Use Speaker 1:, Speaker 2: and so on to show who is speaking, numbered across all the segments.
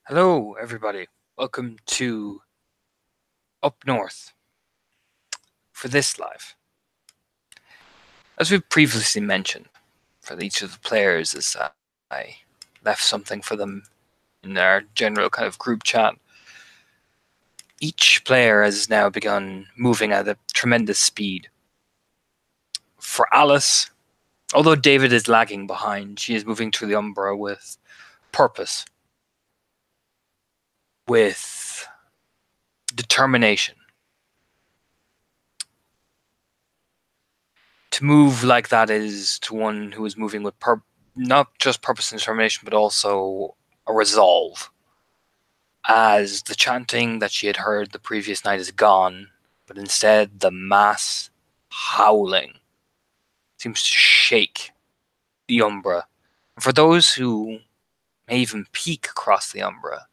Speaker 1: Hello, everybody. Welcome to Up North for this live. As we've previously mentioned, for each of the players, as I left something for them in our general kind of group chat. Each player has now begun moving at a tremendous speed. For Alice, although David is lagging behind, she is moving through the Umbra with purpose, with determination. To move like that is to one who is moving with not just purpose and determination, but also a resolve. As the chanting that she had heard the previous night is gone, but instead the mass howling seems to shake the Umbra. And for those who may even peek across the Umbra,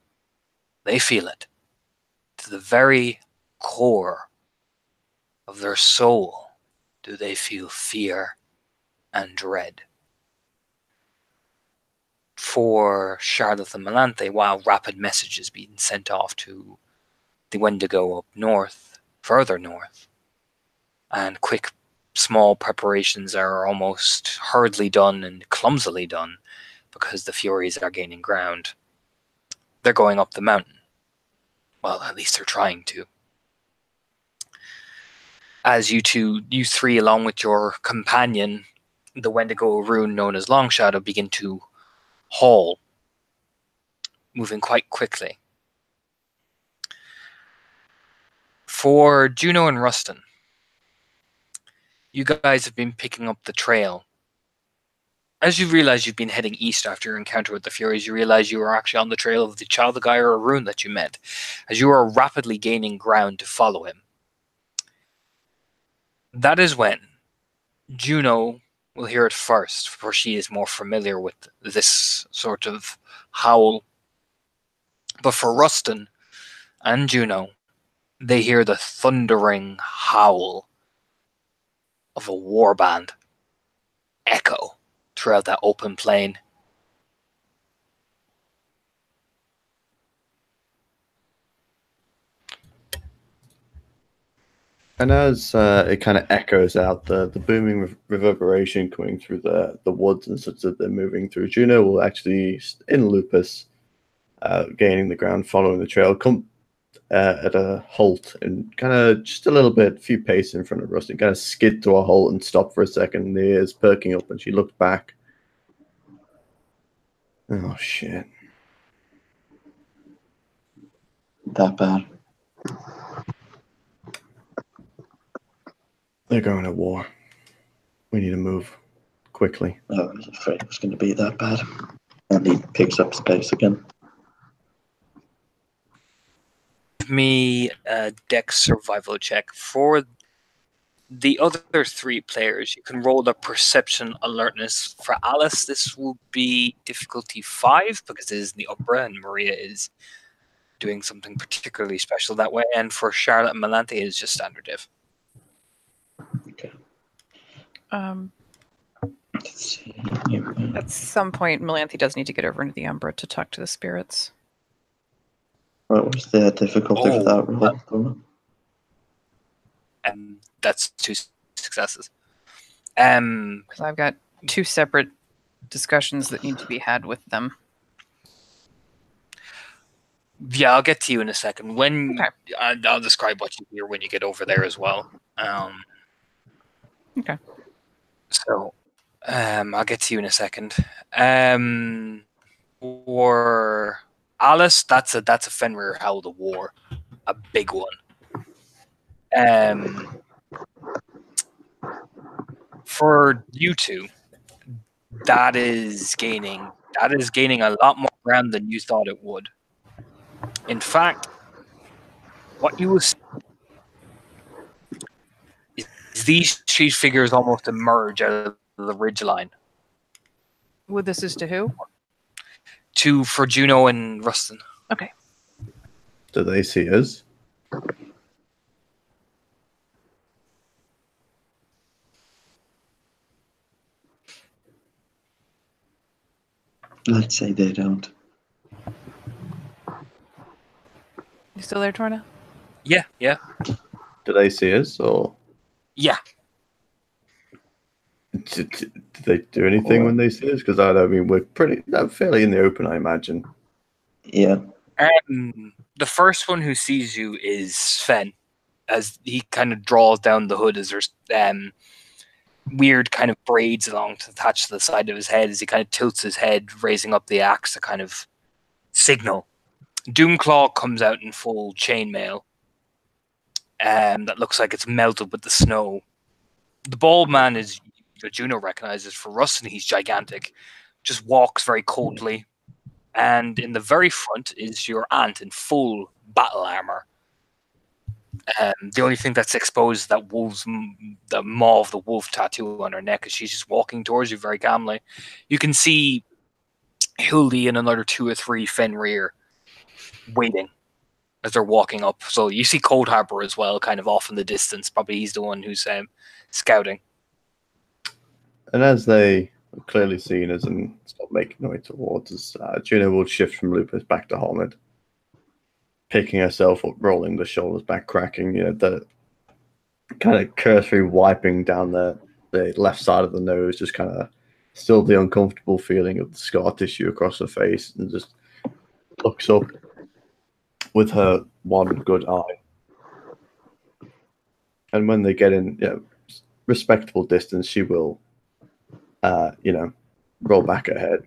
Speaker 1: they feel it to the very core of their soul. Do they feel fear and dread? For Charlotte and Melanthe, while rapid messages being sent off to the Wendigo up north, further north, and quick, small preparations are almost hurriedly done and clumsily done because the Furies are gaining ground. They're going up the mountain. Well, at least they're trying to. As you three, along with your companion, the Wendigo rune known as Long Shadow, begin to haul, moving quite quickly. For Juno and Rustin, you guys have been picking up the trail. As you realize you've been heading east after your encounter with the Furies, you realize you are actually on the trail of the Child of Gaia rune that you met, as you are rapidly gaining ground to follow him. That is when Juno will hear it first, for she is more familiar with this sort of howl. But for Rustin and Juno, they hear the thundering howl of a warband echo throughout that open plain.
Speaker 2: And as it kind of echoes out, the booming reverberation coming through the woods and such that they're moving through, Juno will actually, in Lupus, gaining the ground, following the trail, come at a halt and kind of just a little bit, a few paces in front of Rusty, kind of skid to a halt and stop for a second. The ears perking up, and she looked back. Oh, shit.
Speaker 3: That bad.
Speaker 2: They're going to war. We need to move quickly.
Speaker 3: Oh, I was afraid it was going to be that bad. And he picks up space again.
Speaker 1: Give me a Dex survival check. For the other three players, you can roll the perception alertness. For Alice, this will be difficulty 5 because it is in the Umbra and Maria is doing something particularly special that way. And for Charlotte and Melanthe, it is just standard diff.
Speaker 3: Okay.
Speaker 4: Let's see. At some point, Melanthe does need to get over into the Umbra to talk to the spirits.
Speaker 3: What was the difficulty for that roll?
Speaker 1: That's 2 successes.
Speaker 4: Because I've got 2 separate discussions that need to be had with them.
Speaker 1: Yeah, I'll get to you in a second. When
Speaker 4: okay.
Speaker 1: I'll describe what you hear when you get over there as well.
Speaker 4: Okay.
Speaker 1: So, I'll get to you in a second. For Alice, that's a Fenrir Howl of War, a big one. For you two, that is gaining a lot more ground than you thought it would. In fact, what you will see is these three figures almost emerge out of the ridgeline.
Speaker 4: Well, this is to who?
Speaker 1: For Juno and Rustin.
Speaker 4: Okay.
Speaker 2: Do they see us?
Speaker 3: Let's say they don't.
Speaker 4: You still there, Torna?
Speaker 1: Yeah.
Speaker 2: Do they see us, or
Speaker 1: Yeah.
Speaker 2: do they do anything when they see us? Because I mean, we're fairly in the open, I imagine.
Speaker 3: Yeah.
Speaker 1: The first one who sees you is Sven, as he kind of draws down the hood as there's weird kind of braids along to attach to the side of his head as he kind of tilts his head, raising up the axe to kind of signal. Doomclaw comes out in full chainmail. That looks like it's melted with the snow. The bald man is Juno recognizes for Rustin. He's gigantic, just walks very coldly. And in the very front is your aunt in full battle armor. The only thing that's exposed is that the maw of the wolf tattoo on her neck, as she's just walking towards you very calmly. You can see Hildy and another 2 or 3 Fenrir waiting as they're walking up. So you see Cold Harbor as well, kind of off in the distance. Probably he's the one who's scouting.
Speaker 2: And as they are clearly seen us and start making noise towards us, Juno will shift from Lupus back to Holmid, picking herself up, rolling the shoulders back, cracking, the kind of cursory wiping down the left side of the nose, just kind of still the uncomfortable feeling of the scar tissue across her face, and just looks up with her one good eye. And when they get in respectable distance, she will roll back her head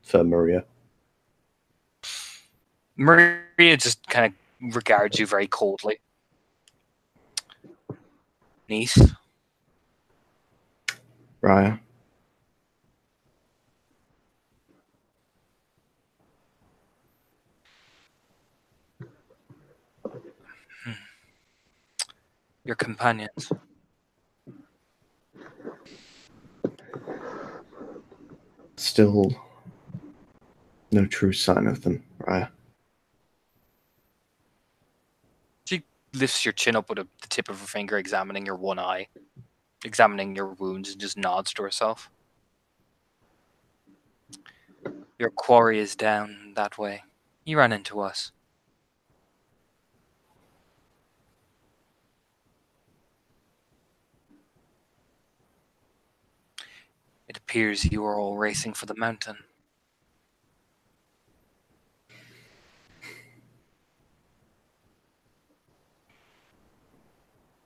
Speaker 2: for Maria.
Speaker 1: Maria just kind of regards you very coldly. Niece?
Speaker 2: Raya?
Speaker 1: Your companions?
Speaker 2: Still no true sign of them, Raya.
Speaker 1: She lifts your chin up with the tip of her finger, examining your one eye, examining your wounds, and just nods to herself. Your quarry is down that way. You ran into us. It appears you are all racing for the mountain.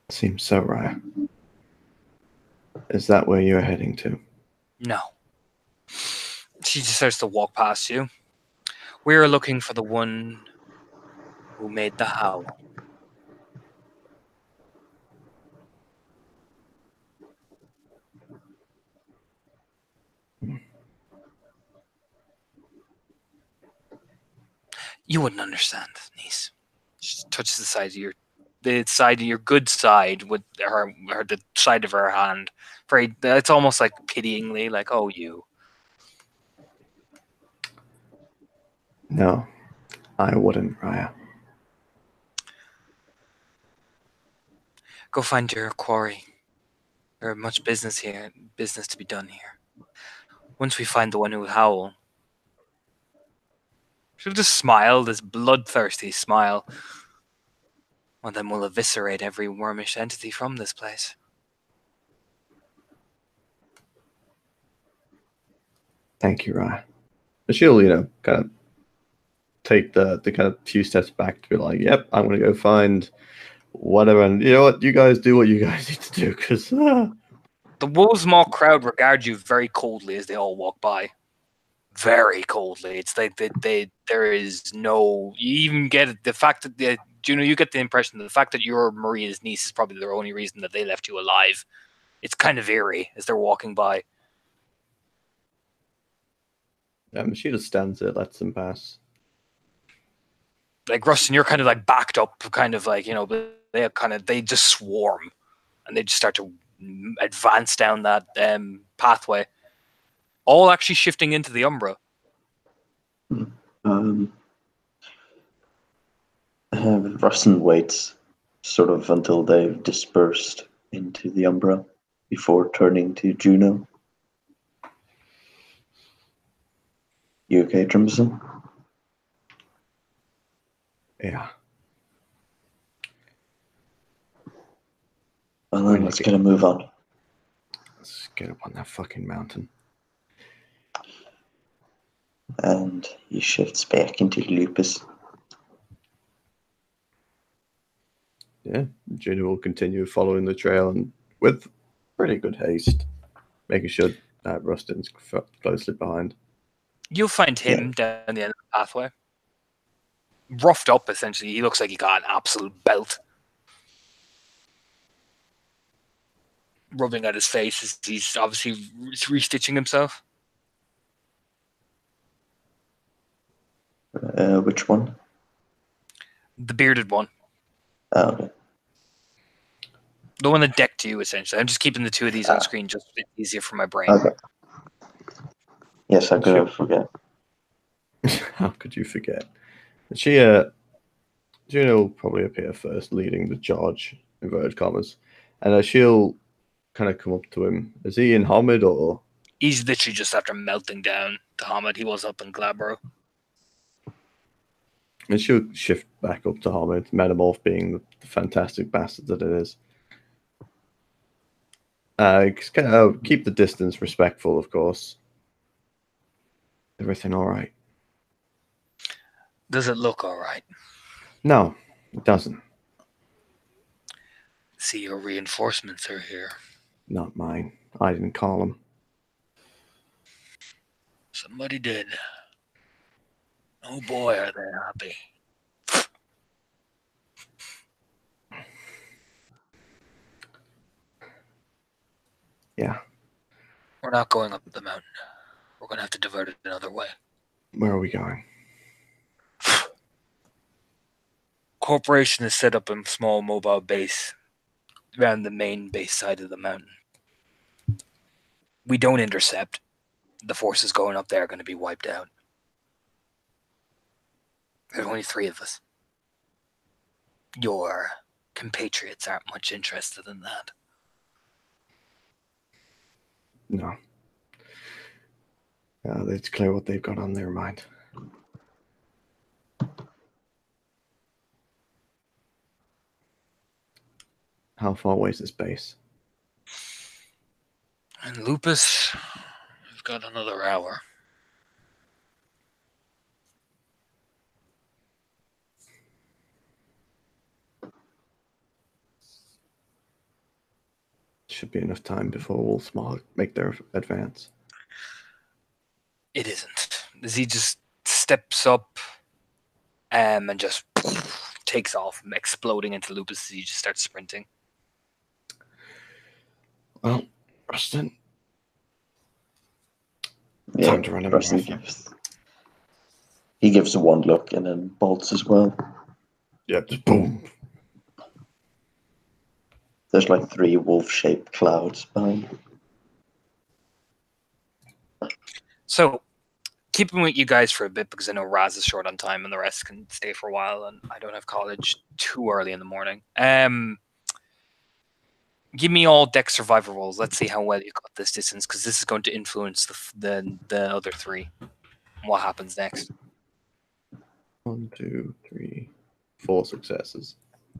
Speaker 2: Seems so, Raya. Is that where you're heading to?
Speaker 1: No. She just starts to walk past you. We are looking for the one who made the howl. You wouldn't understand, niece. She touches the side of your good side with the side of her hand. It's almost like pityingly, like, oh, you.
Speaker 2: No, I wouldn't, Raya.
Speaker 1: Go find your quarry. There's much business to be done here. Once we find the one who will howl, she'll just smile, this bloodthirsty smile. Well, then we'll eviscerate every wormish entity from this place.
Speaker 2: Thank you, Raya. She'll, kind of take the kind of few steps back to be like, yep, I'm going to go find whatever. And you know what? You guys do what you guys need to do, because...
Speaker 1: The Wolves Maw crowd regard you very coldly as they all walk by. Very coldly. It's like there is no... You even get the fact that... you get the impression that the fact that you're Maria's niece is probably the only reason that they left you alive. It's kind of eerie as they're walking by.
Speaker 2: She just stands there, lets them pass.
Speaker 1: Like, Rustin, you're kind of like backed up, kind of like, they just swarm and they just start to advance down that pathway, all actually shifting into the Umbra.
Speaker 3: Rustin waits sort of until they've dispersed into the Umbra before turning to Juno. You okay, Trimson?
Speaker 2: Yeah.
Speaker 3: Well, then let's get a move on.
Speaker 2: Let's get up on that fucking mountain.
Speaker 3: And he shifts back into Lupus.
Speaker 2: Yeah, Juno will continue following the trail and with pretty good haste, making sure that Rustin's closely behind.
Speaker 1: You'll find him down the end of the pathway. Roughed up, essentially. He looks like he got an absolute belt. Rubbing at his face as he's obviously restitching himself.
Speaker 3: Which one?
Speaker 1: The bearded one.
Speaker 3: Oh, okay.
Speaker 1: The one that decked you, essentially. I'm just keeping the two of these on screen just a bit easier for my brain.
Speaker 3: Okay. Yes, I could forget.
Speaker 2: How could you forget? Juno will probably appear first, leading the charge, inverted commas. And she'll kind of come up to him. Is he in Homid or?
Speaker 1: He's literally just after melting down to Homid. He was up in Glabro.
Speaker 2: And she'll shift back up to Homid, Metamorph being the fantastic bastard that it is. Keep the distance respectful, of course. Everything all right?
Speaker 1: Does it look all right?
Speaker 2: No, it doesn't.
Speaker 1: See, your reinforcements are here.
Speaker 2: Not mine. I didn't call them.
Speaker 1: Somebody did. Oh boy, are they happy.
Speaker 2: Yeah.
Speaker 1: We're not going up the mountain. We're going to have to divert it another way.
Speaker 2: Where are we going?
Speaker 1: Corporation is set up a small mobile base around the main base side of the mountain. We don't intercept. The forces going up there are going to be wiped out. There's only 3 of us. Your compatriots aren't much interested in that.
Speaker 2: No. It's clear what they've got on their mind. How far away is this base?
Speaker 1: And Lupus, we've got another hour.
Speaker 2: Should be enough time before Wolfsmog make their advance.
Speaker 1: It isn't. As he just steps up and just takes off, exploding into Lupus as he just starts sprinting.
Speaker 2: Well, Rustin.
Speaker 3: Yeah,
Speaker 2: Time to run him.
Speaker 3: Rustin gives one look and then bolts as well.
Speaker 2: Yeah, just boom.
Speaker 3: There's like 3 wolf-shaped clouds behind.
Speaker 1: So, keeping with you guys for a bit because I know Raz is short on time and the rest can stay for a while, and I don't have college too early in the morning. Give me all deck survivor rolls. Let's see how well you got this distance, because this is going to influence the other 3. What happens next?
Speaker 2: 1, 2, 3, 4 successes.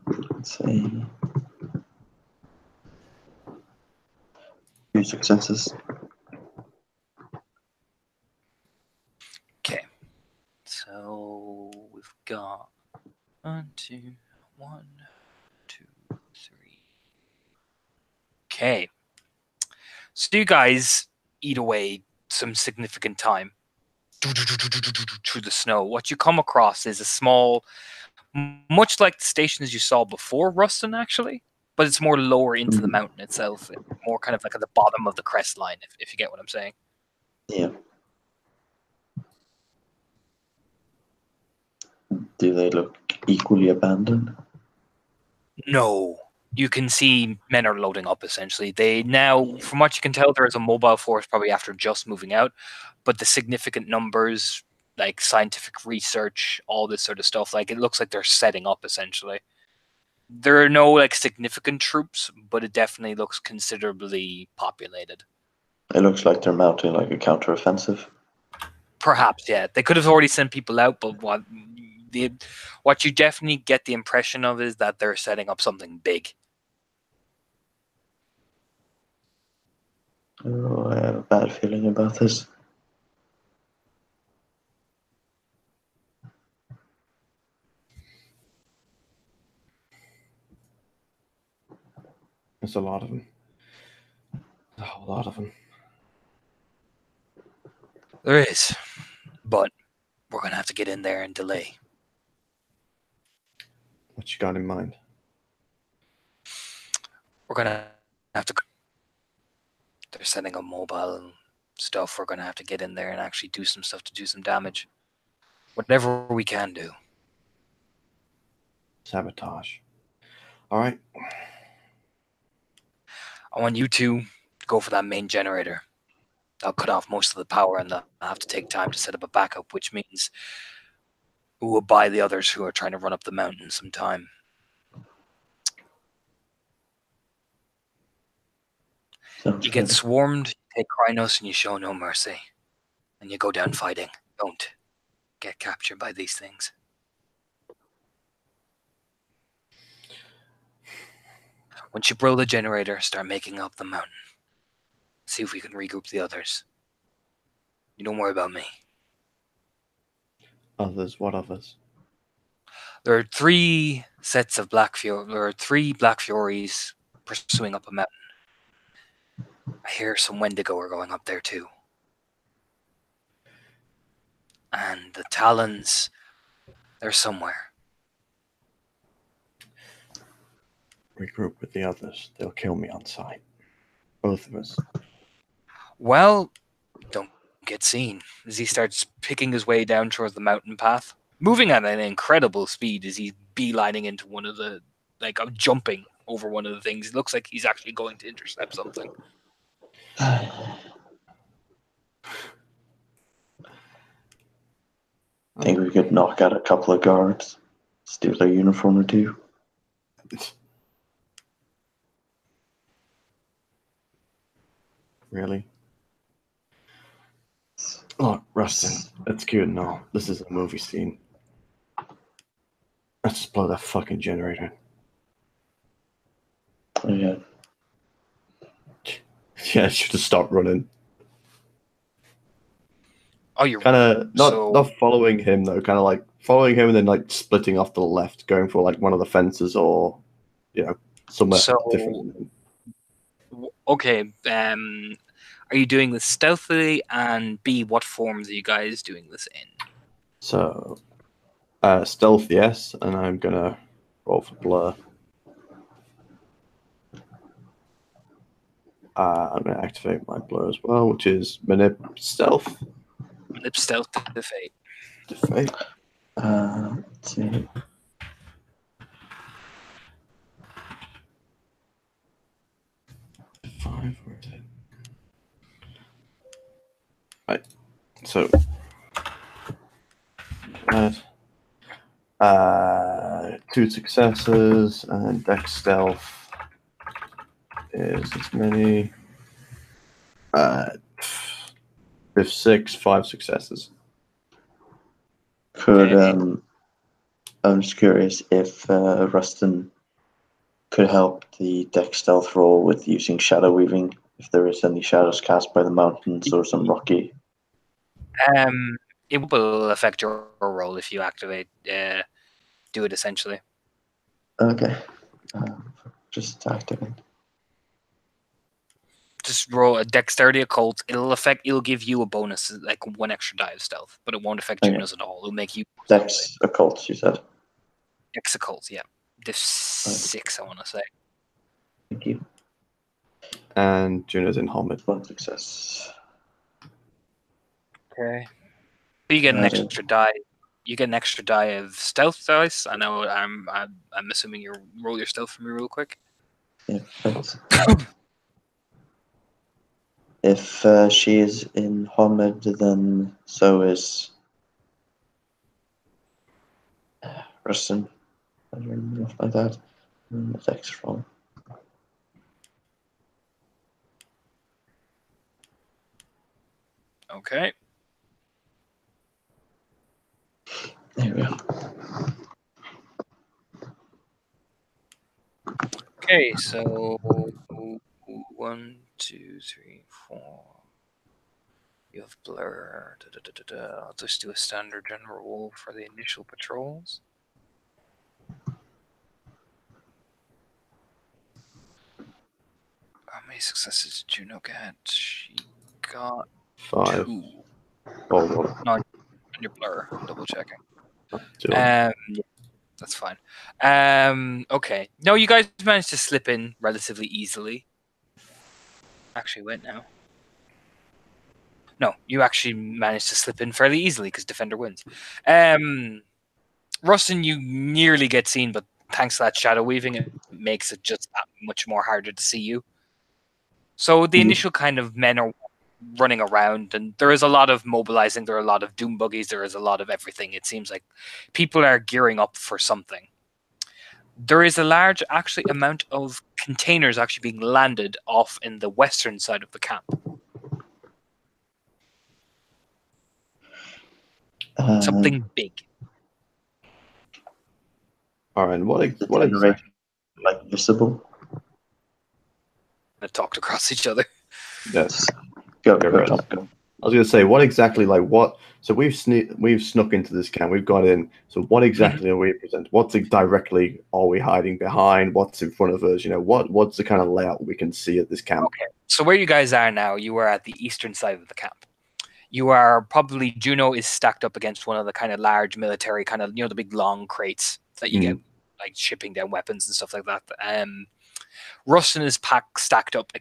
Speaker 3: Let's see. 2 successes.
Speaker 1: Okay. So we've got 1, 2, 1, 2, 3. Okay. So you guys eat away some significant time through the snow. What you come across is a small, much like the stations you saw before Rustin, actually, but it's more lower into the mountain itself, more kind of like at the bottom of the crest line, if you get what I'm saying.
Speaker 3: Yeah. Do they look equally abandoned?
Speaker 1: No. You can see men are loading up, essentially. They now, from what you can tell, there is a mobile force probably after just moving out, but the significant numbers, like scientific research, all this sort of stuff, like it looks like they're setting up, essentially. There are no like significant troops, but it definitely looks considerably populated.
Speaker 3: It looks like they're mounting like a counteroffensive.
Speaker 1: Perhaps, yeah. They could have already sent people out, but what you definitely get the impression of is that they're setting up something big.
Speaker 3: Oh, I have a bad feeling about this.
Speaker 2: There's a lot of them. A whole lot of them.
Speaker 1: There is, but we're gonna have to get in there and delay.
Speaker 2: What you got in mind?
Speaker 1: We're gonna have to. They're sending a mobile stuff. We're gonna have to get in there and actually do some stuff to do some damage. Whatever we can do.
Speaker 2: Sabotage. All right.
Speaker 1: I want you two to go for that main generator. I'll cut off most of the power and I'll have to take time to set up a backup, which means we will buy the others who are trying to run up the mountain some time.
Speaker 3: Sounds
Speaker 1: You get
Speaker 3: good.
Speaker 1: swarmed, you take Krynos, and you show no mercy. And you go down fighting. Don't get captured by these things. Once you blow the generator, start making up the mountain. See if we can regroup the others. You don't worry about me.
Speaker 2: Others? What others?
Speaker 1: There are three sets of Black Fury. There are three Black Furies pursuing up a mountain. I hear some Wendigo are going up there too. And the Talons, they're somewhere.
Speaker 2: Regroup with the others. They'll kill me on sight. Both of us.
Speaker 1: Well, don't get seen. As he starts picking his way down towards the mountain path, moving at an incredible speed as he's beelining into one of the, jumping over one of the things. It looks like he's actually going to intercept something.
Speaker 3: I think we could knock out a couple of guards, steal their uniform or two.
Speaker 2: Really? Look, Rustin, it's cute and all. This is a movie scene. Let's just blow that fucking generator.
Speaker 3: Oh, yeah.
Speaker 2: Yeah, I should have stopped running.
Speaker 1: Oh, you're
Speaker 2: Kind of
Speaker 1: So-
Speaker 2: not following him though. Kind of like following him and then like splitting off to the left, going for like one of the fences or somewhere
Speaker 1: So-
Speaker 2: different.
Speaker 1: Okay. Are you doing this stealthily? And B, what forms are you guys doing this in?
Speaker 2: So, stealth, yes, and I'm gonna roll for blur. I'm gonna activate my blur as well, which is manip stealth.
Speaker 1: Lip stealth to fate.
Speaker 2: Defate.
Speaker 3: Let's see.
Speaker 2: Five, where is it? Right. So that 2 successes and dex stealth is as many. If 6, 5 successes.
Speaker 3: Could
Speaker 1: Okay.
Speaker 3: I'm just curious if Rustin could help the deck stealth roll with using shadow weaving, if there is any shadows cast by the mountains or some rocky.
Speaker 1: It will affect your roll if you activate. Do it essentially.
Speaker 3: Okay. Just activate.
Speaker 1: Just roll a dexterity occult. It'll give you a bonus, like 1 extra die of stealth, but it won't affect
Speaker 3: Okay.
Speaker 1: Juno's at all. It'll make you
Speaker 3: Dex occult, you said.
Speaker 1: Dex occult, yeah. Diff 6, I want to say.
Speaker 3: Thank you.
Speaker 2: And Juno's in Homid.
Speaker 3: 1 success.
Speaker 1: Okay. You get an
Speaker 3: Got it.
Speaker 1: extra die. You get an extra die of stealth dice. I know. I'm assuming you roll your stealth for me real quick.
Speaker 3: Yeah, thanks. If she is in Homid, then so is Rustin. I don't know like that. Dex roll.
Speaker 1: Okay.
Speaker 3: There we go.
Speaker 1: Okay. So 1, 1, 2, 3, 4. You have blur. I'll just do a standard general roll for the initial patrols. How many successes did Juno get? She got
Speaker 2: 5.
Speaker 1: 2.
Speaker 2: Oh, well,
Speaker 1: No, on your blur. I'm double checking.
Speaker 2: 2.
Speaker 1: Yeah, that's fine. Okay. No, you guys managed to slip in relatively easily. Actually, wait now. No, you actually managed to slip in fairly easily because Defender wins. Rustin, you nearly get seen, but thanks to that shadow weaving, it makes it just that much more harder to see you. So the initial kind of men are running around, and there is a lot of mobilizing. There are a lot of doom buggies. There is a lot of everything. It seems like people are gearing up for something. There is a large, actually, amount of containers actually being landed off in the western side of the camp. Something big.
Speaker 2: All right. What
Speaker 3: generator,
Speaker 2: exactly?
Speaker 3: like visible?
Speaker 1: They talked across each other.
Speaker 2: Yes.
Speaker 3: Go,
Speaker 2: Rest.
Speaker 3: Tom, go.
Speaker 2: I was going to say, what exactly, like what? So we've snuck into this camp. We've got in. So what exactly are we present? What's directly are we hiding behind? What's in front of us? You know, what's the kind of layout we can see at this camp?
Speaker 1: Okay. So where you guys are now, you are at the eastern side of the camp. You are probably, Juno is stacked up against one of the kind of large military kind of, the big long crates that you get, like shipping down weapons and stuff like that. Rustin is stacked up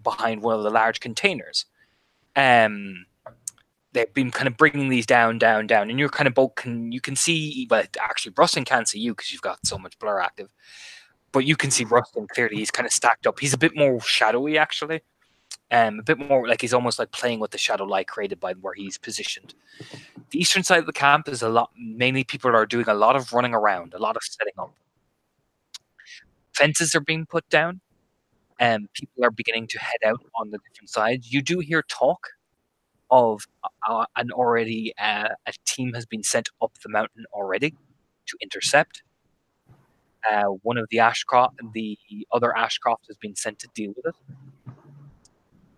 Speaker 1: behind one of the large containers. They've been kind of bringing these down, and you're kind of you can see, but actually Rustin can't see you because you've got so much blur active. But you can see Rustin clearly. He's kind of stacked up. He's a bit more shadowy, actually. A bit more like he's almost like playing with the shadow light created by where he's positioned. The eastern side of the camp is mainly people are doing a lot of running around, a lot of setting up. Fences are being put down, and people are beginning to head out on the different sides. You do hear talk of a team has been sent up the mountain already to intercept. One of the other Ashcroft has been sent to deal with it.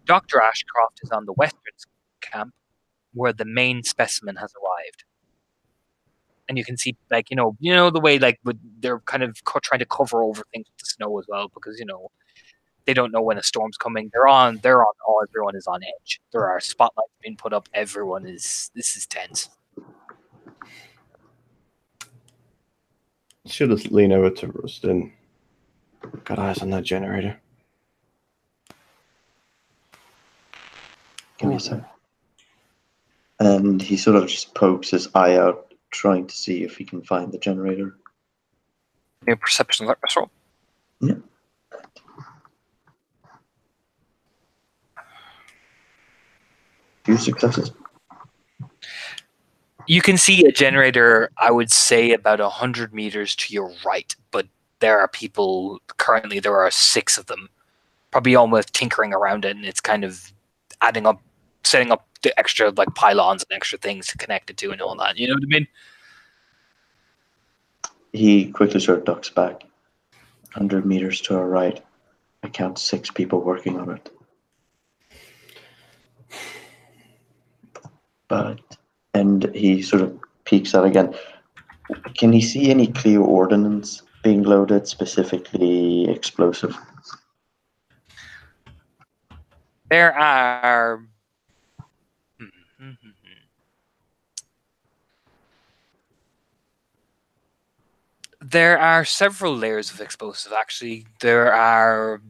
Speaker 1: Dr. Ashcroft is on the western camp where the main specimen has arrived. And you can see, like, the way, like, they're kind of trying to cover over things with the snow as well, because, they don't know when a storm's coming. Everyone is on edge. There are spotlights being put up. This is tense.
Speaker 2: Should just lean over to Rustin. Got eyes on that generator.
Speaker 3: Give me a sec. And he sort of just pokes his eye out, trying to see if he can find the generator.
Speaker 1: A perception alert roll.
Speaker 3: Yeah. 2 successes.
Speaker 1: You can see a generator, I would say, about 100 meters to your right, but there are people, currently there are 6 of them, probably almost tinkering around it, and it's kind of adding up, setting up the extra, like, pylons and extra things to connect it to and all that, you know what I mean?
Speaker 3: He quickly sort of ducks back. 100 meters to our right. I count 6 people working on it. And he sort of peeks out again. Can he see any clear ordnance being loaded, specifically explosive?
Speaker 1: There are... There are several layers of explosive, actually. There are,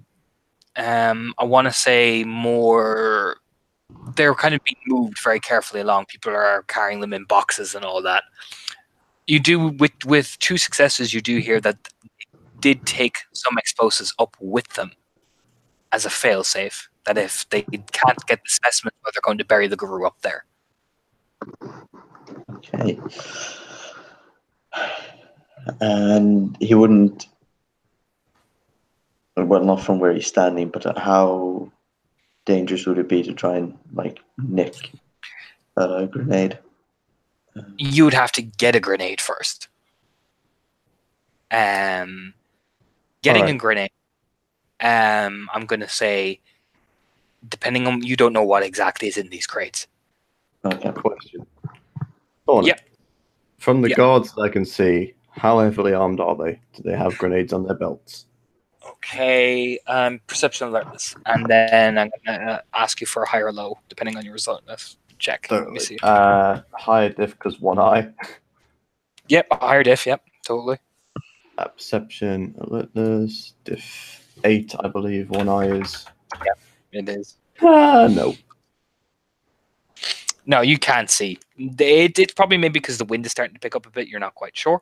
Speaker 1: I want to say, more... They're kind of being moved very carefully along. People are carrying them in boxes and all that. You do, with 2 successes, you do hear that they did take some explosives up with them as a fail-safe, that if they can't get the specimen, they're going to bury the guru up there.
Speaker 3: Okay. And he wouldn't, well, not from where he's standing, but how dangerous would it be to try and, like, nick a grenade?
Speaker 1: You would have to get a grenade first. Getting a grenade, I'm going to say Depending on, you don't know what exactly is in these crates.
Speaker 3: Okay.
Speaker 2: Question. Thorn,
Speaker 1: Yep.
Speaker 2: From the
Speaker 1: Yep.
Speaker 2: guards I can see, how heavily armed are they? Do they have grenades on their belts?
Speaker 1: Okay, perception alertness, and then I'm gonna ask you for a high or low, depending on your result. Let's check. Let me see.
Speaker 2: Higher diff because one eye.
Speaker 1: Yep, higher diff. Yep, totally.
Speaker 2: Perception, alertness, diff 8, I believe. One eye is.
Speaker 1: It is.
Speaker 2: No.
Speaker 1: No, you can't see. It's probably maybe because the wind is starting to pick up a bit. You're not quite sure,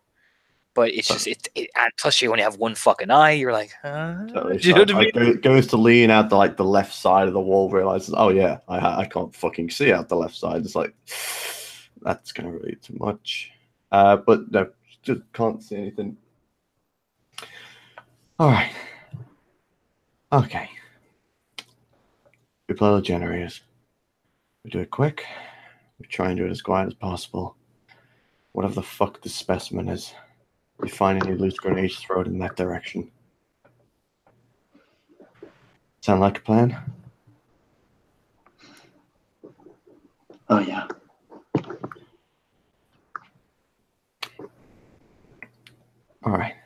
Speaker 1: but it's just and plus you only have one fucking eye. You're like,
Speaker 2: Totally.
Speaker 1: do you know what I mean?
Speaker 2: Goes to lean out the left side of the wall, realizes, oh yeah, I can't fucking see out the left side. It's like, that's gonna really be too much. But no, just can't see anything. All right. Okay. We play the generators. We do it quick. We try and do it as quiet as possible. Whatever the fuck this specimen is. We find any loose grenades, throw it in that direction. Sound like a plan?
Speaker 3: Oh yeah.
Speaker 2: All right.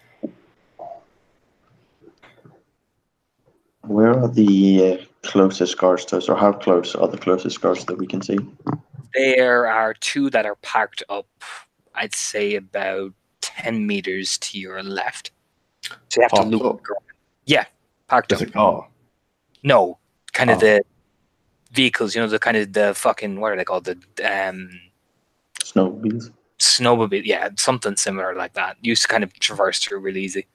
Speaker 3: Where are the closest guards to us, or how close are the closest guards that we can see?
Speaker 1: There are two that are parked up, I'd say about 10 meters to your left. So you have to
Speaker 2: Parked
Speaker 1: loop.
Speaker 2: up?
Speaker 1: Yeah, parked
Speaker 2: There's
Speaker 1: up.
Speaker 2: a car.
Speaker 1: No, kind of
Speaker 2: Oh.
Speaker 1: the vehicles, the kind of the fucking, what are they called? The
Speaker 3: Snowmobiles.
Speaker 1: snowmobile. Yeah, something similar like that. Used to kind of traverse through really easy.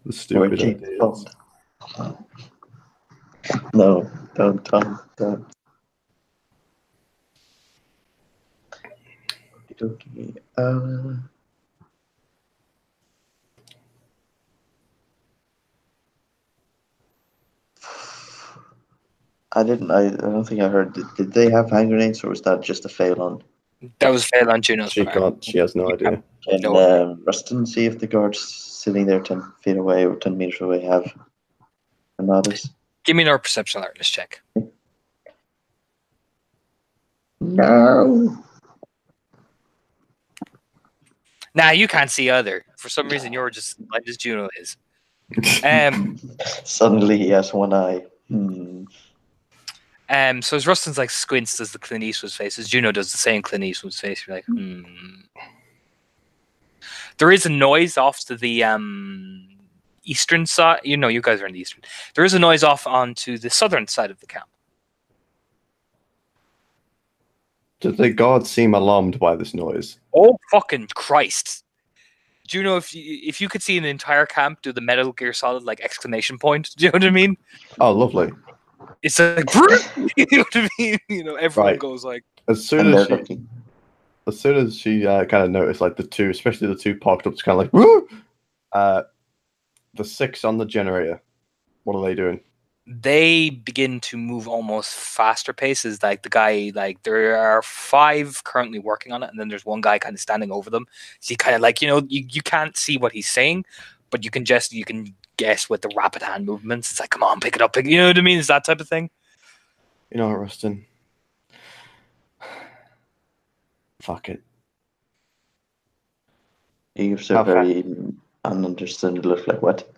Speaker 2: The stupid
Speaker 3: James
Speaker 2: ideas.
Speaker 3: Bond. No, don't, Tom, don't. Okey-dokey. I don't think I heard. Did they have hand grenades, or was that just a fail on?
Speaker 1: That was fail on Juno's
Speaker 2: She
Speaker 1: part.
Speaker 2: can't. She has no idea.
Speaker 3: Can
Speaker 1: No.
Speaker 3: Rustin see if the guards sitting there 10 feet away or 10 meters away have granadas?
Speaker 1: Give me another perception alertness check.
Speaker 3: No.
Speaker 1: Nah, you can't see either. For some reason, you're just like as Juno is.
Speaker 3: Suddenly he has one eye.
Speaker 1: So as Rustin's like squints does the Clint Eastwood's face, as Juno does the same Clint Eastwood's face, you're like, There is a noise off to the eastern side. You guys are in the eastern. There is a noise off onto the southern side of the camp.
Speaker 2: Did the guards seem alarmed by this noise?
Speaker 1: Oh fucking Christ! Juno, if you could see an entire camp do the Metal Gear Solid like exclamation point, do you know what I mean?
Speaker 2: Oh, lovely.
Speaker 1: It's like, you know what I mean? Everyone
Speaker 2: Right.
Speaker 1: goes like.
Speaker 2: As soon as she kind of noticed, like the two, especially the two parked up, it's kind of like, woo! The 6 on the generator. What are they doing?
Speaker 1: They begin to move almost faster paces. Like the guy, like there are 5 currently working on it, and then there's one guy kind of standing over them. So you kind of like, you can't see what he's saying, but you can guess with the rapid hand movements. It's like, come on, pick it up. You know what I mean? It's that type of thing.
Speaker 2: You know what, Rustin? Fuck it.
Speaker 3: He gives a very ununderstood look like, what?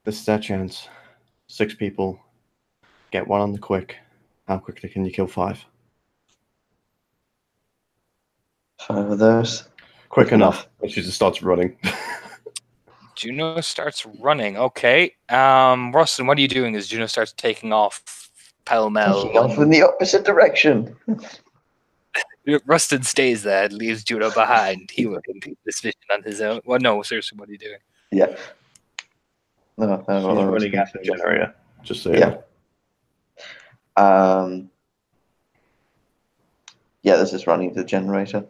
Speaker 2: This is our chance. 6 people. Get one on the quick. How quickly can you kill 5?
Speaker 3: 5 of those.
Speaker 2: Quick enough. And she just starts running.
Speaker 1: Juno starts running. Okay. Rustin, what are you doing as Juno starts taking off pell-mell?
Speaker 3: Taking off in the opposite direction.
Speaker 1: Rustin stays there and leaves Juno behind. He will complete this mission on his own. Well, no, seriously, what are you doing?
Speaker 3: Yeah. No,
Speaker 2: She's running at the generator. Just so you
Speaker 3: yeah. Yeah, this is running the generator.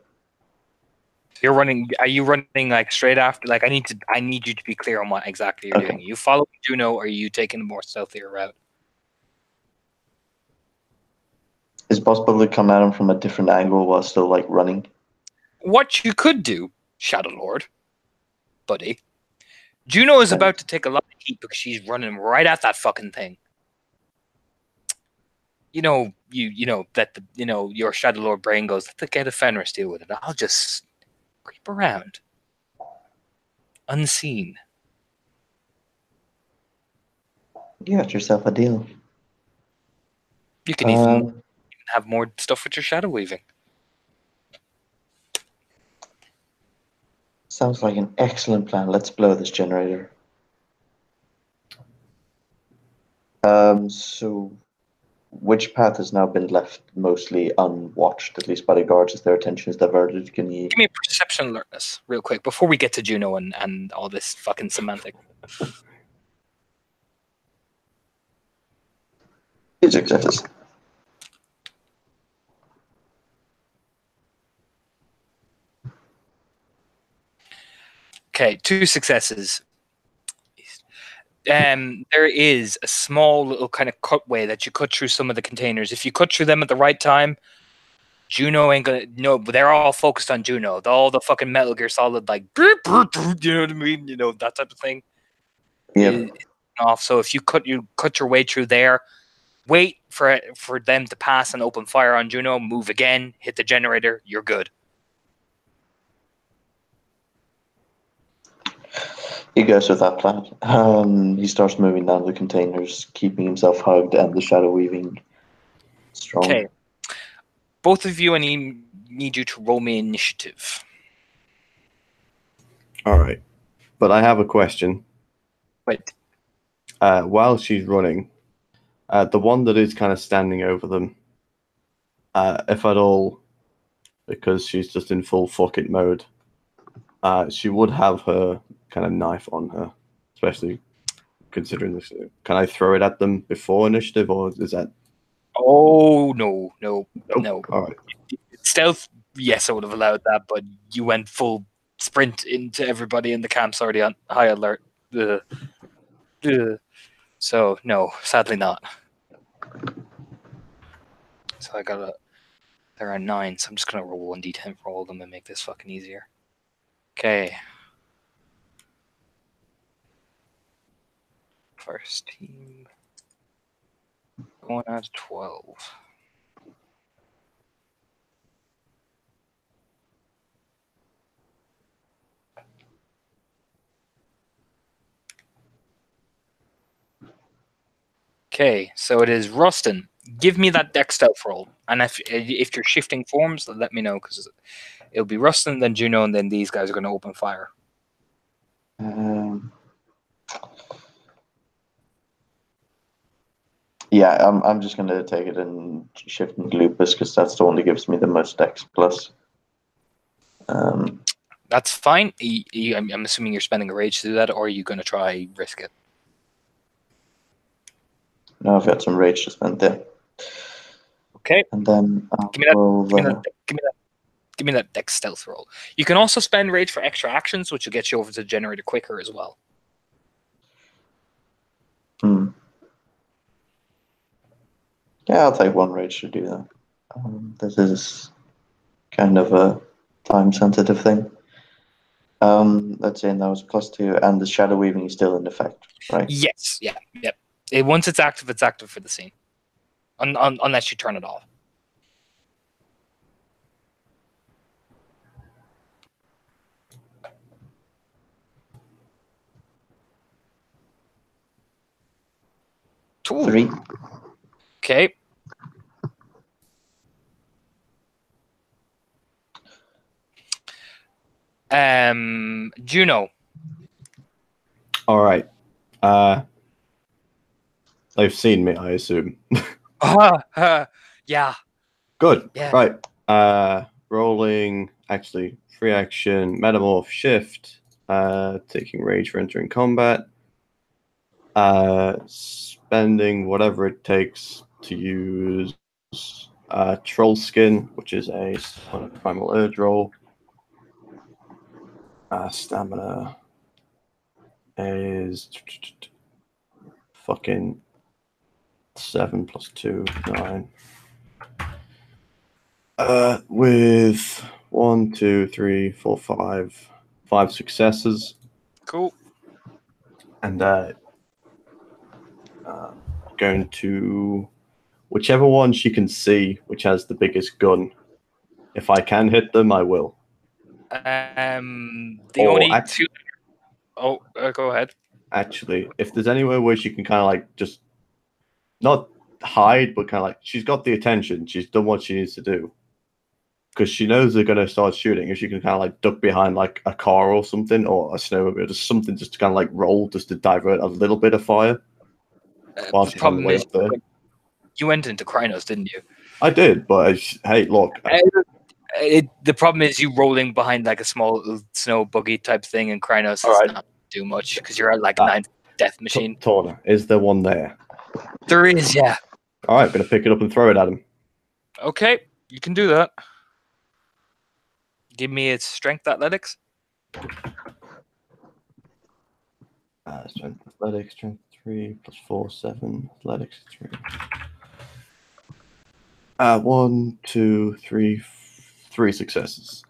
Speaker 1: You're running. Are you running like straight after? Like, I need you to be clear on what exactly you're doing. Are you following Juno, or are you taking a more stealthier route?
Speaker 3: Is it possible to come at him from a different angle while still like running?
Speaker 1: What you could do, Shadow Lord, buddy. Juno is about to take a lot of heat because she's running right at that fucking thing. You know that your Shadow Lord brain goes, let the get a Fenris deal with it. I'll just creep around, unseen.
Speaker 3: You got yourself a deal.
Speaker 1: You can even have more stuff with your shadow weaving.
Speaker 3: Sounds like an excellent plan. Let's blow this generator. So which path has now been left mostly unwatched, at least by the guards, as their attention is diverted? Can you
Speaker 1: give me a perception alertness real quick before we get to Juno and all this fucking semantic?
Speaker 3: 2 successes.
Speaker 1: Okay, 2 successes. There is a small little kind of cutway that you cut through some of the containers. If you cut through them at the right time, Juno ain't gonna. No, but they're all focused on Juno. All the fucking Metal Gear Solid, like, you know what I mean? You know, that type of thing.
Speaker 3: Yeah.
Speaker 1: Off. So if you cut your way through there, wait for them to pass and open fire on Juno. Move again, hit the generator. You're good.
Speaker 3: He goes with that plan. He starts moving down the containers, keeping himself hugged and the shadow weaving strong.
Speaker 1: Okay. Both of you, I need you to roll me initiative.
Speaker 2: All right. But I have a question.
Speaker 1: Wait.
Speaker 2: While she's running, the one that is kind of standing over them, if at all, because she's just in full fuck it mode, she would have her kind of knife on her, especially considering this. Can I throw it at them before initiative, or is that?
Speaker 1: Oh no.
Speaker 2: All right.
Speaker 1: Stealth, yes, I would have allowed that, but you went full sprint into everybody in the camp's already on high alert. So no, sadly not. So they're at 9, so I'm just gonna roll 1d10 for all of them and make this fucking easier. Okay. First team going at 12. Okay, so it is Rustin. Give me that dex stealth roll, and if you're shifting forms, let me know, because it'll be Rustin, then Juno, and then these guys are going to open fire.
Speaker 3: Yeah, I'm just going to take it and shift into Lupus, because that's the one that gives me the most dex plus.
Speaker 1: That's fine. I'm assuming you're spending a rage to do that, or are you going to try risk it?
Speaker 3: Now I've got some rage to spend there.
Speaker 1: Okay.
Speaker 3: And then
Speaker 1: give me that dex stealth roll. You can also spend rage for extra actions, which will get you over to the generator quicker as well.
Speaker 3: Yeah, I'll take 1 rage to do that. This is kind of a time-sensitive thing. Let's say that was +2, and the shadow weaving is still in effect, right?
Speaker 1: Yes. Yeah. Yep. Once it's active for the scene, unless you turn it off. Two.
Speaker 3: 3.
Speaker 1: Okay. Juno.
Speaker 2: All right. They've seen me, I assume.
Speaker 1: Yeah.
Speaker 2: Good.
Speaker 1: Yeah.
Speaker 2: Right. Rolling. Actually, free action, metamorph, shift. Taking rage for entering combat. Spending whatever it takes to use troll skin, which is a primal urge roll. Stamina is fucking 7 + 2, 9. With 1, 2, 3, 4, 5 successes.
Speaker 1: Cool.
Speaker 2: And Going to whichever one she can see, which has the biggest gun. If I can hit them, I will.
Speaker 1: The
Speaker 2: Or
Speaker 1: only
Speaker 2: act-
Speaker 1: two. Oh, go ahead.
Speaker 2: Actually, if there's anywhere where she can kind of like just not hide, but kind of like she's got the attention, she's done what she needs to do. Because she knows they're going to start shooting, if she can kind of like duck behind like a car or something, or a snowmobile, just something just to kind of like roll, just to divert a little bit of fire while
Speaker 1: The
Speaker 2: she's on the
Speaker 1: problem
Speaker 2: way
Speaker 1: is
Speaker 2: up there.
Speaker 1: you went into Krynos, didn't you?
Speaker 2: I did, but hey, look.
Speaker 1: The problem is you rolling behind like a small snow buggy type thing in Krynos does
Speaker 2: Alright.
Speaker 1: not do much because you're at like a 9th death machine.
Speaker 2: Torna, is there one there?
Speaker 1: There is, yeah.
Speaker 2: All right, gonna pick it up and throw it at him.
Speaker 1: Okay, you can do that. Give me its strength athletics.
Speaker 2: Strength athletics, strength 3 plus 4, 7. Athletics 3. 1, 2, 3, 3 successes.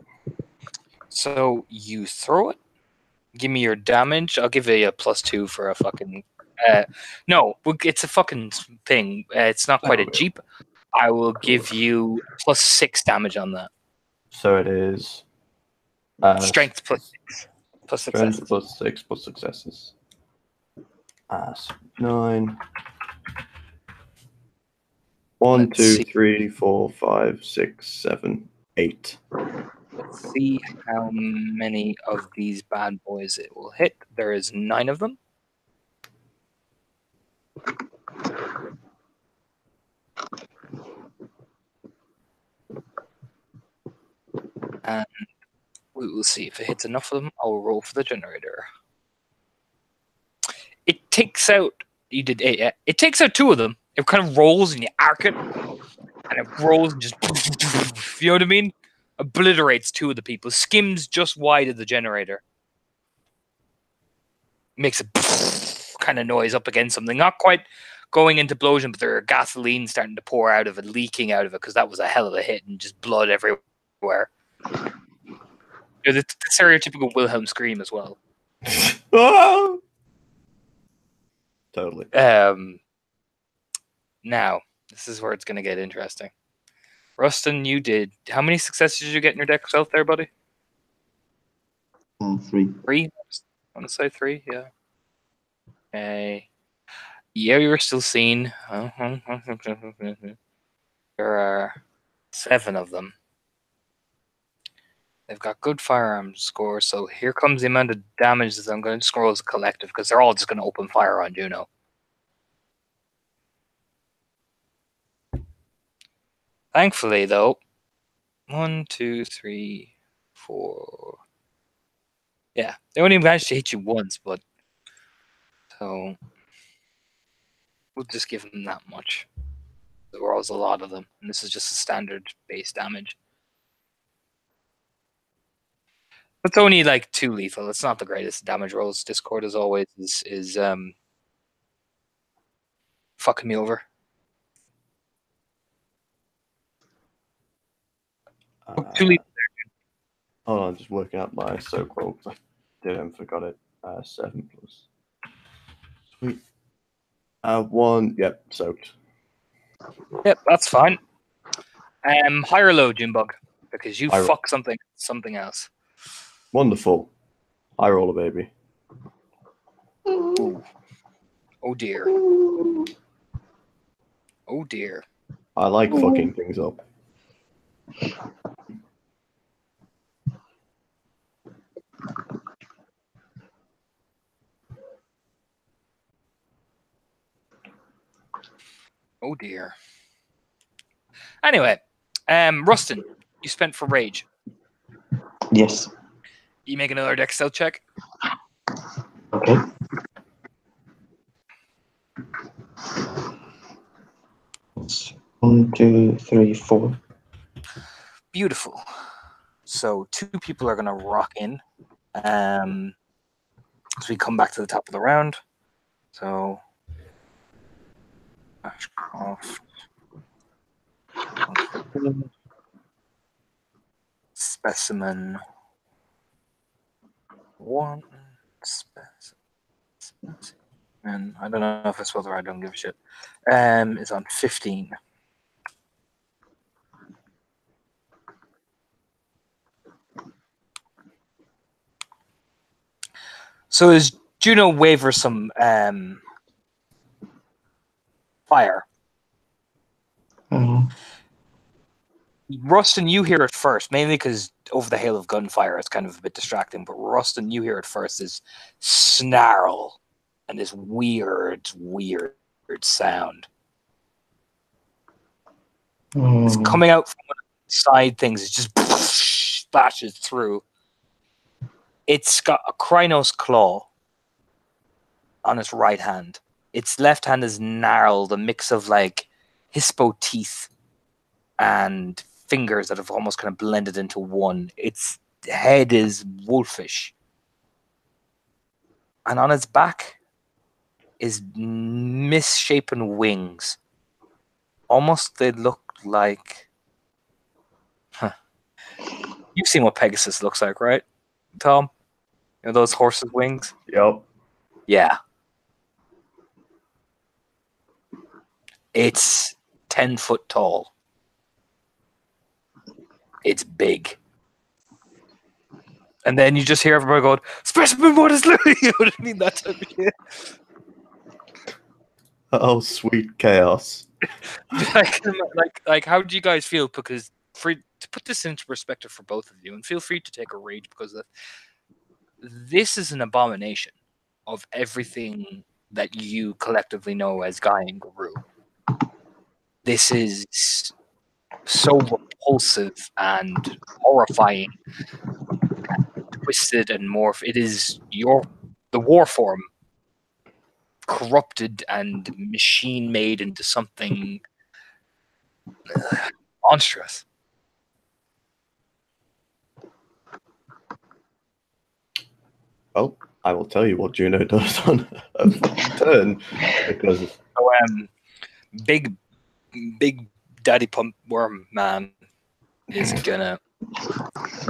Speaker 1: So you throw it. Give me your damage. I'll give you a +2 for a fucking. No, it's a fucking thing. It's not quite a Jeep. I will give you +6 damage on that.
Speaker 2: So it is
Speaker 1: Strength +6 plus successes.
Speaker 2: strength plus 6 plus successes. 9. 1,
Speaker 1: Let's
Speaker 2: 2,
Speaker 1: see.
Speaker 2: 3, 4, 5, 6, 7, 8.
Speaker 1: Let's see how many of these bad boys it will hit. There is 9 of them. And we will see if it hits enough of them. I'll roll for the generator. It takes out. You did 8. Yeah. It takes out 2 of them. It kind of rolls and you arc it, and it rolls and just. You know what I mean? Obliterates 2 of the people. Skims just wide of the generator. Makes a kind of noise up against something. Not quite going into explosion, but there's gasoline starting to pour out of it, leaking out of it, because that was a hell of a hit and just blood everywhere. You know, the stereotypical Wilhelm scream as well.
Speaker 2: Oh! Totally.
Speaker 1: Now, this is where it's going to get interesting. Rustin, you did. How many successes did you get in your deck self there, buddy?
Speaker 3: 3.
Speaker 1: 3? I want to say 3, yeah. Okay. Yeah, you're still seen. There are 7 of them. They've got good firearms scores, so here comes the amount of damage that I'm going to scroll as a collective, because they're all just going to open fire on Juno. Thankfully, though, 1, 2, 3, 4. Yeah, they only managed to hit you once, but so we'll just give them that much. There was a lot of them, and this is just a standard base damage. It's only like 2 lethal. It's not the greatest damage rolls. Discord, as always, is fucking me over. Two lethal.
Speaker 2: Hold on, just working out my soak roll because I did and forgot it. 7 plus. Sweet. 1, yep, soaked.
Speaker 1: Yep, that's fine. High or low, Junebug, because you
Speaker 2: High.
Speaker 1: fuck something else.
Speaker 2: Wonderful. High roller, baby.
Speaker 1: Ooh. Oh dear. Oh dear.
Speaker 2: I like fucking things up.
Speaker 1: Oh dear. Anyway, Rustin, you spent for rage.
Speaker 3: Yes.
Speaker 1: You make another dex stealth check.
Speaker 3: Okay. It's 1, 2, 3, 4.
Speaker 1: Beautiful. So 2 people are going to rock in. As we come back to the top of the round. So Ashcroft. Specimen 1. Specimen. And I don't know if it's whether I don't give a shit. Is on 15. So as Juno wavers some fire, Rustin, you hear it first, mainly because over the hail of gunfire, it's kind of a bit distracting. But Rustin, you hear it first, is snarl and this weird sound. It's coming out from one of the side things. It just splashes through. It's got a Krynos claw on its right hand. Its left hand is gnarled, a mix of like hispo teeth and fingers that have almost kind of blended into one. Its head is wolfish. And on its back is misshapen wings. Almost they look like... You've seen what Pegasus looks like, right, Tom? You know those horses' wings?
Speaker 2: Yep.
Speaker 1: Yeah. It's 10 foot tall. It's big. And then you just hear everybody going, "Specimen, what is Louis?" You know what I mean? That type of shit.
Speaker 2: Oh, sweet chaos.
Speaker 1: like, how do you guys feel? Because to put this into perspective for both of you, and feel free to take a rage because this is an abomination of everything that you collectively know as Guy and Guru. This is so repulsive and horrifying, and twisted and morph. It is the war form corrupted and machine made into something monstrous.
Speaker 2: Well, I will tell you what Juno does on a turn because
Speaker 1: big daddy pump worm man is gonna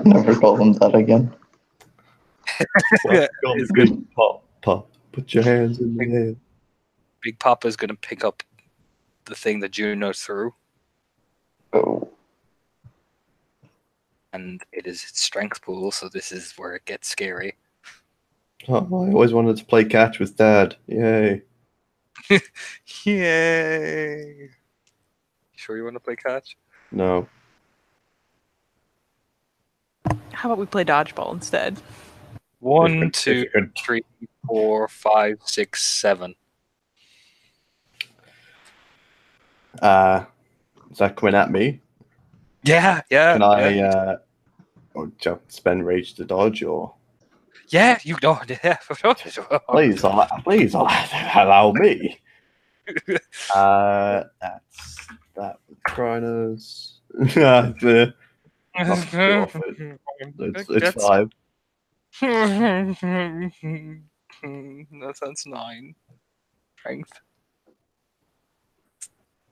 Speaker 3: Never call them that again.
Speaker 2: it's good. Pop. Put your hands in the air.
Speaker 1: Big Papa's gonna pick up the thing that Juno threw.
Speaker 3: Oh.
Speaker 1: And it is its strength pool, so this is where it gets scary.
Speaker 2: Oh, I always wanted to play catch with Dad. Yay.
Speaker 1: Yay. Sure you want to play catch?
Speaker 2: No.
Speaker 4: How about we play dodgeball instead?
Speaker 1: 1, 2, 3, 4, 5, 6, 7.
Speaker 2: Is that coming at me?
Speaker 1: Yeah.
Speaker 2: Can I spend rage to dodge or?
Speaker 1: Yeah, you know. Yeah.
Speaker 2: Please allow me. That's that with Krynos. It's 5.
Speaker 1: That's 9. Strength.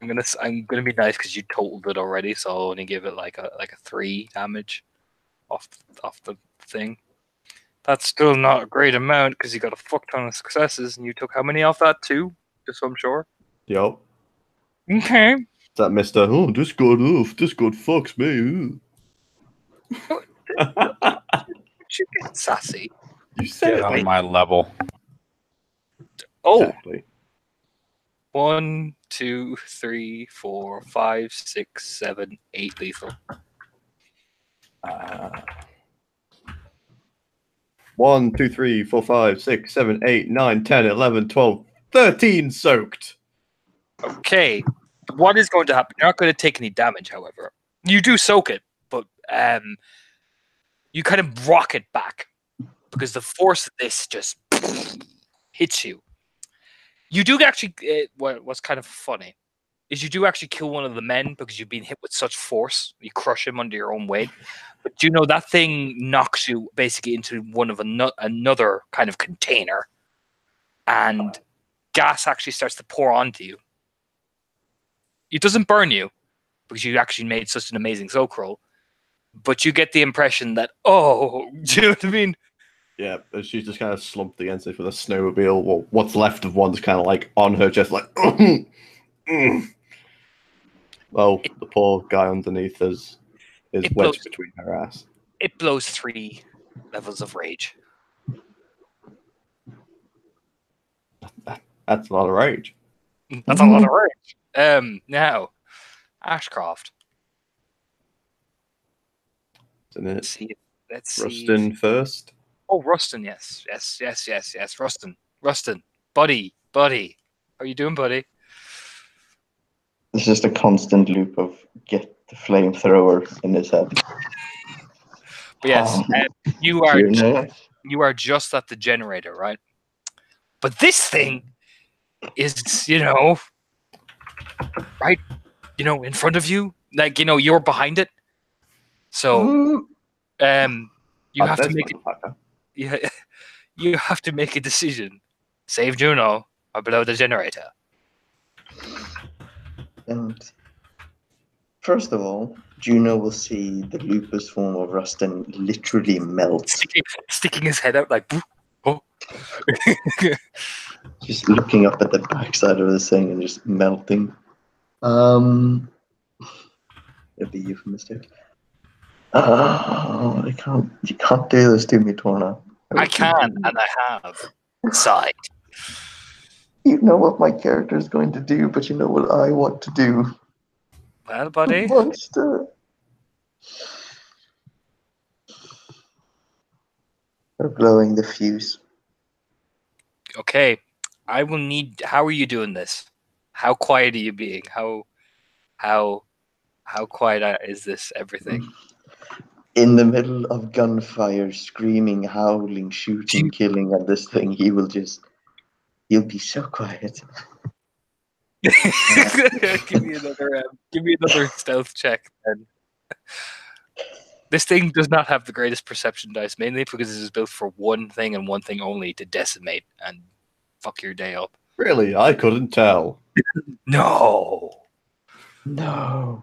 Speaker 1: I'm gonna be nice because you totaled it already, so I'll only give it like a 3 damage off the thing. That's still not a great amount because you got a fuck ton of successes, and you took how many off that? 2, just so I'm sure.
Speaker 2: Yep.
Speaker 1: Okay.
Speaker 2: Is that Mr. Oh, this god fucks me.
Speaker 1: You get sassy.
Speaker 2: You said
Speaker 5: Get on my level.
Speaker 1: Oh.
Speaker 2: Exactly.
Speaker 1: 1, 2, 3, 4, 5, 6, 7, 8 lethal.
Speaker 2: 1, 2, 3, 4, 5, 6, 7, 8, 9, 10, 11, 12, 13 soaked.
Speaker 1: Okay. What is going to happen? You're not going to take any damage, however. You do soak it, but you kind of rock it back because the force of this just hits you. You do actually, what's kind of funny is you do actually kill one of the men because you've been hit with such force. You crush him under your own weight. But you know that thing knocks you basically into one of another kind of container, and gas actually starts to pour onto you. It doesn't burn you because you actually made such an amazing soak roll, but you get the impression that, oh, do you know what I mean?
Speaker 2: Yeah, and she's just kind of slumped against it with a snowmobile. Well, what's left of one's kind of like on her chest, like. Well, the poor guy underneath is
Speaker 1: It blows.
Speaker 2: wedged between her ass.
Speaker 1: It blows 3 levels of rage.
Speaker 2: That's a lot of rage.
Speaker 1: That's a lot of rage. Now, Ashcroft.
Speaker 2: Isn't
Speaker 1: Let's
Speaker 2: it?
Speaker 1: see. Let's see.
Speaker 2: Rustin first.
Speaker 1: Oh, Rustin. Yes. Rustin. Buddy. How are you doing, buddy?
Speaker 3: It's just a constant loop of get the flamethrower in his head.
Speaker 1: But yes, you are
Speaker 3: Juno.
Speaker 1: you are just at the generator, right? But this thing is, right, in front of you, like you're behind it. So, you have to make you have to make a decision: save Juno or blow the generator.
Speaker 3: And first of all, Juno will see the lupus form of Rustin literally melt.
Speaker 1: Sticking his head out like, oh.
Speaker 3: Just looking up at the backside of this thing and just melting. It'd be euphemistic. Oh, you can't do this to me, Torna.
Speaker 1: I can, and I have. Side.
Speaker 3: You know what my character is going to do, but you know what I want to do.
Speaker 1: Well, buddy.
Speaker 3: Monster. They're blowing the fuse.
Speaker 1: Okay, I will need. How are you doing this? How quiet are you being? How quiet is this everything?
Speaker 3: In the middle of gunfire, screaming, howling, shooting, killing at this thing, he'll be so quiet.
Speaker 1: Give me another stealth check then. This thing does not have the greatest perception dice, mainly because it is built for one thing and one thing only: to decimate and fuck your day up.
Speaker 2: Really, I couldn't tell.
Speaker 1: No.
Speaker 3: Oh
Speaker 1: no.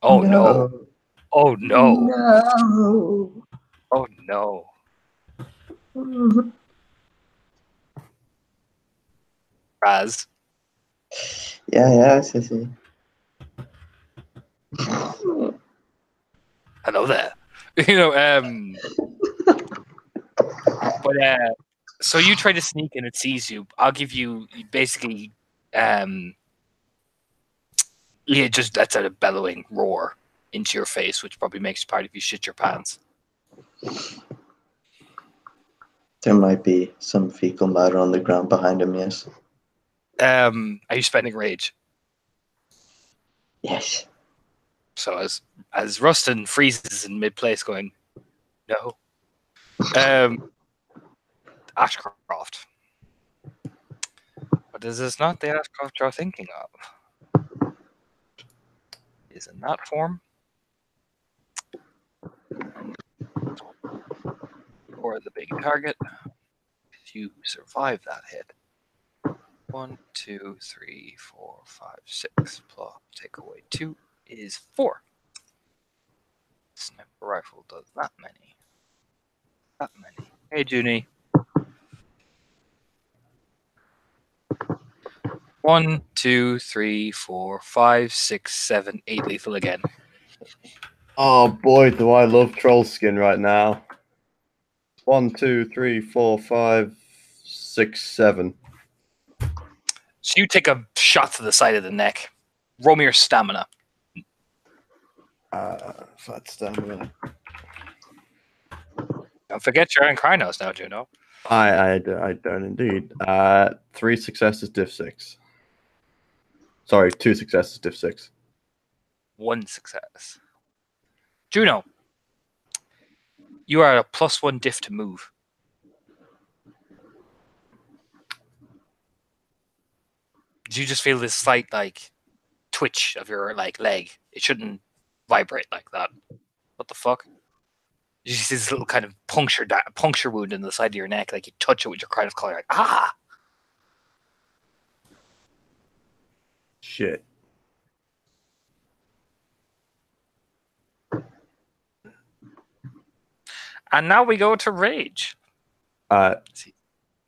Speaker 1: Oh no.
Speaker 3: No.
Speaker 1: Oh no. Raz.
Speaker 3: Yeah, I see.
Speaker 1: Hello there. But so you try to sneak and it sees you. I'll give you basically it just lets out a bellowing roar into your face, which probably makes part of you shit your pants.
Speaker 3: There might be some fecal matter on the ground behind him, yes.
Speaker 1: Are you spending rage?
Speaker 3: Yes.
Speaker 1: So as Rustin freezes in mid-place going, no. Ashcroft. But this is not the Ashcroft you're thinking of. Is in that form. Or the big target. If you survive that hit. 1, 2, 3, 4, 5, 6 plus take away 2 is 4. Sniper rifle does that many. Hey, Junie. 1, 2, 3, 4, 5, 6, 7, 8 lethal again.
Speaker 2: Oh boy, do I love troll skin right now. 1, 2, 3, 4, 5, 6, 7.
Speaker 1: So you take a shot to the side of the neck. Roll me your stamina.
Speaker 2: Fat stamina.
Speaker 1: Don't forget you're in Krynos now, Juno.
Speaker 2: I don't indeed. 3 successes, diff 6. Sorry, 2 successes, diff 6.
Speaker 1: 1 success. Juno, you are at a +1 diff to move. Did you just feel this slight twitch of your leg? It shouldn't vibrate like that. What the fuck? You see this little kind of puncture wound in the side of your neck, like you touch it with your Krynos collar, like ah.
Speaker 2: Shit.
Speaker 1: And now we go to rage.
Speaker 2: Uh,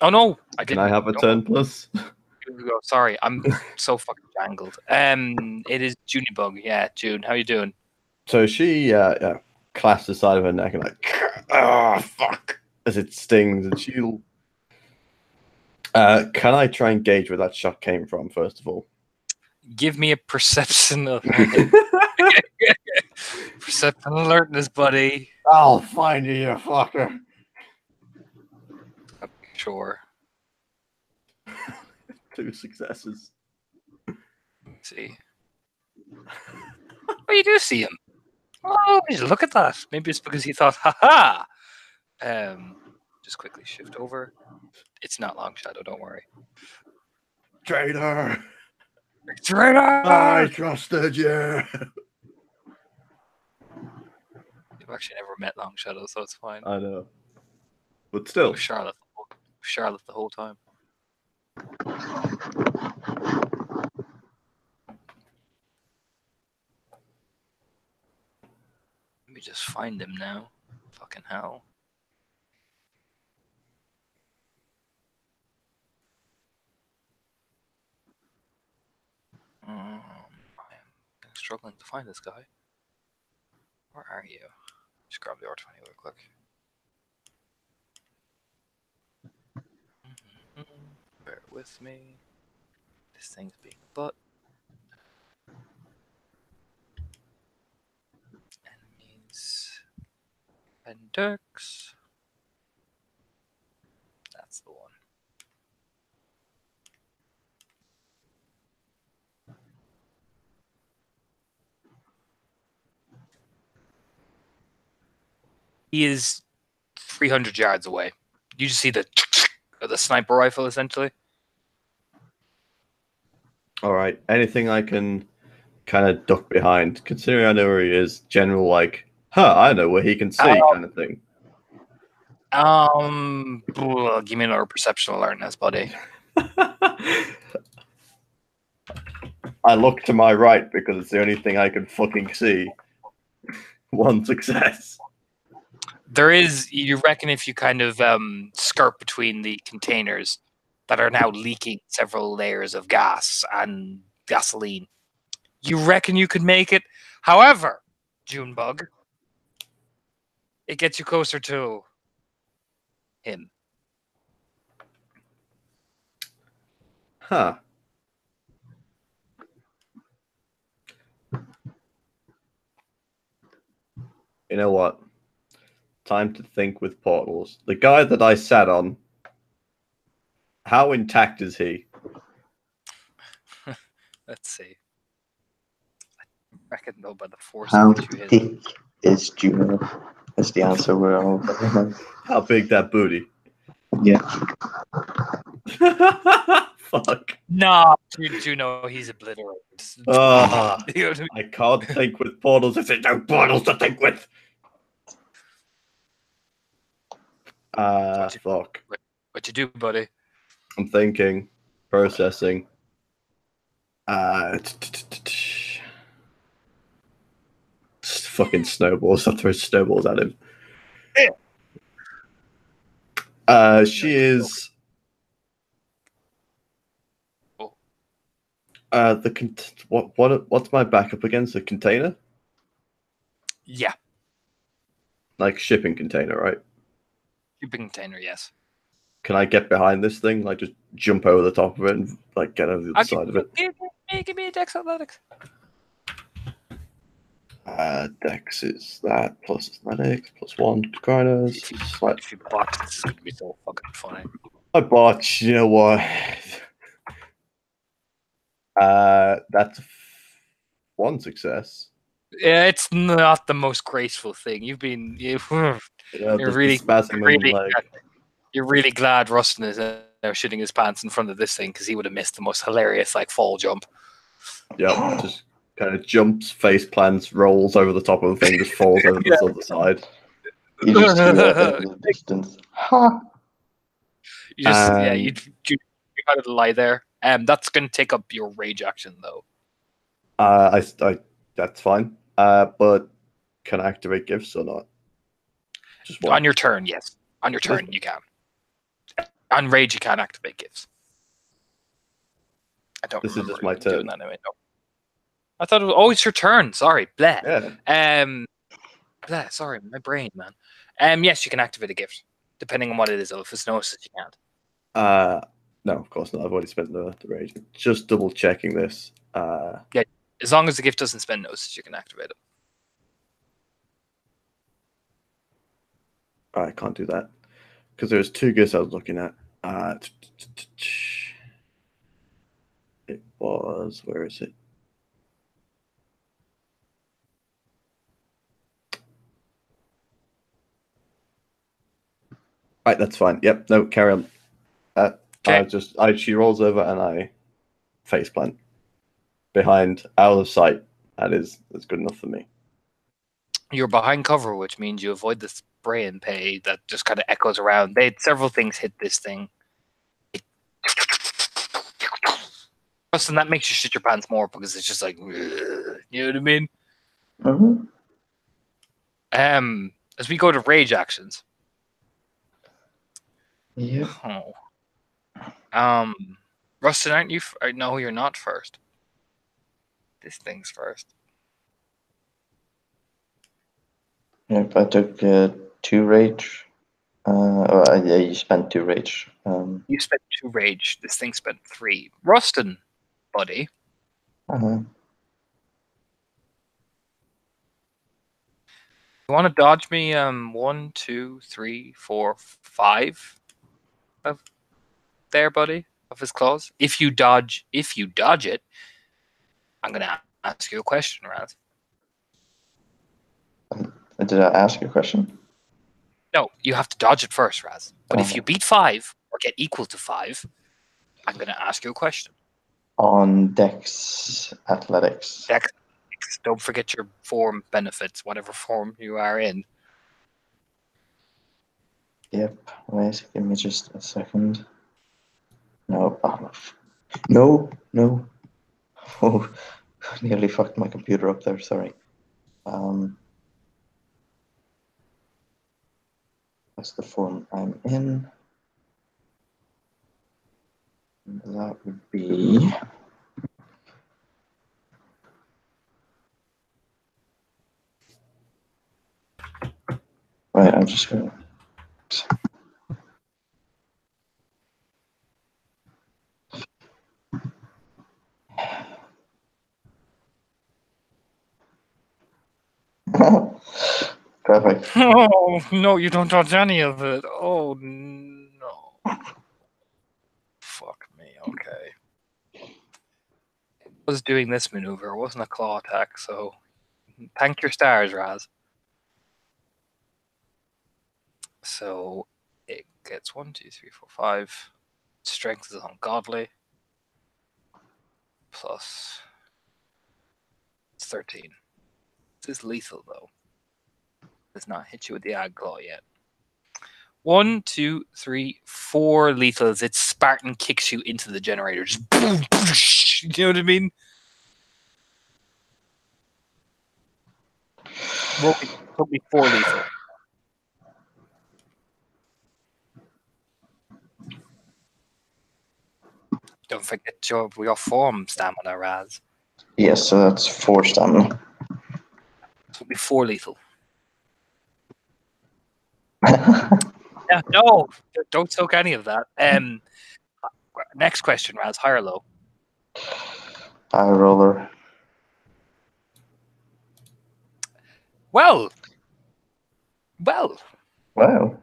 Speaker 1: Oh no, I
Speaker 2: can
Speaker 1: didn't.
Speaker 2: I have a
Speaker 1: No.
Speaker 2: turn plus?
Speaker 1: Here we go. Sorry, I'm so fucking jangled. It is Junebug. Yeah, June. How you doing?
Speaker 2: So she clasps the side of her neck and like, oh fuck, as it stings, and she'll. Can I try and gauge where that shot came from? First of all,
Speaker 1: Give me a perception of perception alertness, buddy.
Speaker 2: I'll find you, you fucker.
Speaker 1: Sure.
Speaker 2: 2 successes.
Speaker 1: Let's see. Oh, you do see him. Oh, look at that. Maybe it's because he thought, haha. Just quickly shift over. It's not Long Shadow, don't worry.
Speaker 2: Traitor!
Speaker 1: Traitor!
Speaker 2: I trusted you.
Speaker 1: You've actually never met Long Shadow, so it's fine.
Speaker 2: I know, but still,
Speaker 1: Charlotte the whole time. Let me just find him now. Fucking hell. I'm struggling to find this guy. Where are you? Just grab the R20 real quick. Bear with me. This thing's being a butt. Enemies. Appendix. That's the one. He is 300 yards away. You just see the sniper rifle, essentially.
Speaker 2: all right. Anything I can kind of duck behind, considering I know where he is. General, like, I know where he can see, kind of thing.
Speaker 1: Give me another perception alertness, buddy.
Speaker 2: I look to my right because it's the only thing I can fucking see. 1 success.
Speaker 1: There is, you reckon, if you kind of skirt between the containers that are now leaking several layers of gas and gasoline, you reckon you could make it. However, Junebug, it gets you closer to him.
Speaker 2: Huh. You know what? Time to think with portals. The guy that I sat on, how intact is he?
Speaker 1: Let's see. I reckon, though, by the force
Speaker 3: How
Speaker 1: of which you hit.
Speaker 3: thick is Juno? That's the answer we're all
Speaker 2: How big that booty?
Speaker 3: Yeah.
Speaker 2: Fuck.
Speaker 1: Nah, Juno, he's obliterated. You know what I mean?
Speaker 2: I can't think with portals if there's no portals to think with. Fuck.
Speaker 1: What you do, buddy?
Speaker 2: I'm thinking, processing. Fucking snowballs. I throw snowballs at him. She is. What's my backup against? A container?
Speaker 1: Yeah,
Speaker 2: Like shipping container, right?
Speaker 1: shipping container. Yes.
Speaker 2: Can I get behind this thing? Like just jump over the top of it and like get over the other side of it?
Speaker 1: Give me a Dex Athletics.
Speaker 2: Dex is that plus athletics plus 1 to grinders.
Speaker 1: If you botch, this is going to be so fucking funny.
Speaker 2: I botched. You know what? That's 1 success.
Speaker 1: Yeah, it's not the most graceful thing. You're really you're really glad Rustin is now shitting his pants in front of this thing because he would have missed the most hilarious like fall jump.
Speaker 2: Yep, just kind of jumps, face plants, rolls over the top of the thing, just falls over the other side.
Speaker 3: You just see that in the distance. Ha!
Speaker 1: You just you kind of lie there. That's going to take up your rage action though.
Speaker 2: I that's fine. But can I activate gifts or not? Just one.
Speaker 1: On your turn, yes. On your turn, you can. On rage, you can't activate gifts. I don't
Speaker 2: This is
Speaker 1: remember
Speaker 2: just my
Speaker 1: doing
Speaker 2: turn.
Speaker 1: that anyway. No. I thought it was. Oh, it's your turn. Sorry, bleh.
Speaker 2: Yeah.
Speaker 1: Bleh. Sorry, my brain, man. Yes, you can activate a gift, depending on what it is. Though, if it's noticed, you can't.
Speaker 2: No, of course not. I've already spent the rage. Just double checking this.
Speaker 1: Yeah, as long as the gift doesn't spend notice, you can activate it.
Speaker 2: I can't do that because there's two gifts I was looking at. It was, where is it? Right, that's fine. Yep, no, carry on.
Speaker 1: Okay.
Speaker 2: She rolls over and I faceplant behind, out of sight. That's good enough for me.
Speaker 1: You're behind cover, which means you avoid the spray and pay that just kind of echoes around. Several things hit this thing. And that makes you shit your pants more because it's just like, you know what I mean?
Speaker 3: Mm-hmm.
Speaker 1: As we go to rage actions.
Speaker 3: Yeah.
Speaker 1: Oh. Rustin, aren't you? No, you're not first. This thing's first.
Speaker 3: Yep, I took 2 rage. Yeah, you spent 2 rage.
Speaker 1: You spent 2 rage. This thing spent 3. Rustin, buddy.
Speaker 3: Uh-huh.
Speaker 1: You want to dodge me 1, 2, 3, 4, 5 of there, buddy, of his claws. If you dodge it, I'm gonna ask you a question, Raz.
Speaker 3: Did I ask you a question?
Speaker 1: No, you have to dodge it first, Raz. But if you beat 5 or get equal to 5, I'm gonna ask you a question.
Speaker 3: On Dex Athletics.
Speaker 1: Dex. Don't forget your form benefits, whatever form you are in.
Speaker 3: Yep. Wait, give me just a second. No. No. Oh, nearly fucked my computer up there. Sorry. That's the form I'm in. That would be. Right, I'm just going to. Perfect.
Speaker 1: Oh, no, you don't dodge any of it. Oh, no. Fuck me, okay. I was doing this maneuver. It wasn't a claw attack, so thank your stars, Raz. So it gets 1, 2, 3, 4, 5. Strength is ungodly. Plus 13. This is lethal, though. Does not hit you with the ag claw yet. 1, 2, 3, 4 lethals. It Spartan kicks you into the generator. Just boom, you know what I mean? Roll me 4 lethal. Don't forget your form stamina, Raz.
Speaker 3: Yes, so that's 4 stamina.
Speaker 1: It'll be 4 lethal. Yeah, no, don't soak any of that. Next question, Raz. High or low?
Speaker 3: High roller.
Speaker 1: Well.
Speaker 3: Wow.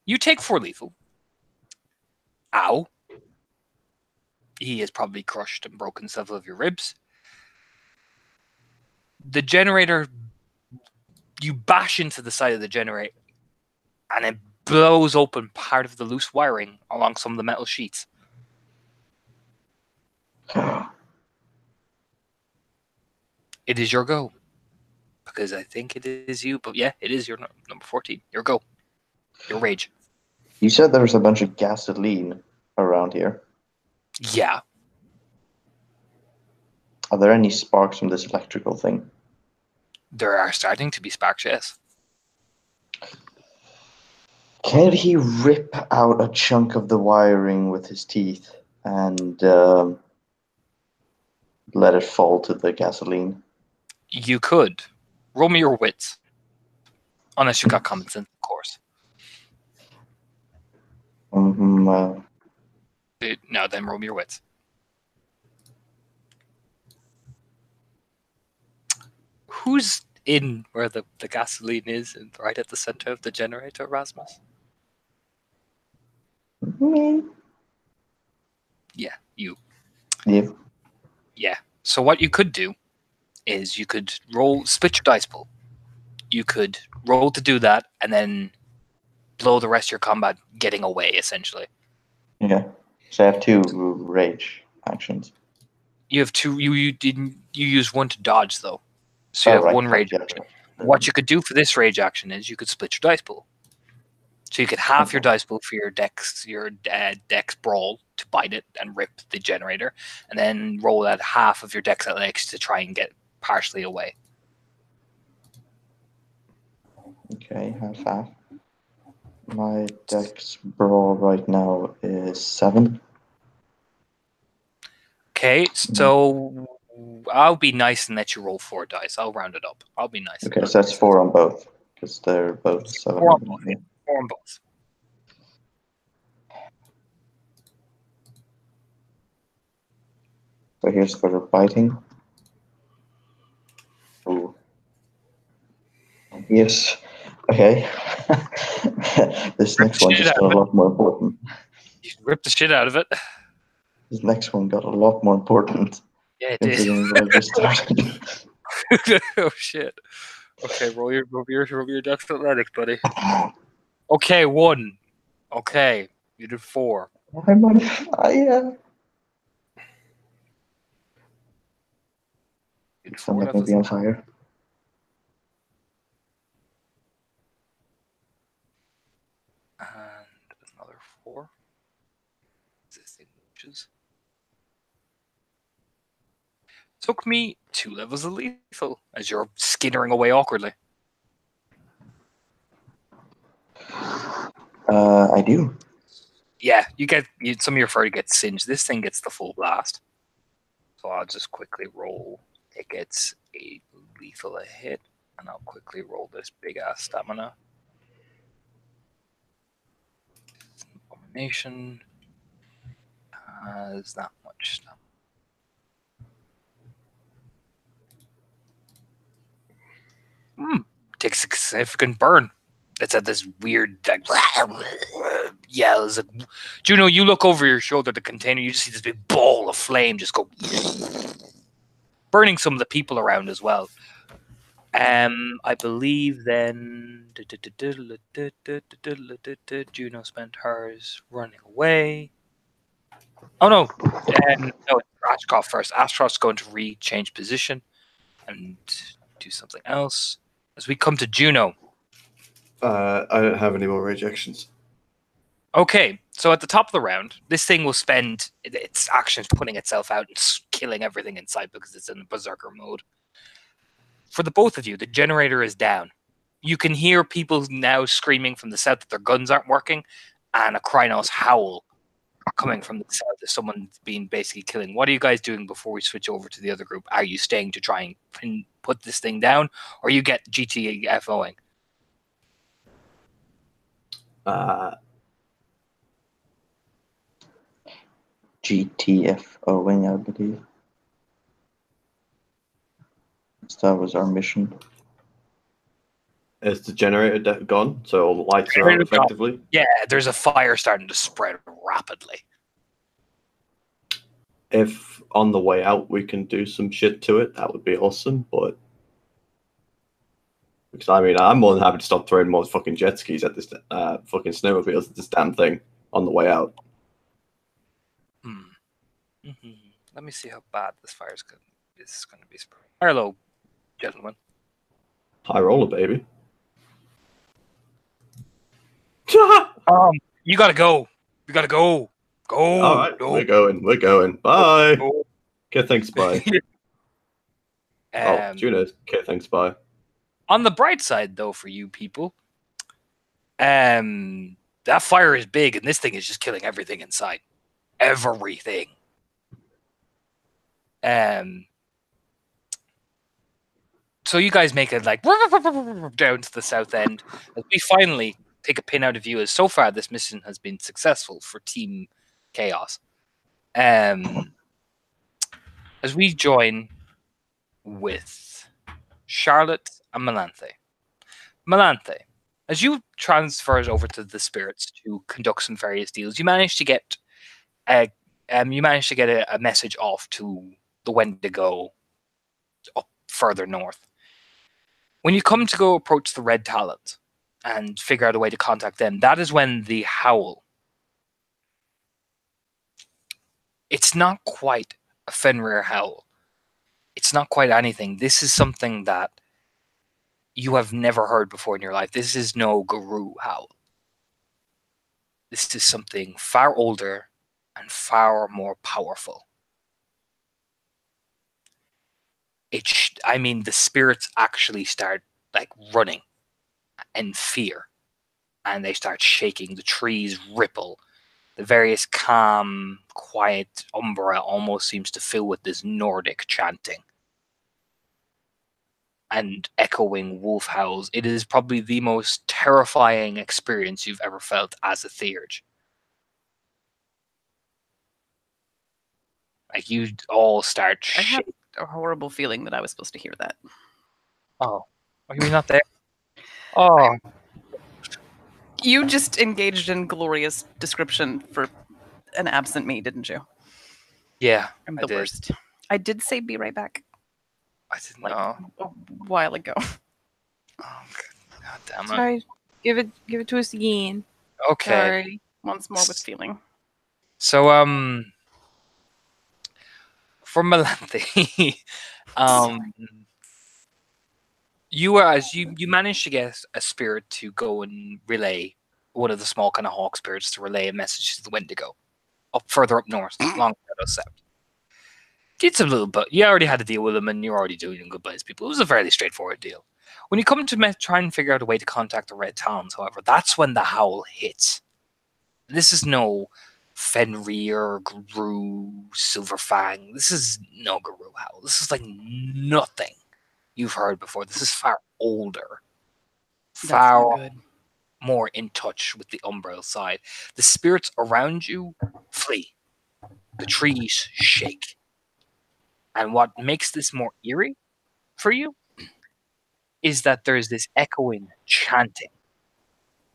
Speaker 1: You take 4 lethal. Ow. He has probably crushed and broken several of your ribs. The generator, you bash into the side of the generator, and it blows open part of the loose wiring along some of the metal sheets. It is your go. Because I think it is you, but yeah, it is your number 14. Your go. Your rage.
Speaker 3: You said there was a bunch of gasoline around here.
Speaker 1: Yeah.
Speaker 3: Are there any sparks from this electrical thing?
Speaker 1: There are starting to be sparks, yes.
Speaker 3: Can he rip out a chunk of the wiring with his teeth and let it fall to the gasoline?
Speaker 1: You could. Roll me your wits. Unless you got common sense, of course.
Speaker 3: Mm-hmm,
Speaker 1: Now then, roll me your wits. Who's in where the gasoline is, and right at the center of the generator, Rasmus?
Speaker 3: me?
Speaker 1: Yeah, you.
Speaker 3: Yeah.
Speaker 1: Yeah. So what you could do is you could split your dice pool. You could roll to do that, and then blow the rest of your combat getting away, essentially.
Speaker 3: Yeah. So I have 2 rage actions.
Speaker 1: You have 2. You use 1 to dodge though, so you have
Speaker 3: right,
Speaker 1: 1 rage
Speaker 3: yeah.
Speaker 1: action. What you could do for this rage action is you could split your dice pool. So you could half your dice pool for your dex brawl to bite it and rip the generator, and then roll that half of your dex athletics to try and get partially away.
Speaker 3: Okay, half. My dex brawl right now is 7.
Speaker 1: Okay, so I'll be nice and let you roll 4 dice. I'll round it up. I'll be nice.
Speaker 3: Okay, so that's 4 on both, because they're both 7.
Speaker 1: 4 on both. Yeah. 4 on both.
Speaker 3: So here's for the biting. Ooh. Yes. Okay. This next one just got a lot more important.
Speaker 1: You rip the shit out of it.
Speaker 3: This next one got a lot more important.
Speaker 1: Yeah, it did.
Speaker 3: Considering what I just started.
Speaker 1: Oh shit. Okay, roll your dex athletics, buddy. Okay, 1. Okay, you did 4.
Speaker 3: I'm on fire.
Speaker 1: You did 4.
Speaker 3: I'm not going to be on fire.
Speaker 1: And another 4. Existing witches. Took me 2 levels of lethal as you're skittering away awkwardly.
Speaker 3: I do.
Speaker 1: Yeah, some of your fur gets singed. This thing gets the full blast. So I'll just quickly roll. It gets a lethal a hit, and I'll quickly roll this big ass stamina. Abomination has that much stamina. Takes a significant burn. It's at this weird yells. Juno, you look over your shoulder at the container. You just see this big ball of flame just go, burning some of the people around as well. I believe then Juno spent hers running away. Oh no, no, Ashcroft first. Ashcroft's going to re-change position and do something else. As we come to Juno.
Speaker 2: I don't have any more rage actions.
Speaker 1: Okay, so at the top of the round, this thing will spend its actions putting itself out and killing everything in sight because it's in berserker mode. For the both of you, the generator is down. You can hear people now screaming from the south that their guns aren't working, and a Krynos howl coming from the south as someone's been basically killing. What are you guys doing before we switch over to the other group? Are you staying to try and put this thing down, or you get GTFOing?
Speaker 3: GTFOing, I believe. That was our mission.
Speaker 2: Is the generator gone? So all the lights are out effectively?
Speaker 1: Yeah, there's a fire starting to spread rapidly.
Speaker 2: If on the way out we can do some shit to it, that would be awesome, but... Because, I mean, I'm more than happy to stop throwing more fucking jet skis at this fucking snowmobiles at this damn thing on the way out.
Speaker 1: Mm-hmm. Let me see how bad this fire is going to be. Hello, gentlemen.
Speaker 2: High roller, baby.
Speaker 1: You gotta go. You gotta go. Go.
Speaker 2: All right,
Speaker 1: go.
Speaker 2: we're going. Bye.
Speaker 1: Go.
Speaker 2: Okay, thanks, bye. Juno. Okay, thanks, bye.
Speaker 1: On the bright side, though, for you people, That fire is big, and this thing is just killing everything inside. Everything. So you guys make it like down to the south end. As we finally take a pin out of view, as so far this mission has been successful for Team Chaos. As we join with Charlotte and Melanthe. Melanthe, as you transfer it over to the spirits to conduct some various deals, you manage to get a message off to the Wendigo up further north. When you come to go approach the Red Talons and figure out a way to contact them, that is when the howl. It's not quite a Fenrir howl. It's not quite anything. This is something that you have never heard before in your life. This is no Garou howl. This is something far older and far more powerful. The spirits actually start like running in fear, and they start shaking. The trees ripple. The various calm, quiet umbra almost seems to fill with this Nordic chanting and echoing wolf howls. It is probably the most terrifying experience you've ever felt as a Theurge. Like, you all start
Speaker 4: I had
Speaker 1: shaking.
Speaker 4: a horrible feeling that I was supposed to hear that.
Speaker 1: Oh, are you not there? Oh,
Speaker 4: You just engaged in glorious description for an absent me, didn't you?
Speaker 1: yeah,
Speaker 4: I'm
Speaker 1: I
Speaker 4: the
Speaker 1: did.
Speaker 4: worst. I did say be right back
Speaker 1: I didn't
Speaker 4: like
Speaker 1: know.
Speaker 4: a while ago.
Speaker 1: Oh, God damn it.
Speaker 4: Sorry, give it to us again.
Speaker 1: Okay.
Speaker 4: Sorry, once more with feeling.
Speaker 1: So, for Melanthe, you managed to get a spirit to go and relay one of the small kind of hawk spirits to relay a message to the Wendigo further up north, along the south. Did some little, but you already had to deal with them, and you're already doing good by these people. It was a fairly straightforward deal. When you come to try and figure out a way to contact the Red Talons, however, that's when the howl hits. This is no Fenrir, Garou, Silverfang. This is no Garou howl. This is like nothing you've heard before. This is far older,
Speaker 4: That's
Speaker 1: far
Speaker 4: not good.
Speaker 1: more in touch with the umbral side. The spirits around you flee. The trees shake. And what makes this more eerie for you is that there's this echoing chanting.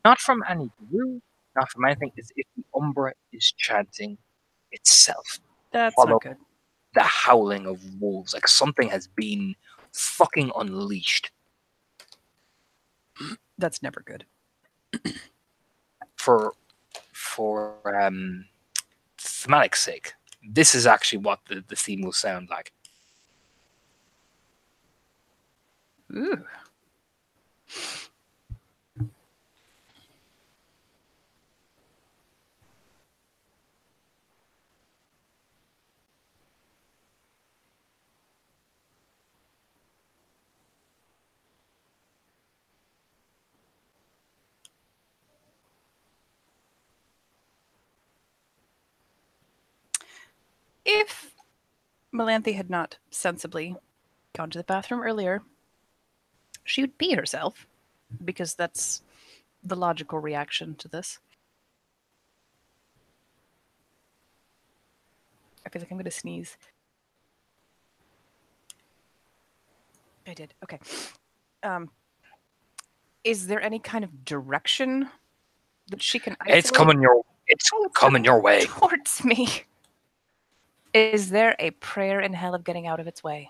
Speaker 1: Not from any Garou, not from anything. It's if the umbra is chanting itself.
Speaker 4: That's
Speaker 1: Follow
Speaker 4: not good.
Speaker 1: the howling of wolves, like something has been fucking unleashed.
Speaker 4: That's never good.
Speaker 1: For thematic sake, this is actually what the theme will sound like.
Speaker 4: Ooh. If Melanthe had not sensibly gone to the bathroom earlier, she would pee herself, because that's the logical reaction to this. I feel like I'm going to sneeze. I did. Okay. Is there any kind of direction that she can isolate?
Speaker 1: It's coming your way.
Speaker 4: Towards me. Is there a prayer in hell of getting out of its way?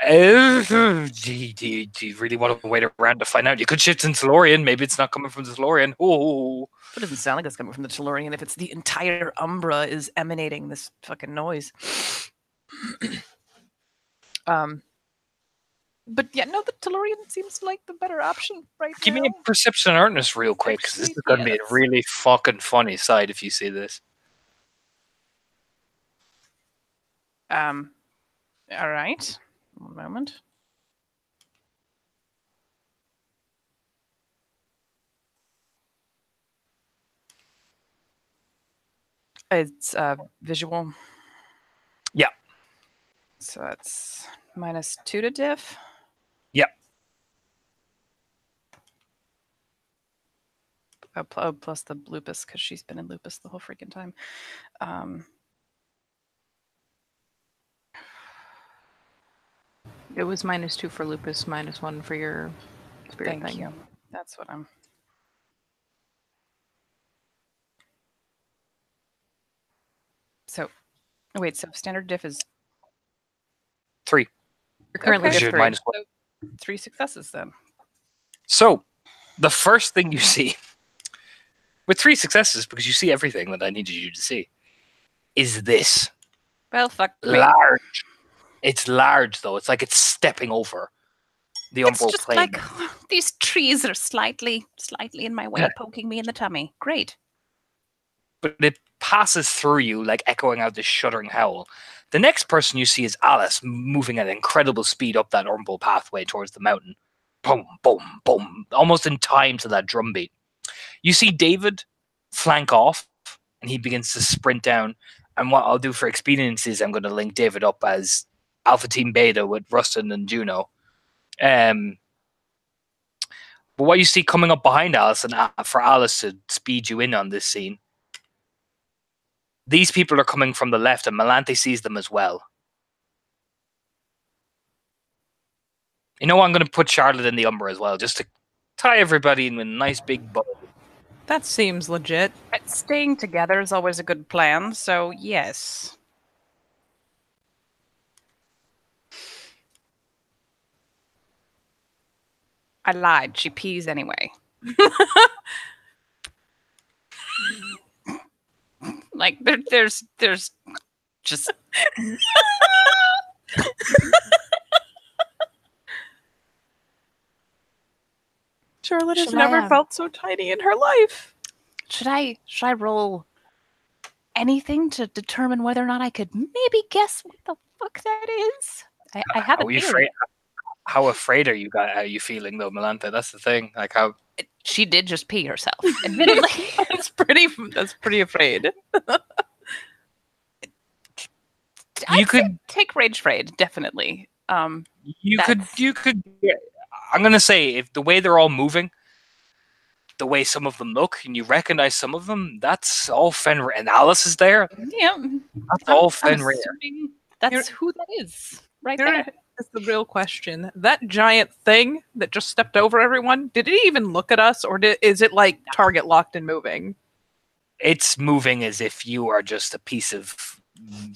Speaker 1: Do you really want to wait around to find out? You could shift in Tellurian. Maybe it's not coming from the Tellurian. Oh,
Speaker 4: It doesn't sound like it's coming from the Tellurian if it's the entire Umbra is emanating this fucking noise. But yeah, no, the Tellurian seems like the better option right
Speaker 1: give
Speaker 4: now.
Speaker 1: me a perception alertness real quick, because this is going to be a really fucking funny sight if you see this.
Speaker 4: All right. One moment. It's visual.
Speaker 1: Yeah.
Speaker 4: So that's -2 to diff.
Speaker 1: Yep.
Speaker 4: Plus the lupus, because she's been in lupus the whole freaking time.
Speaker 5: It was -2 for lupus, -1 for your spirit
Speaker 4: Thank
Speaker 5: thing.
Speaker 4: you. That's what I'm. So, wait. So standard diff is
Speaker 1: 3.
Speaker 5: You're currently
Speaker 4: Okay.
Speaker 5: diff
Speaker 1: Because you're
Speaker 5: 3.
Speaker 1: -1.
Speaker 4: So 3 successes then.
Speaker 1: So, the first thing you see, with 3 successes, because you see everything that I needed you to see, is this.
Speaker 4: Well, fuck me.
Speaker 1: Large. It's large, though. It's like it's stepping over the
Speaker 4: It's
Speaker 1: umbral
Speaker 4: just
Speaker 1: plane.
Speaker 4: like these trees are slightly in my way,
Speaker 1: Yeah.
Speaker 4: poking me in the tummy. Great.
Speaker 1: But it passes through you, like echoing out this shuddering howl. The next person you see is Alice, moving at incredible speed up that umbral pathway towards the mountain. Boom, boom, boom, almost in time to that drum beat. You see David flank off, and he begins to sprint down. And what I'll do for expediency is I'm going to link David up as Alpha Team Beta with Rustin and Juno. But what you see coming up behind Alice, and for Alice to speed you in on this scene, these people are coming from the left, and Melanthe sees them as well. You know what? I'm going to put Charlotte in the Umbra as well, just to tie everybody in with a nice big bow.
Speaker 5: That seems legit.
Speaker 4: Staying together is always a good plan, so yes. I lied. She pees anyway. Like there's just
Speaker 5: Charlotte has
Speaker 4: Should I
Speaker 5: never
Speaker 4: have-
Speaker 5: felt so tiny in her life.
Speaker 4: should I roll anything to determine whether or not I could maybe guess what the fuck that is? I have
Speaker 1: How
Speaker 4: a
Speaker 1: are you
Speaker 4: theory.
Speaker 1: afraid? How afraid are you feeling though, Melanthe? That's the thing. Like how
Speaker 4: She did just pee herself, admittedly.
Speaker 5: That's pretty afraid.
Speaker 4: I'd
Speaker 1: could-
Speaker 4: say take Rage Raid, definitely.
Speaker 1: you
Speaker 4: That's-
Speaker 1: could. I'm gonna say if the way they're all moving, the way some of them look, and you recognize some of them, that's all Fenrir. And Alice is there.
Speaker 4: Yeah,
Speaker 1: That's all
Speaker 4: I'm
Speaker 1: Fenrir.
Speaker 4: assuming that's
Speaker 5: You're-
Speaker 4: who that is, right
Speaker 5: Here
Speaker 4: there.
Speaker 5: is the real question. That giant thing that just stepped over everyone, did it even look at us, or is it like target locked and moving?
Speaker 1: It's moving as if you are just a piece of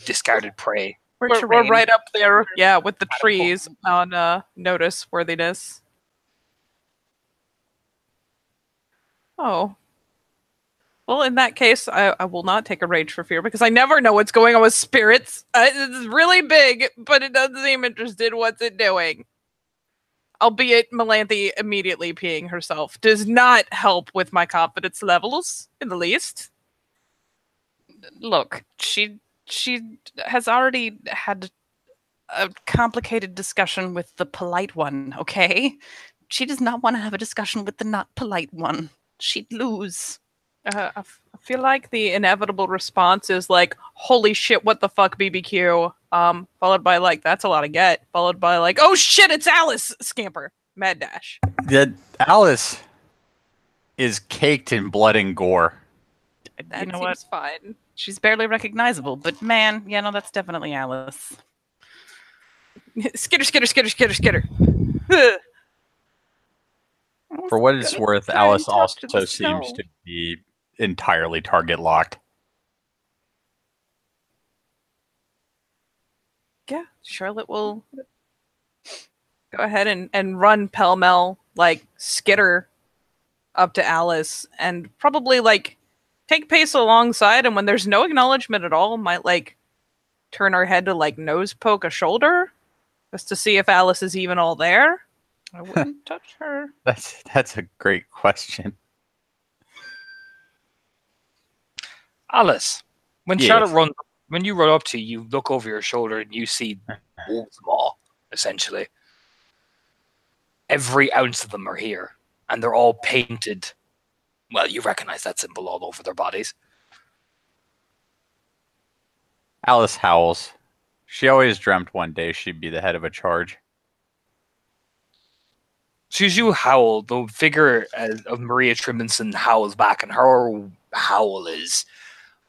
Speaker 1: discarded prey.
Speaker 5: We're
Speaker 4: terrain.
Speaker 5: right up there, yeah, with the trees on notice worthiness. Oh. Well, in that case, I will not take a rage for fear because I never know what's going on with spirits. It's really big, but it doesn't seem interested. What's it doing? Albeit Melanthe immediately peeing herself does not help with my confidence levels in the least.
Speaker 4: Look, she has already had a complicated discussion with the polite one, okay? She does not want to have a discussion with the not polite one. She'd lose.
Speaker 5: I feel like the inevitable response is like, "Holy shit, what the fuck, BBQ?" Followed by like, "That's a lot of get." Followed by like, "Oh shit, it's Alice!" Scamper, mad dash.
Speaker 6: That Alice is caked in blood and gore.
Speaker 5: That
Speaker 4: know
Speaker 5: seems
Speaker 4: what?
Speaker 5: fine.
Speaker 4: She's barely recognizable, but man, yeah, no, that's definitely Alice.
Speaker 5: Skitter, skitter, skitter, skitter, skitter.
Speaker 6: For what it's worth,
Speaker 5: try and
Speaker 6: Alice
Speaker 5: talk
Speaker 6: also
Speaker 5: to the
Speaker 6: seems
Speaker 5: snow.
Speaker 6: to be entirely target locked.
Speaker 5: Yeah, Charlotte will go ahead and run pell-mell, like skitter up to Alice and probably like take pace alongside, and when there's no acknowledgement at all, might like turn her head to like nose poke a shoulder just to see if Alice is even all there. I wouldn't touch her.
Speaker 6: That's a great question.
Speaker 1: Alice, when
Speaker 6: Yes.
Speaker 1: when you run up to you, look over your shoulder and you see wolves maw, essentially. Every ounce of them are here, and they're all painted. Well, you recognize that symbol all over their bodies.
Speaker 6: Alice howls. She always dreamt one day she'd be the head of a charge.
Speaker 1: So as you howl, the figure of Maria Trimminson howls back, and her howl is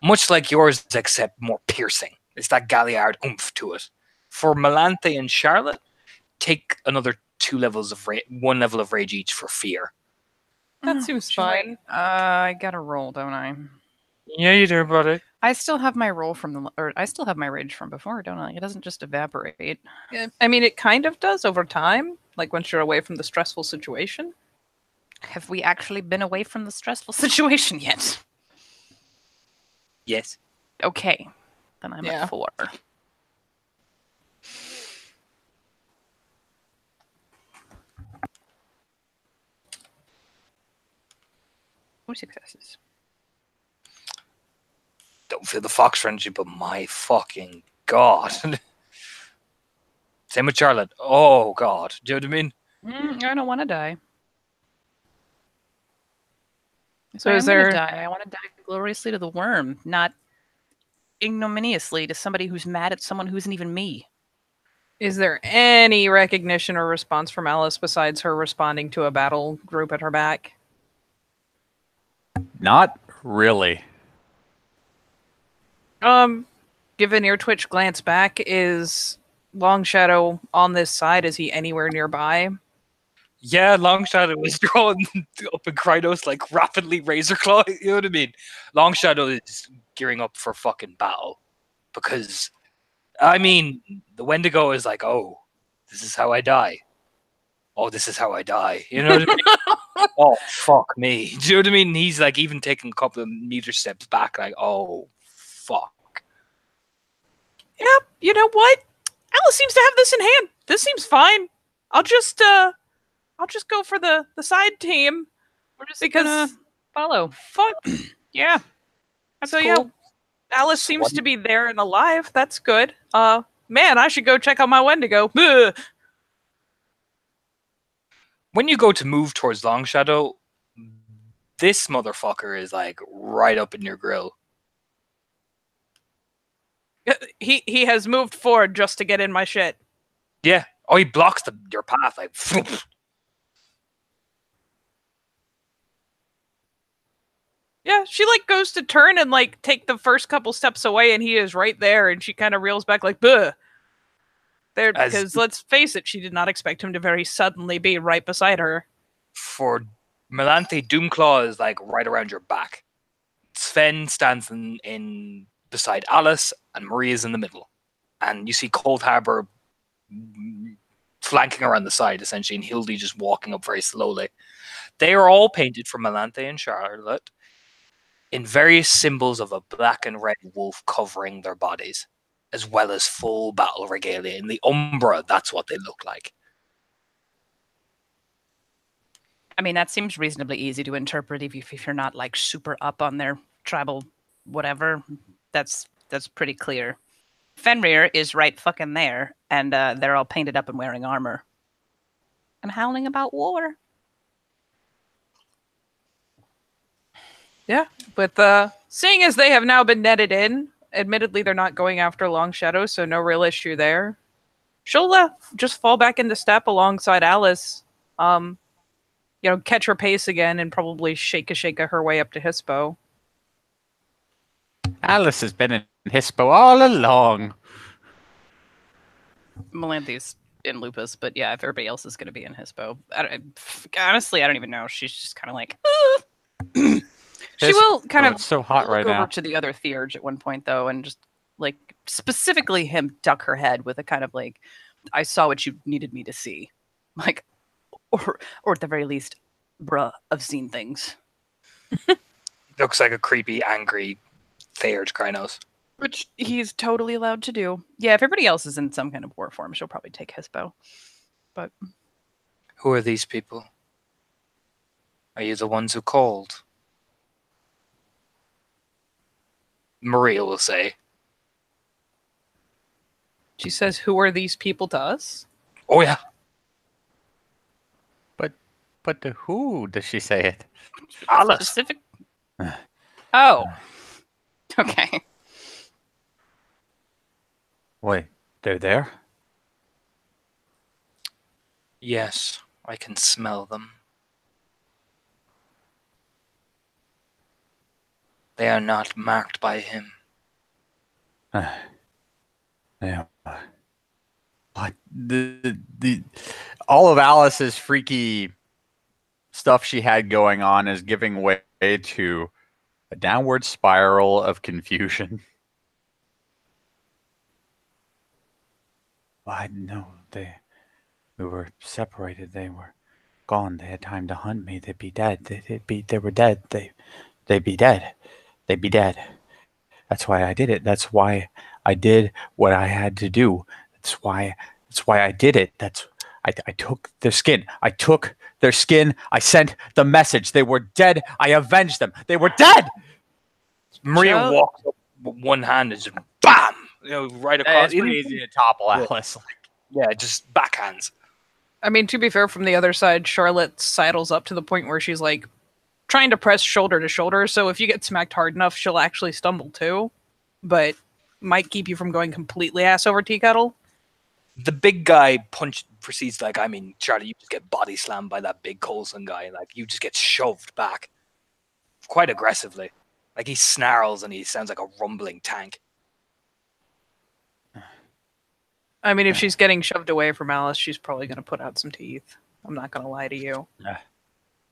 Speaker 1: much like yours, except more piercing. It's that Galliard oomph to it. For Melanthe and Charlotte, take another 2 levels of 1 level of rage each for fear.
Speaker 5: That seems fine.
Speaker 4: I gotta roll, don't I?
Speaker 1: Yeah, you do, buddy.
Speaker 4: I still have my roll I still have my rage from before, don't I? It doesn't just evaporate.
Speaker 5: I mean, it kind of does over time, like once you're away from the stressful situation.
Speaker 4: Have we actually been away from the stressful situation yet?
Speaker 1: Yes.
Speaker 4: Okay, then I'm
Speaker 5: Yeah.
Speaker 4: at 4. Four successes.
Speaker 1: Don't feel the fox frenzy, but my fucking god. Same with Charlotte. Oh god. Do you know what I mean?
Speaker 4: I don't want to die.
Speaker 5: So
Speaker 4: I
Speaker 5: is
Speaker 4: am gonna
Speaker 5: there-
Speaker 4: die. I want to die gloriously to the worm, not ignominiously to somebody who's mad at someone who isn't even me.
Speaker 5: Is there any recognition or response from Alice besides her responding to a battle group at her back?
Speaker 6: Not really.
Speaker 5: Give an ear twitch glance back. Is Long Shadow on this side? Is he anywhere nearby?
Speaker 1: Yeah, Long Shadow is drawing up in Krynos like rapidly Razor Claw. You know what I mean? Long Shadow is gearing up for fucking battle. Because, I mean, the Wendigo is like, oh, this is how I die. Oh, this is how I die. You know what I mean? Oh, fuck me. Do you know what I mean? He's like even taking a couple of meter steps back, like, oh, fuck.
Speaker 5: Yep. You know what? Alice seems to have this in hand. This seems fine. I'll just go for the side team.
Speaker 4: We're just
Speaker 5: Because-
Speaker 4: gonna follow.
Speaker 5: Fuck. Yeah.
Speaker 4: That's
Speaker 5: So yeah,
Speaker 4: cool.
Speaker 5: Alice seems to be there and alive. That's good. Man, I should go check on my Wendigo. Ugh.
Speaker 1: When you go to move towards Long Shadow, this motherfucker is like right up in your grill.
Speaker 5: He has moved forward just to get in my shit.
Speaker 1: Yeah. Oh, he blocks your path like.
Speaker 5: Yeah, she like goes to turn and like take the first couple steps away, and he is right there, and she kind of reels back like, "Buh." There,
Speaker 1: As-
Speaker 5: because let's face it, she did not expect him to very suddenly be right beside her.
Speaker 1: For Melanthe, Doomclaw is like right around your back. Sven stands in beside Alice, and Marie is in the middle. And you see Cold Harbor flanking around the side, essentially, and Hildy just walking up very slowly. They are all painted for Melanthe and Charlotte in various symbols of a black and red wolf covering their bodies, as well as full battle regalia. In the Umbra, that's what they look like.
Speaker 4: I mean, that seems reasonably easy to interpret if you're not like super up on their tribal whatever. That's pretty clear. Fenrir is right fucking there, and they're all painted up and wearing armor. And howling about war.
Speaker 5: Yeah, with seeing as they have now been netted in, admittedly they're not going after Long Shadow, so no real issue there. She'll just fall back into step alongside Alice. Catch her pace again and probably shake her way up to Hispo.
Speaker 6: Alice has been in Hispo all along.
Speaker 4: Melanthe's in Lupus, but yeah, if everybody else is going to be in Hispo, honestly, I don't even know. She's just kind of like. She will kind of
Speaker 6: It's so hot right
Speaker 4: look over
Speaker 6: now.
Speaker 4: to the other Theurge at one point, though, and just like specifically him duck her head with a kind of like, "I saw what you needed me to see," like, or at the very least, bruh, I've seen things.
Speaker 1: Looks like a creepy, angry Theurge Krynos.
Speaker 4: Which he's totally allowed to do. Yeah, if everybody else is in some kind of war form, she'll probably take Hispo. But
Speaker 1: Who are these people? Are you the ones who called? Maria will say.
Speaker 5: She says, "Who are these people to us?"
Speaker 1: Oh yeah.
Speaker 6: But to who does she say it?
Speaker 1: Alice.
Speaker 4: specific. Oh, okay.
Speaker 6: Wait, they're there?
Speaker 1: Yes, I can smell them. They are not marked by him.
Speaker 6: Yeah. But the all of Alice's freaky stuff she had going on is giving way to a downward spiral of confusion. I know we were separated. They were gone. They had time to hunt me. They'd be dead. They were dead. They'd be dead. They'd be dead. That's why I did it. That's why I did what I had to do. That's why I did it. I took their skin. I took their skin. I sent the message. They were dead. I avenged them. They were dead.
Speaker 1: Maria
Speaker 4: Joe-
Speaker 1: walks up with one hand and just BAM! Right across.
Speaker 6: It's pretty easy to topple Alice.
Speaker 1: Yeah, just backhands.
Speaker 5: I mean, to be fair, from the other side, Charlotte sidles up to the point where she's like trying to press shoulder to shoulder. So if you get smacked hard enough, she'll actually stumble too, but might keep you from going completely ass over tea kettle.
Speaker 1: The big guy proceeds like, I mean, Charlie, you just get body slammed by that big Coulson guy. Like, you just get shoved back quite aggressively. Like, he snarls and he sounds like a rumbling tank.
Speaker 5: I mean, if she's getting shoved away from Alice, she's probably going to put out some teeth. I'm not going to lie to you.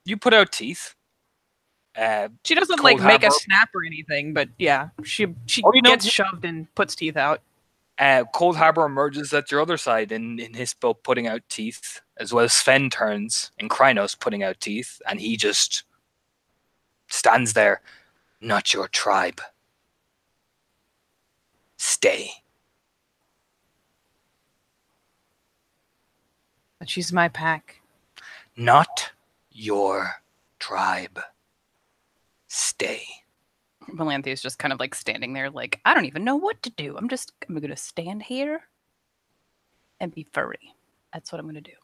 Speaker 1: You put out teeth.
Speaker 5: She doesn't
Speaker 1: Cold
Speaker 5: like make a
Speaker 1: Harbor.
Speaker 5: snap or anything, but yeah, she
Speaker 1: Oh, you know-
Speaker 5: gets shoved and puts teeth out.
Speaker 1: Cold Harbor emerges at your other side in his boat putting out teeth, as well as Sven turns in Krynos putting out teeth, and he just stands there. Not your tribe. Stay.
Speaker 5: But she's my pack.
Speaker 1: Not your tribe. Stay.
Speaker 4: Melanthia's just kind of like standing there, like, I don't even know what to do. I'm going to stand here and be furry. That's what I'm going to do.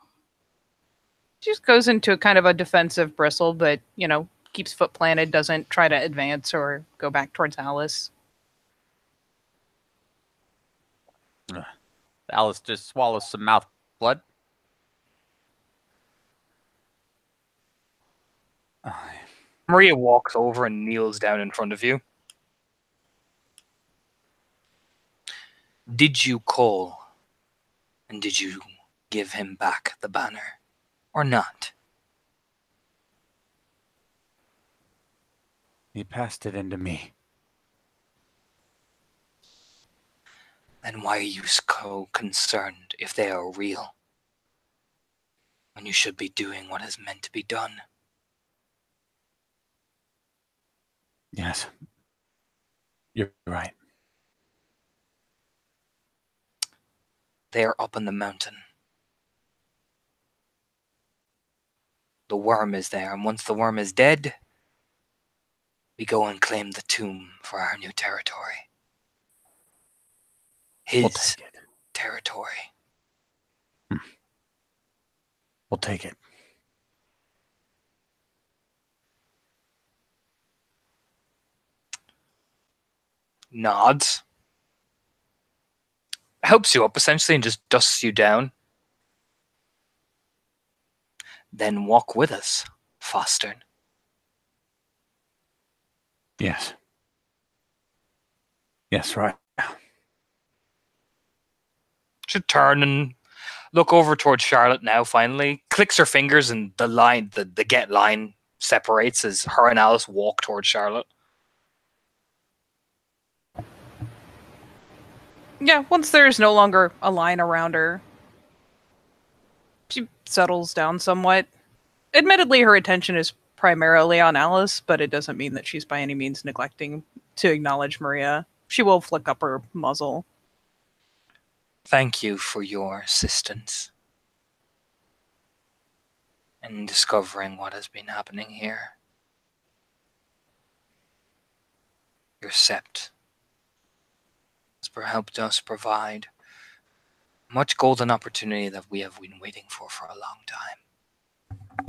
Speaker 5: She just goes into a kind of a defensive bristle, but, you know, keeps foot planted, doesn't try to advance or go back towards Alice.
Speaker 6: Alice just swallows some mouth blood.
Speaker 1: Maria walks over and kneels down in front of you. Did you call? And did you give him back the banner? Or not?
Speaker 6: He passed it into me.
Speaker 1: Then why are you so concerned if they are real? When you should be doing what is meant to be done.
Speaker 6: Yes. You're right.
Speaker 1: They are up in the mountain. The worm is there, and once the worm is dead, we go and claim the tomb for our new territory. His
Speaker 6: We'll take it.
Speaker 1: territory.
Speaker 6: We'll take it.
Speaker 1: Nods. Helps you up essentially and just dusts you down. Then walk with us, Fostern.
Speaker 6: Yes. Yes, right.
Speaker 1: Should turn and look over towards Charlotte now finally. Clicks her fingers and the line, the get line separates as her and Alice walk towards Charlotte.
Speaker 5: Yeah, once there's no longer a line around her, she settles down somewhat. Admittedly, her attention is primarily on Alice, but it doesn't mean that she's by any means neglecting to acknowledge Maria. She will flick up her muzzle.
Speaker 1: Thank you for your assistance in discovering what has been happening here. Your sept has helped us provide much golden opportunity that we have been waiting for a long time.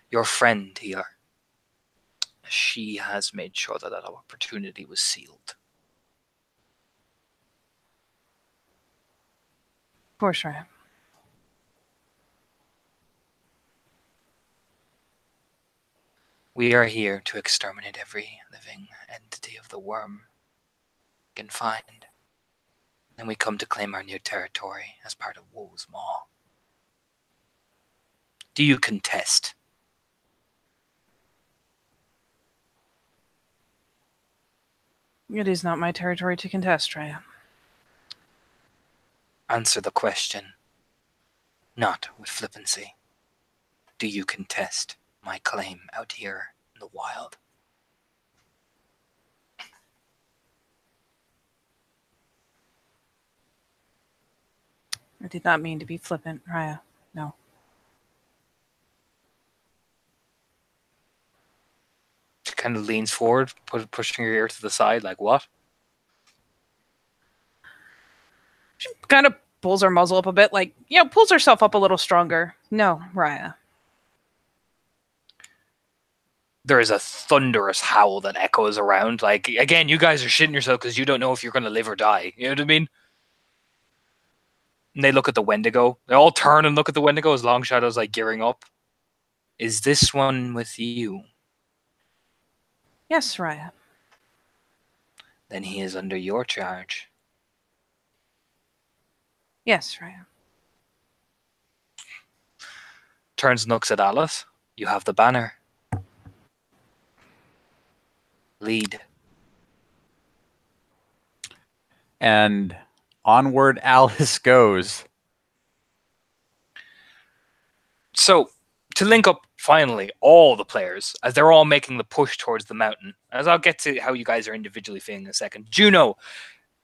Speaker 1: Your friend here, she has made sure that that opportunity was sealed.
Speaker 5: course, Raya.
Speaker 1: We are here to exterminate every living entity of the worm we can find. And we come to claim our new territory as part of Woe's Maw. Do you contest?
Speaker 5: It is not my territory to contest, Raya.
Speaker 1: Answer the question. Not with flippancy. Do you contest my claim out here in the wild?
Speaker 5: I did not mean to be flippant, Raya. No.
Speaker 1: She kind of leans forward, pushing her ear to the side, like, what?
Speaker 5: She kind of pulls her muzzle up a bit, like, pulls herself up a little stronger. No, Raya.
Speaker 1: There is a thunderous howl that echoes around. Like, again, you guys are shitting yourself because you don't know if you're going to live or die. You know what I mean? And they look at the Wendigo. They all turn and look at the Wendigo as Long Shadow's like gearing up. Is this one with you?
Speaker 5: Yes, Raya.
Speaker 1: Then he is under your charge.
Speaker 5: Yes, Raya.
Speaker 1: Turns and looks at Alice. You have the banner. Lead.
Speaker 6: And onward Alice goes.
Speaker 1: So, to link up finally all the players, as they're all making the push towards the mountain, as I'll get to how you guys are individually feeling in a second. Juno,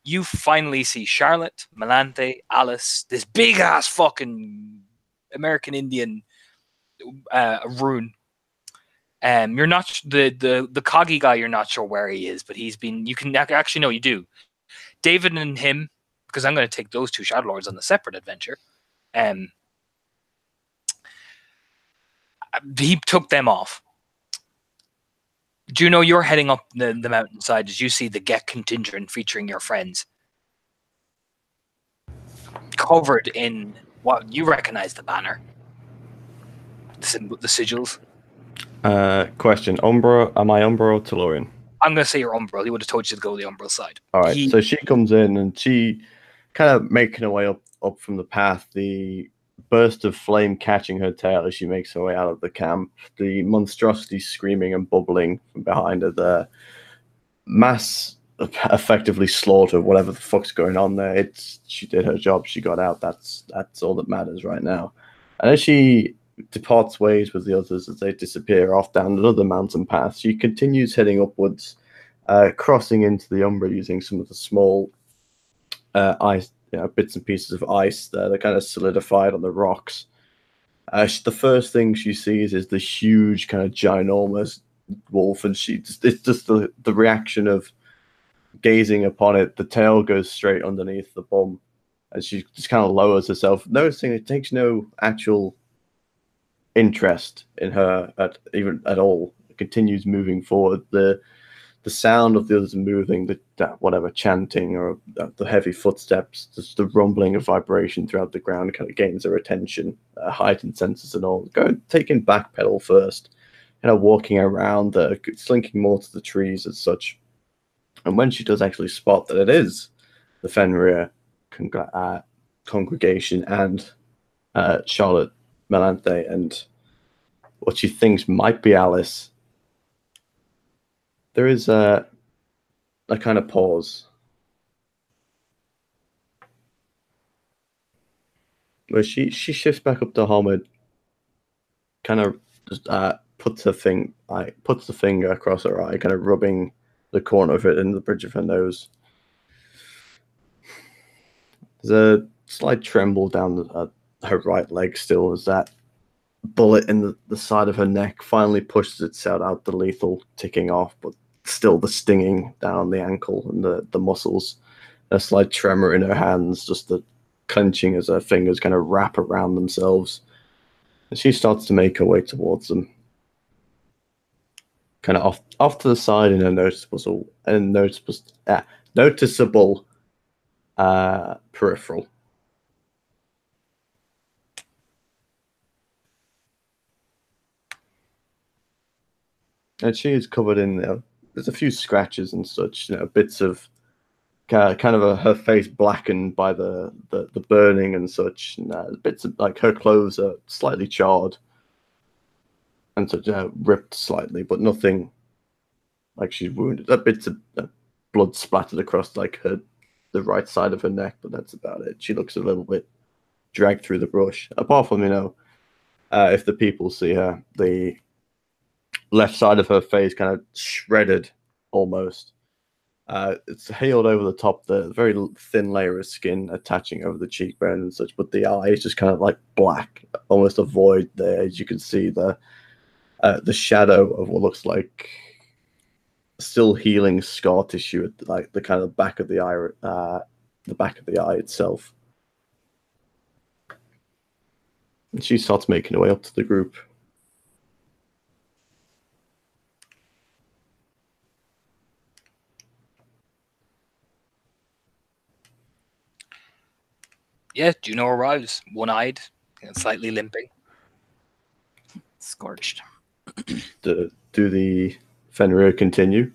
Speaker 1: you finally see Charlotte, Melanthe, Alice, this big ass fucking American Indian rune. You're not the coggy guy. You're not sure where he is, but he's been. You can actually no, you do. David and him, because I'm going to take those two Shadow Lords on a separate adventure. He took them off. Juno, you're heading up the mountainside as you see the Gek contingent featuring your friends. Covered in what you recognize the banner. The sigils.
Speaker 2: Question. Umbra, am I Umbra or Tellurian?
Speaker 1: I'm going to say you're Umbral. He would have told you to go the Umbral side.
Speaker 2: All right. So she comes in and she kind of making her way up from the path. The burst of flame catching her tail as she makes her way out of the camp. The monstrosity screaming and bubbling from behind her. The mass effectively slaughter whatever the fuck's going on there. She did her job. She got out. That's all that matters right now. And as she departs ways with the others as they disappear off down another mountain path, she continues heading upwards, crossing into the Umbra using some of the small ice, bits and pieces of ice that are kind of solidified on the rocks. The first thing she sees is the huge, kind of ginormous wolf, and it's just the reaction of gazing upon it. The tail goes straight underneath the bum, and she just kind of lowers herself, noticing it takes no actual interest in her at all. It continues moving forward. The sound of the others moving, whatever chanting or the heavy footsteps, just the rumbling of vibration throughout the ground kind of gains her attention, heightened senses and all. Taking back pedal first, walking around, slinking more to the trees as such. And when she does actually spot that it is the Fenrir congregation and Charlotte, Melanthe, and what she thinks might be Alice, there is a kind of pause where she shifts back up to Hamid, kind of just puts the finger across her eye, kind of rubbing the corner of it in the bridge of her nose. There's a slight tremble down her right leg still as that bullet in the side of her neck finally pushes itself out, the lethal ticking off, but still the stinging down the ankle and the muscles. A slight tremor in her hands, just the clenching as her fingers kind of wrap around themselves. And she starts to make her way towards them. Kind of off to the side in a noticeable peripheral. And she is covered in, there's a few scratches and such, bits of kind of her face blackened by the burning and such. And, bits of like her clothes are slightly charred and such, ripped slightly, but nothing like she's wounded. Bits of blood splattered across like the right side of her neck, but that's about it. She looks a little bit dragged through the brush. Apart from, if the people see her, the left side of her face kind of shredded almost. It's healed over the top, the very thin layer of skin attaching over the cheekbone and such, but the eye is just kind of like black, almost a void there. As you can see the shadow of what looks like still healing scar tissue at like the kind of back of the eye itself. And she starts making her way up to the group.
Speaker 1: Yeah, Juno arrives, one-eyed and slightly limping.
Speaker 4: Scorched.
Speaker 2: Do the Fenrir continue?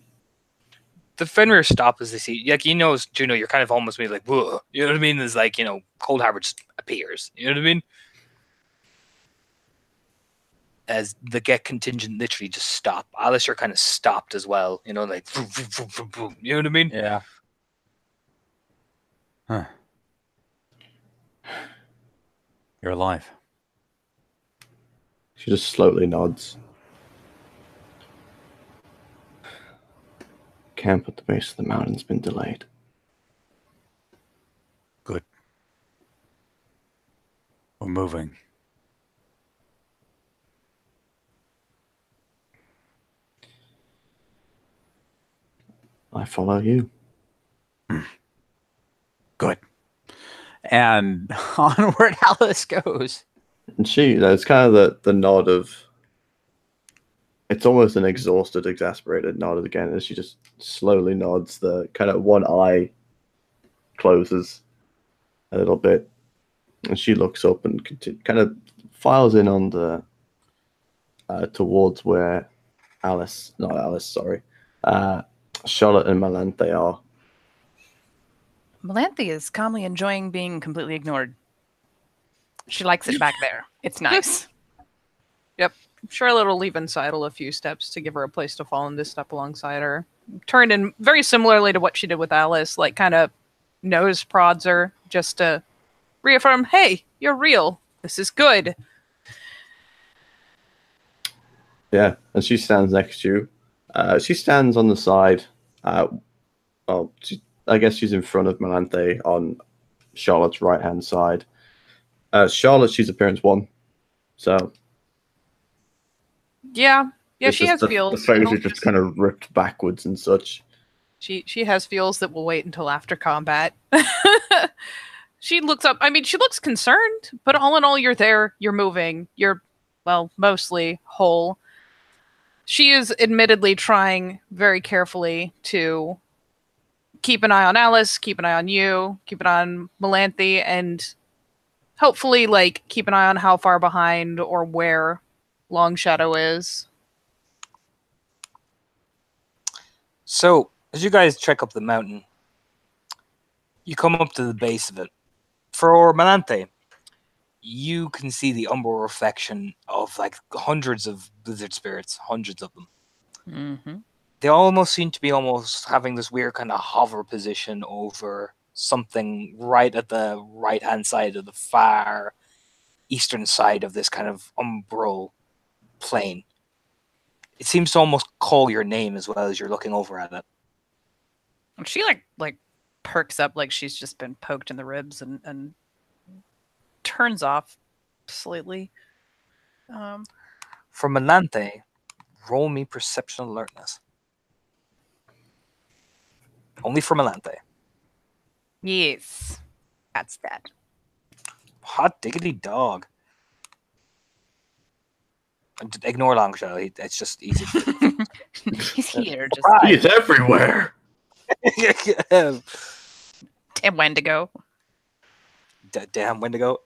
Speaker 1: The Fenrir stop as they see, like, Juno, you're kind of almost maybe like, whoa, you know what I mean? There's like, Cold Harbor just appears, you know what I mean? As the Get contingent literally just stop. Alistair kind of stopped as well, like, vroom, vroom, vroom, vroom, vroom, you know what I mean?
Speaker 6: Yeah. Huh. You're alive.
Speaker 2: She just slowly nods. Camp at the base of the mountain's been delayed.
Speaker 6: Good. We're moving.
Speaker 2: I follow you.
Speaker 6: Good. And onward Alice goes.
Speaker 2: And it's kind of the nod of, it's almost an exhausted, exasperated nod again, as she just slowly nods. The kind of one eye closes a little bit, and she looks up and kind of files in on the towards where Charlotte and Melanthe are.
Speaker 4: Melanthe is calmly enjoying being completely ignored. She likes it back there. It's nice.
Speaker 5: Yep. Charlotte will even sidle a few steps to give her a place to fall and just step alongside her. Turned in very similarly to what she did with Alice, like kind of nose prods her just to reaffirm, hey, you're real. This is good.
Speaker 2: Yeah, and she stands next to you. She stands on the side. I guess she's in front of Melanthe on Charlotte's right-hand side. Charlotte, she's appearance 1. So
Speaker 5: yeah, she has feels.
Speaker 2: The face is just kind of ripped backwards and such.
Speaker 5: She has feels that will wait until after combat. She looks up. I mean, she looks concerned, but all in all, you're there. You're moving. You're, well, mostly whole. She is admittedly trying very carefully to keep an eye on Alice, keep an eye on you, keep an eye on Melanthe, and hopefully, like, keep an eye on how far behind or where Long Shadow is.
Speaker 1: So, as you guys trek up the mountain, you come up to the base of it. For Melanthe, you can see the umbral reflection of like hundreds of blizzard spirits, hundreds of them.
Speaker 4: Mm-hmm.
Speaker 1: They almost seem to be almost having this weird kind of hover position over something right at the right-hand side of the far eastern side of this kind of umbral plane. It seems to almost call your name as well as you're looking over at it.
Speaker 4: She like perks up like she's just been poked in the ribs and turns off slightly.
Speaker 1: For Melanthe, roll me perception alertness. Only for Melanthe.
Speaker 4: Yes. That's that.
Speaker 1: Hot diggity dog. Ignore Longshadow. It's just easy.
Speaker 4: He's here. Just
Speaker 2: He's everywhere.
Speaker 4: Damn Wendigo.
Speaker 1: Damn Wendigo.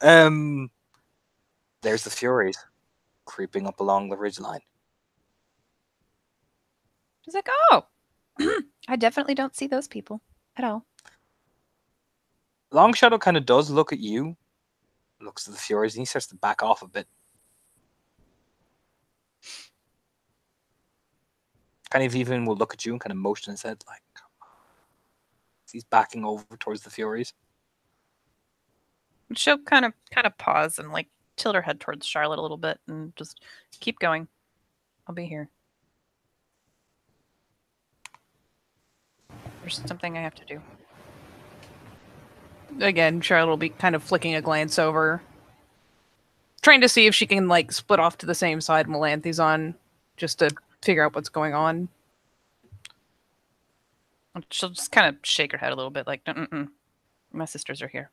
Speaker 1: There's the Furies creeping up along the ridgeline.
Speaker 4: He's like, oh, I definitely don't see those people at all.
Speaker 1: Long Shadow kind of does look at you, looks at the Furies, and he starts to back off a bit. Kind of even will look at you and kind of motion his head like he's backing over towards the Furies.
Speaker 4: She'll kind of pause and like tilt her head towards Charlotte a little bit and just keep going. I'll be here. There's something I have to do.
Speaker 5: Again, Charlotte will be kind of flicking a glance over, trying to see if she can like split off to the same side Melanthe's on, just to figure out what's going on.
Speaker 4: She'll just kind of shake her head a little bit, like, mm-mm. My sisters are here.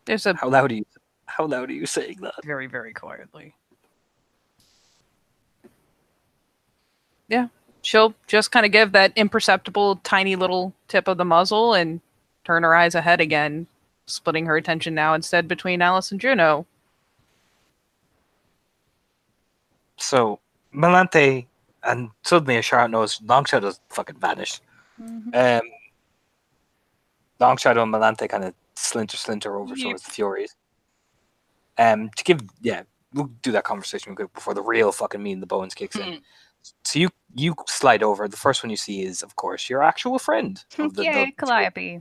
Speaker 5: There's a
Speaker 1: How loud are you saying that?
Speaker 4: Very, very quietly.
Speaker 5: Yeah. She'll just kind of give that imperceptible tiny little tip of the muzzle and turn her eyes ahead again, splitting her attention now instead between Alice and Juno.
Speaker 1: So, Melanthe, and suddenly as Charlotte knows, Long Shadow's fucking vanished.
Speaker 4: Mm-hmm.
Speaker 1: Long Shadow and Melanthe kind of slinter over towards the Furies. To give, we'll do that conversation real quick before the real fucking meat and the bones kicks in. So you slide over. The first one you see is, of course, your actual friend.
Speaker 4: Yay, Calliope.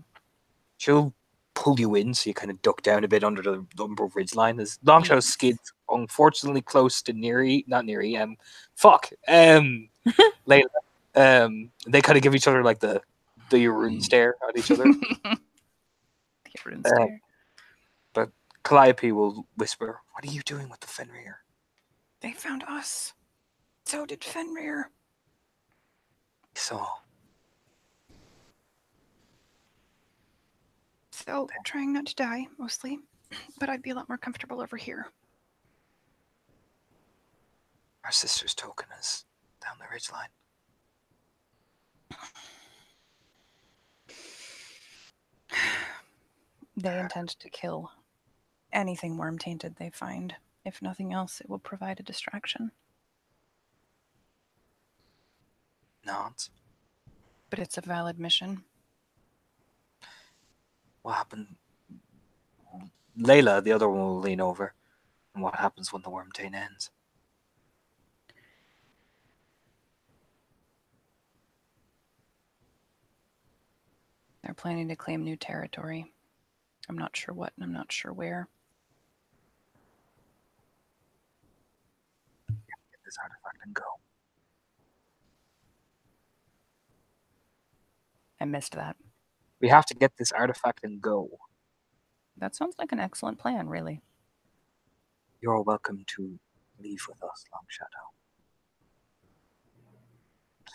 Speaker 1: She'll pull you in, so you kind of duck down a bit under the Umbral Ridge line. As Long Shadow skids, unfortunately, close to Layla. They kind of give each other like the Yarun stare at each other. But Calliope will whisper, "What are you doing with the Fenrir?"
Speaker 4: They found us. So did Fenrir.
Speaker 1: So
Speaker 4: Trying not to die, mostly. But I'd be a lot more comfortable over here.
Speaker 1: our sister's token is down the ridgeline.
Speaker 4: They intend to kill anything worm-tainted they find. If nothing else, it will provide a distraction.
Speaker 1: Nods.
Speaker 4: But it's a valid mission.
Speaker 1: What happened? Layla, the other one, will lean over. And what happens when the Wormtail ends?
Speaker 4: They're planning to claim new territory. I'm not sure what, and I'm not sure where.
Speaker 1: Get this artifact and go.
Speaker 4: I missed that.
Speaker 1: We have to get this artifact and go.
Speaker 4: That sounds like an excellent plan, really.
Speaker 1: You're welcome to leave with us, Long Shadow.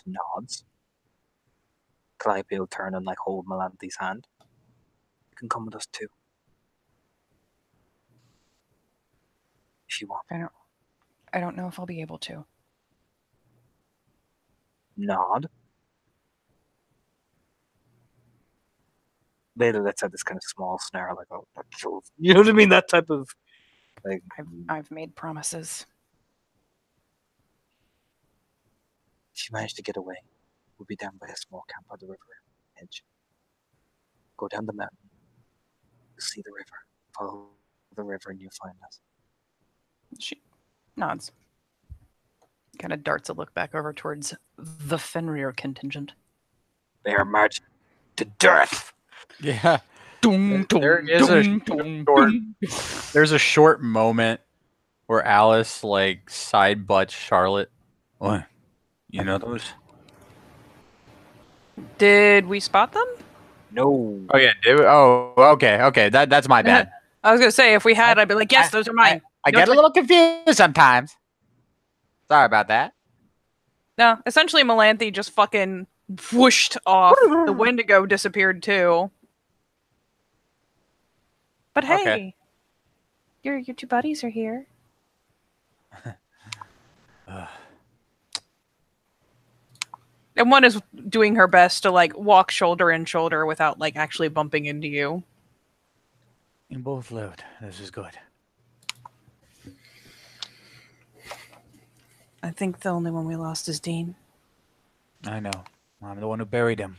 Speaker 1: Nods. Calliope will turn and like hold Melanthe's hand. You can come with us too. If you want.
Speaker 4: I don't know if I'll be able to.
Speaker 1: Nod. Later, let's have this kind of small snarl, like, oh, you know what I mean? That type of, like...
Speaker 4: I've made promises.
Speaker 1: If you manage to get away, we'll be down by a small camp by the river edge. Go down the mountain. You'll see the river. Follow the river and you'll find us.
Speaker 4: She nods. Kind of darts a look back over towards the Fenrir contingent.
Speaker 1: They are marching to death!
Speaker 6: Yeah. There's a short moment where Alice like side butts Charlotte. What? You know those?
Speaker 5: Did we spot them?
Speaker 1: No.
Speaker 6: Oh yeah. Okay. That's my bad.
Speaker 5: I was gonna say if we had, I'd be like, yes, those are mine.
Speaker 6: I get a little confused sometimes. Sorry about that.
Speaker 5: No, essentially Melanthe just fucking whooshed off. The Wendigo disappeared too. But hey,
Speaker 6: Okay.
Speaker 4: Your two buddies are here.
Speaker 5: And one is doing her best to like walk shoulder in shoulder without like actually bumping into you.
Speaker 6: You both lived. This is good.
Speaker 5: I think the only one we lost is Dean.
Speaker 6: I know. I'm the one who buried him.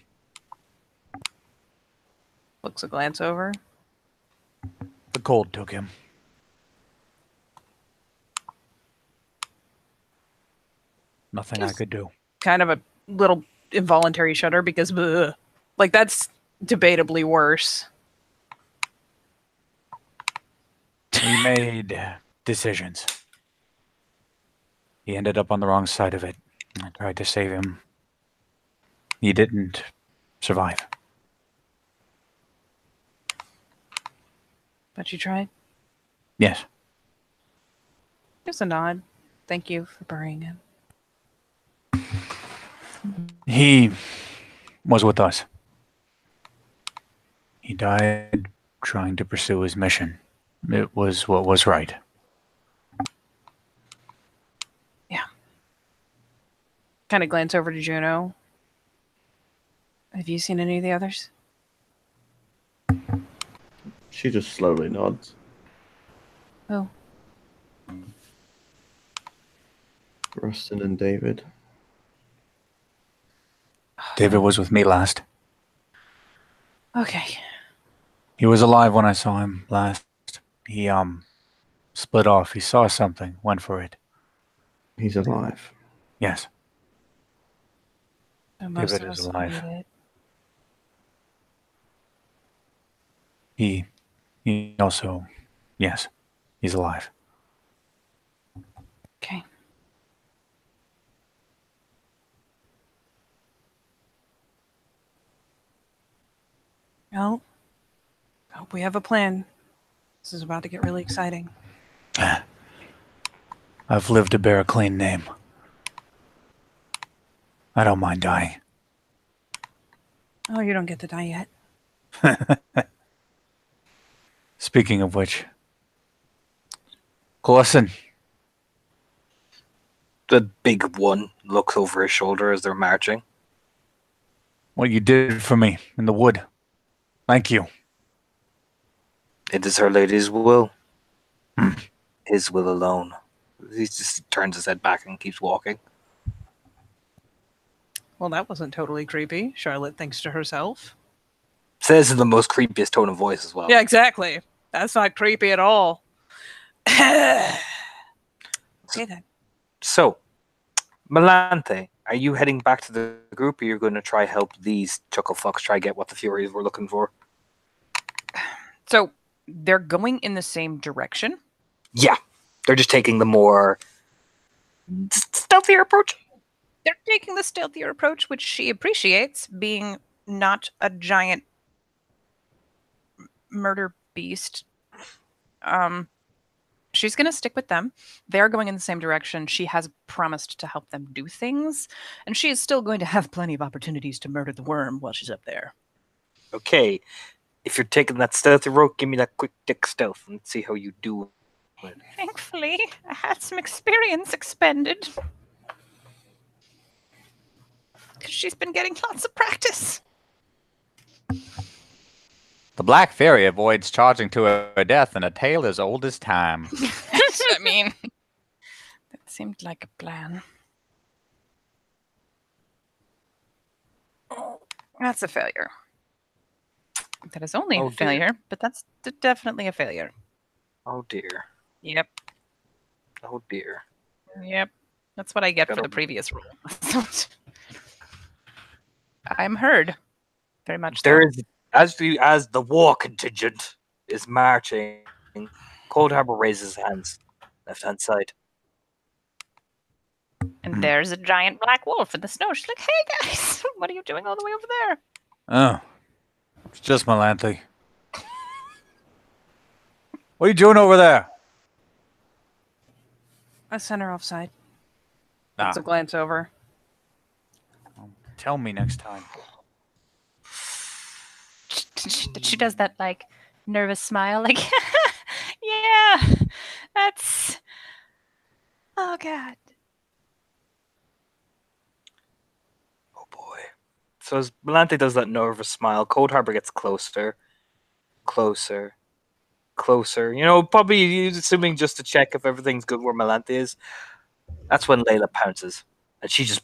Speaker 5: Looks a glance over.
Speaker 6: The cold took him. Nothing I
Speaker 5: Just-
Speaker 6: could do.
Speaker 5: Kind of a little involuntary shudder because, bleh. Like, that's debatably worse.
Speaker 6: He made decisions. He ended up on the wrong side of it. I tried to save him. He didn't survive.
Speaker 5: But you tried.
Speaker 6: Yes.
Speaker 5: Just a nod. Thank you for burying him.
Speaker 6: He was with us. He died trying to pursue his mission. It was what was right.
Speaker 5: Kind of glance over to Juno. Have you seen any of the others?
Speaker 2: She just slowly nods.
Speaker 5: Oh.
Speaker 2: Rustin and David.
Speaker 6: David was with me last.
Speaker 5: Okay.
Speaker 6: He was alive when I saw him last. He split off. He saw something, went for it.
Speaker 2: He's alive.
Speaker 6: Yes.
Speaker 5: So most
Speaker 6: David
Speaker 5: of
Speaker 6: is
Speaker 5: us
Speaker 6: alive.
Speaker 5: made it.
Speaker 6: He also, yes, he's alive.
Speaker 5: Okay. Well, hope we have a plan. This is about to get really exciting.
Speaker 6: I've lived to bear a clean name. I don't mind dying.
Speaker 5: Oh, you don't get to die yet.
Speaker 6: Speaking of which, Clausen,
Speaker 1: The big one looks over his shoulder as they're marching.
Speaker 6: what you did for me in the wood. Thank you.
Speaker 1: It is Her Lady's will.
Speaker 6: Hmm.
Speaker 1: His will alone. He just turns his head back and keeps walking.
Speaker 5: Well, that wasn't totally creepy. Charlotte thinks to herself.
Speaker 1: Says in the most creepiest tone of voice as well.
Speaker 5: Yeah, exactly. That's not creepy at all. Okay then.
Speaker 1: So, Melanthe, are you heading back to the group, or you're going to try help these chuckle fucks try get what the Furies were looking for?
Speaker 4: So they're going in the same direction.
Speaker 1: Yeah, they're just taking the more stealthier approach.
Speaker 4: They're taking the stealthier approach, which she appreciates, being not a giant murder beast. She's going to stick with them. They're going in the same direction. She has promised to help them do things, and she is still going to have plenty of opportunities to murder the worm while she's up there.
Speaker 1: Okay, if you're taking that stealthy route, give me that quick dick stealth and see how you do.
Speaker 4: Thankfully, I had some experience expended. Because she's been getting lots of practice.
Speaker 6: The Black Fairy avoids charging to her death in a tale as old as time.
Speaker 4: I mean, that seemed like a plan. That's a failure. That is only
Speaker 1: Oh,
Speaker 4: a
Speaker 1: dear.
Speaker 4: failure, but that's definitely a failure.
Speaker 1: Oh dear.
Speaker 4: Yep.
Speaker 1: Oh dear.
Speaker 4: Yep. That's what I get for
Speaker 1: Gotta-
Speaker 4: the previous roll. I'm heard. Very much so.
Speaker 1: There is as the war contingent is marching, Cold Harbor raises his hands, left hand side.
Speaker 4: And there's a giant black wolf in the snow. She's like, hey guys, what are you doing all the way over there?
Speaker 6: Oh, it's just Melanthe. What are you doing over there?
Speaker 5: I sent her offside.
Speaker 6: Nah,
Speaker 5: It's a glance over.
Speaker 6: tell me next time.
Speaker 4: She does that like nervous smile, like, yeah, that's, oh god.
Speaker 1: Oh boy. So as Melanthe does that nervous smile, Cold Harbor gets closer, closer, closer. You know, probably assuming just to check if everything's good where Melanthe is. That's when Layla pounces, and she just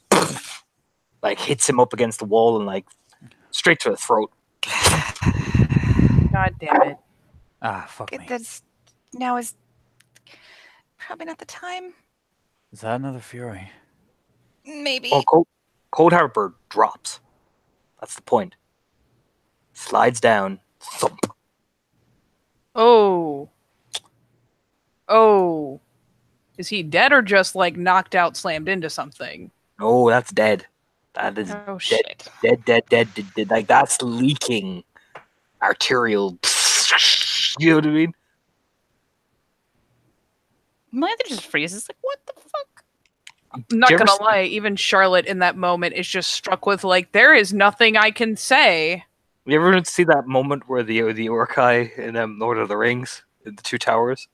Speaker 1: like hits him up against the wall and like straight to the throat.
Speaker 5: God damn it.
Speaker 6: Ah, fuck me.
Speaker 4: Now is probably not the time.
Speaker 6: Is that another Fury?
Speaker 4: Maybe.
Speaker 1: Oh, Cold Harbor drops. That's the point. Slides down. Thump.
Speaker 5: Oh. Oh. Is he dead or just like knocked out, slammed into something?
Speaker 1: Oh, that's dead. That is
Speaker 4: Oh shit.
Speaker 1: dead. Like that's leaking arterial. You know what I mean?
Speaker 4: Melantha just freezes. Like, what the fuck?
Speaker 5: Not
Speaker 1: Do you ever
Speaker 5: gonna
Speaker 1: see-
Speaker 5: lie, even Charlotte in that moment is just struck with like, there is nothing I can say.
Speaker 1: You ever see that moment where the Uruk-hai in Lord of the Rings, in the Two Towers,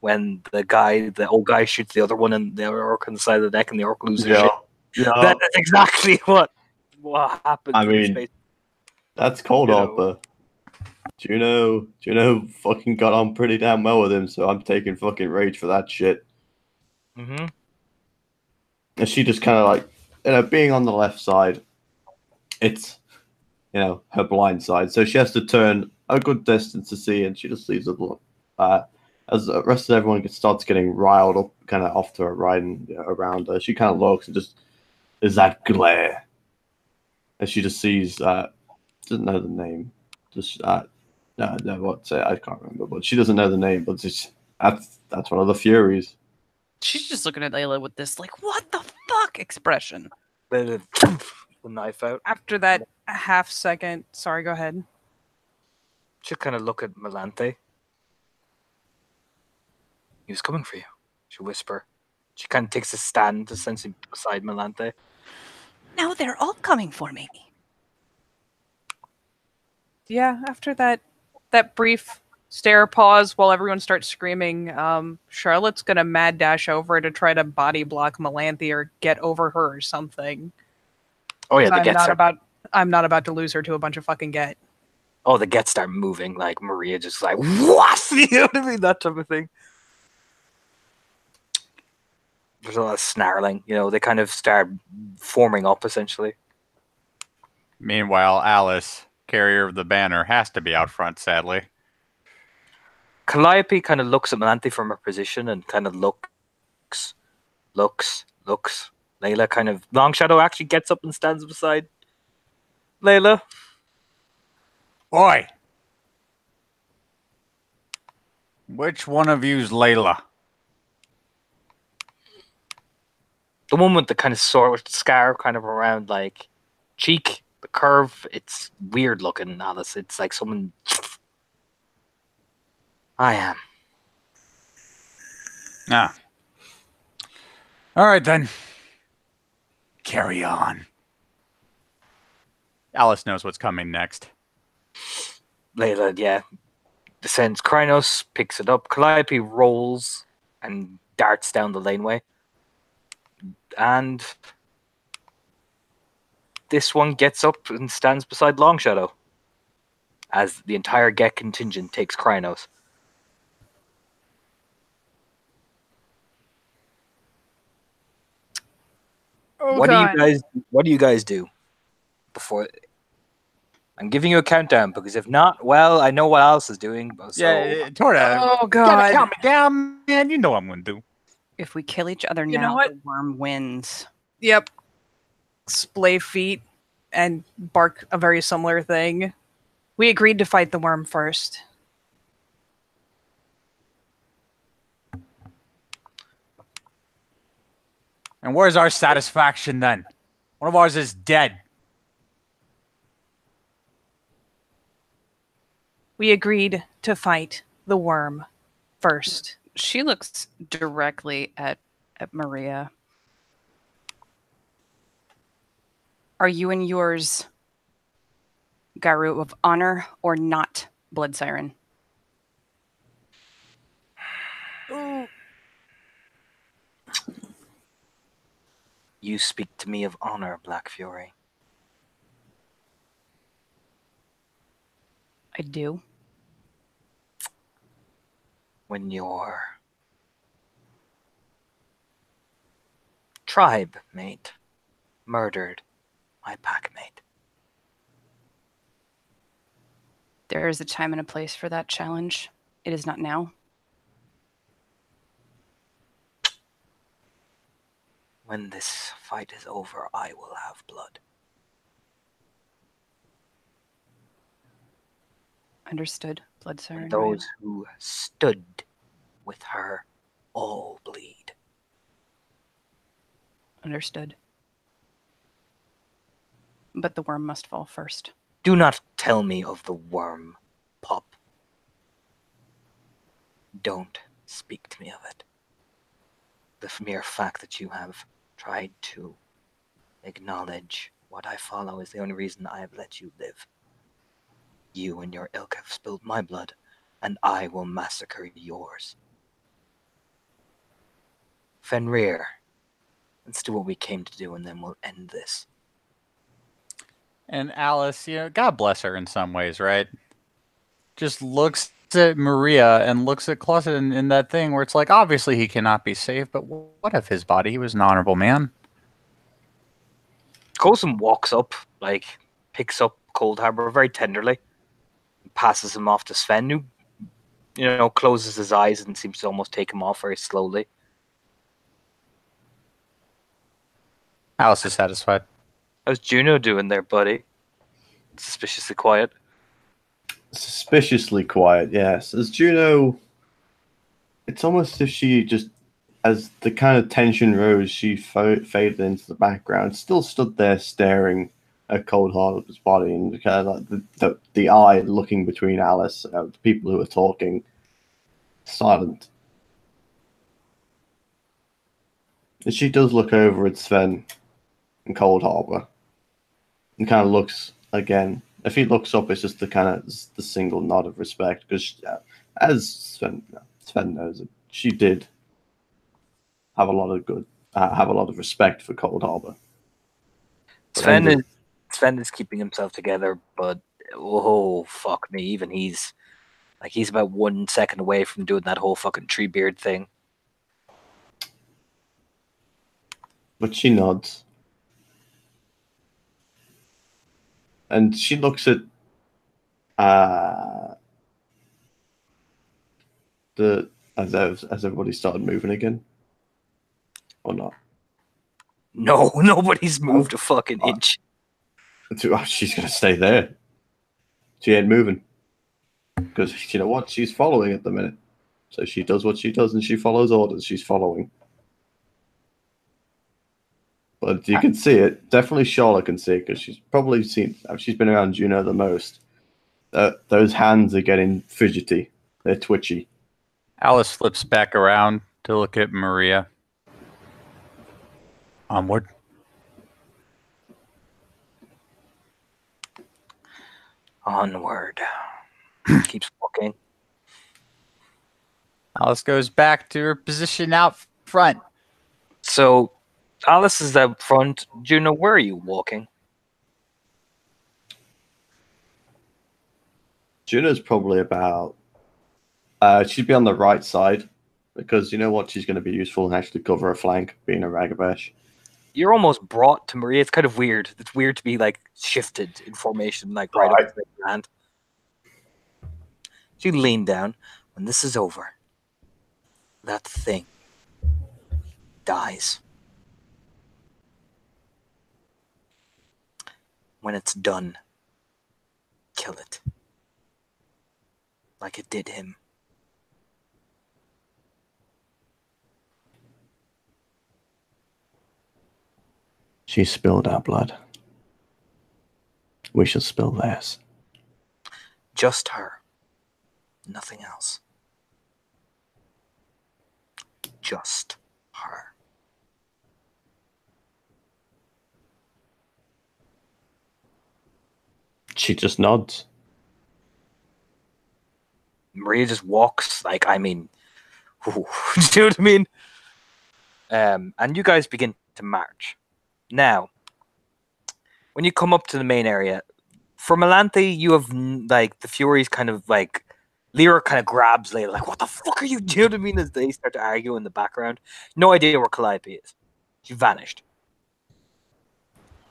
Speaker 1: when the old guy shoots the other one and the Orc on the side of the neck and the Orc loses shit?
Speaker 2: Yeah.
Speaker 1: That is exactly what happens.
Speaker 2: I
Speaker 1: in
Speaker 2: mean,
Speaker 1: space.
Speaker 2: That's Cold
Speaker 1: You know.
Speaker 2: Harbor. Juno fucking got on pretty damn well with him, so I'm taking fucking rage for that shit.
Speaker 1: Mm-hmm.
Speaker 2: And she just kind of like, being on the left side, it's, her blind side. So she has to turn a good distance to see, and she just leaves it. As the rest of everyone starts getting riled up, kind of off to her right and around her, she kind of looks and just is that glare. And she just sees, doesn't know the name. Just, no, what's it? I can't remember, but she doesn't know the name, but that's one of the Furies.
Speaker 4: She's just looking at Layla with this, like, what the fuck expression.
Speaker 1: The knife out.
Speaker 5: After that half second, sorry, go ahead.
Speaker 1: She'll kind of look at Melanthe. He was coming for you. She'll whisper. She kind of takes a stand essentially beside Melanthe.
Speaker 4: Now they're all coming for me.
Speaker 5: Yeah, after that brief stare pause while everyone starts screaming, Charlotte's gonna mad dash over to try to body block Melanthe or get over her or something.
Speaker 1: Oh yeah, the
Speaker 5: I'm
Speaker 1: Gets
Speaker 5: not
Speaker 1: start.
Speaker 5: I'm not about to lose her to a bunch of fucking get.
Speaker 1: Oh, the Gets start moving. Like Maria just like what? You know what I mean? That type of thing. There's a lot of snarling. They kind of start forming up essentially.
Speaker 6: Meanwhile, Alice, carrier of the banner, has to be out front, sadly.
Speaker 1: Calliope kind of looks at Melanthe from her position and kind of looks. Layla kind of Long Shadow actually gets up and stands beside Layla.
Speaker 6: Oi! Which one of you's Layla?
Speaker 1: The one with the kind of scar kind of around like cheek, the curve, it's weird looking, Alice. It's like someone. I am.
Speaker 6: Ah. All right, then. Carry on. Alice knows what's coming next.
Speaker 1: Layla, yeah. Descends. Krynos picks it up. Calliope rolls and darts down the laneway. And this one gets up and stands beside Longshadow as the entire Get contingent takes Krynos.
Speaker 5: Oh,
Speaker 1: What
Speaker 5: God.
Speaker 1: do you guys do before? I'm giving you a countdown because if not, well, I know what Alice is doing. So
Speaker 6: Torda.
Speaker 5: Oh,
Speaker 6: Gotta
Speaker 5: God.
Speaker 6: count me down, man. You know what I'm gonna do.
Speaker 4: If we kill each other
Speaker 5: You
Speaker 4: now,
Speaker 5: know what?
Speaker 4: the worm wins.
Speaker 5: Yep. Splay feet and bark a very similar thing. We agreed to fight the worm first.
Speaker 6: And where's our satisfaction then? One of ours is dead.
Speaker 5: We agreed to fight the worm first.
Speaker 4: She looks directly at Maria. Are you and yours Garu of honor or not, Blood Siren?
Speaker 1: you speak to me of honor, Black Fury.
Speaker 4: I do.
Speaker 1: When your tribe mate murdered my packmate.
Speaker 4: There is a time and a place for that challenge. It is not now.
Speaker 1: When this fight is over, I will have blood.
Speaker 4: Understood. Blood siren.
Speaker 1: And those who stood with her all bleed.
Speaker 4: Understood. But the worm must fall first.
Speaker 1: Do not tell me of the worm, Pop. Don't speak to me of it. The mere fact that you have tried to acknowledge what I follow is the only reason I have let you live. You and your ilk have spilled my blood, and I will massacre yours. Fenrir, let's do what we came to do, and then we'll end this.
Speaker 6: And Alice, God bless her in some ways, right? Just looks at Maria and looks at Closet in that thing where it's like, obviously he cannot be saved, but what of his body? He was an honorable man.
Speaker 1: Coulson walks up, picks up Coldharbour very tenderly, and passes him off to Sven, who, closes his eyes and seems to almost take him off very slowly.
Speaker 6: Alice is satisfied.
Speaker 1: How's Juno doing there, buddy? Suspiciously quiet.
Speaker 2: Suspiciously quiet, yes. As Juno, it's almost as if she just, as the kind of tension rose, she faded into the background, still stood there staring at Coldharbour's body, and kind of like the eye looking between Alice and the people who are talking, silent. And she does look over at Sven and Coldharbour, and kind of looks again. If he looks up, it's just the single nod of respect, because as Sven knows, she did have a lot of respect for Coldharbour.
Speaker 1: Sven is keeping himself together, but oh fuck me, even he's about 1 second away from doing that whole fucking Treebeard thing.
Speaker 2: But she nods. And she looks at as everybody started moving again, or not?
Speaker 1: No, nobody's moved a fucking inch.
Speaker 2: She's gonna stay there. She ain't moving because you know what? She's following at the minute. So she does what she does, and she follows orders. She's following. But you can see it. Definitely Charlotte can see it because she's been around Juno the most. Those hands are getting fidgety. They're twitchy.
Speaker 6: Alice flips back around to look at Maria. Onward.
Speaker 1: Onward. Keeps walking.
Speaker 6: Alice goes back to her position out front.
Speaker 1: So Alice is out front. Juno, where are you walking?
Speaker 2: Juno's probably about... she'd be on the right side, because you know what? She's going to be useful and actually cover a flank, being a Ragabash.
Speaker 1: You're almost brought to Maria. It's kind of weird. It's weird to be, shifted in formation, right up to the hand. She leaned down. When this is over, that thing dies. When it's done, kill it. Like it did him.
Speaker 2: She spilled our blood. We shall spill theirs.
Speaker 1: Just her. Nothing else. Just her.
Speaker 2: She just nods.
Speaker 1: Maria just walks, ooh, do you know what I mean? And you guys begin to march. Now, when you come up to the main area, for Melanthe, you have, the Furies kind of, Lyra kind of grabs Layla, what the fuck are you doing? You know what I mean? As they start to argue in the background. No idea where Calliope is. She vanished.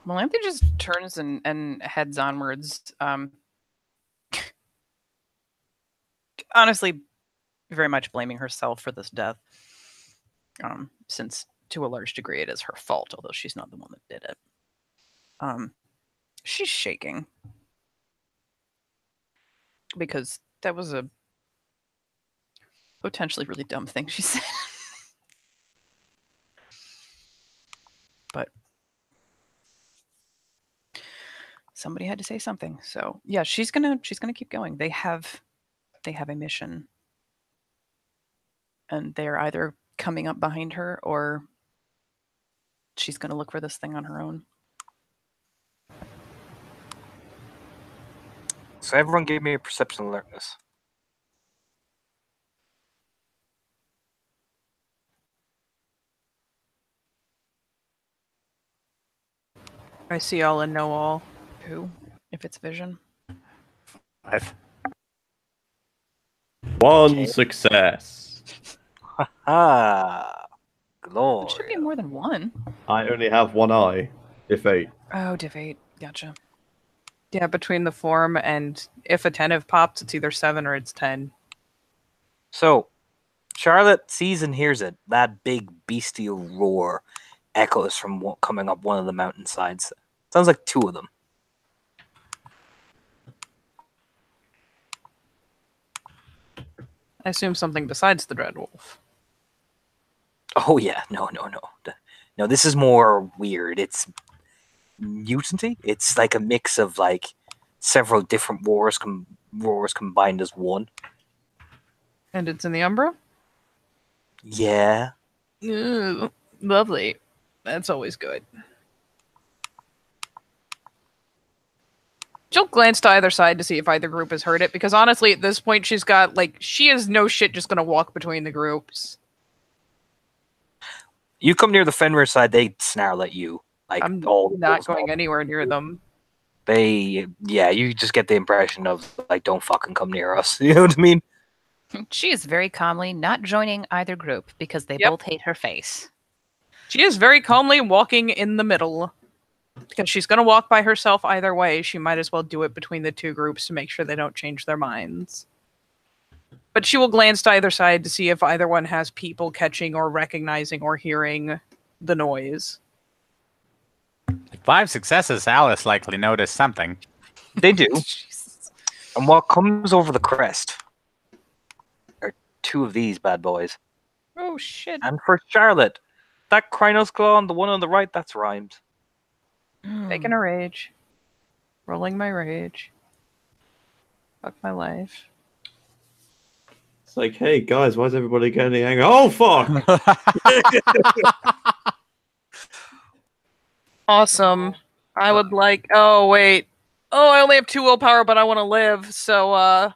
Speaker 4: Melanthe just turns and heads onwards. Honestly, very much blaming herself for this death. Since to a large degree it is her fault, although she's not the one that did it. She's shaking. Because that was a potentially really dumb thing she said. But somebody had to say something. So yeah, she's gonna keep going. They have a mission. And they're either coming up behind her or she's gonna look for this thing on her own.
Speaker 1: So everyone give me a perception alertness.
Speaker 5: I see all and know all.
Speaker 4: Who? If it's vision.
Speaker 6: 5.
Speaker 2: One success.
Speaker 1: Ah, glory.
Speaker 4: It should be more than one.
Speaker 2: I only have one eye. If 8.
Speaker 4: Oh, div 8. Gotcha.
Speaker 5: Yeah, between the form and if a 10 pops, it's either 7 or it's 10.
Speaker 1: So, Charlotte sees and hears it. That big bestial roar echoes from coming up one of the mountainsides. Sounds like 2 of them.
Speaker 5: I assume something besides the Dreadwolf.
Speaker 1: Oh yeah, no. No, this is more weird. It's mutanty. It's like a mix of like several different roars combined as one.
Speaker 5: And it's in the Umbra?
Speaker 1: Yeah.
Speaker 5: Ooh, lovely. That's always good. She'll glance to either side to see if either group has heard it, because honestly, at this point, she is no shit just gonna walk between the groups.
Speaker 1: You come near the Fenrir side, they snarl at you. Like
Speaker 5: I'm
Speaker 1: all
Speaker 5: not going anywhere near them.
Speaker 1: you just get the impression of like, don't fucking come near us. You know what I mean?
Speaker 4: She is very calmly not joining either group because they
Speaker 5: Yep.
Speaker 4: both hate her face.
Speaker 5: She is very calmly walking in the middle. Because she's going to walk by herself either way. She might as well do it between the 2 groups to make sure they don't change their minds. But she will glance to either side to see if either one has people catching or recognizing or hearing the noise.
Speaker 6: 5 successes, Alice likely noticed something.
Speaker 1: They do.
Speaker 5: Jesus.
Speaker 1: And what comes over the crest are 2 of these bad boys.
Speaker 5: Oh shit.
Speaker 1: And for Charlotte, that Krynos claw and the one on the right, that's rhymes.
Speaker 5: Making a rage. Rolling my rage. Fuck my life.
Speaker 2: It's like, hey guys, why is everybody getting angry? Oh fuck!
Speaker 5: Awesome. I would like. Oh wait. Oh, I only have 2 willpower, but I want to live. So,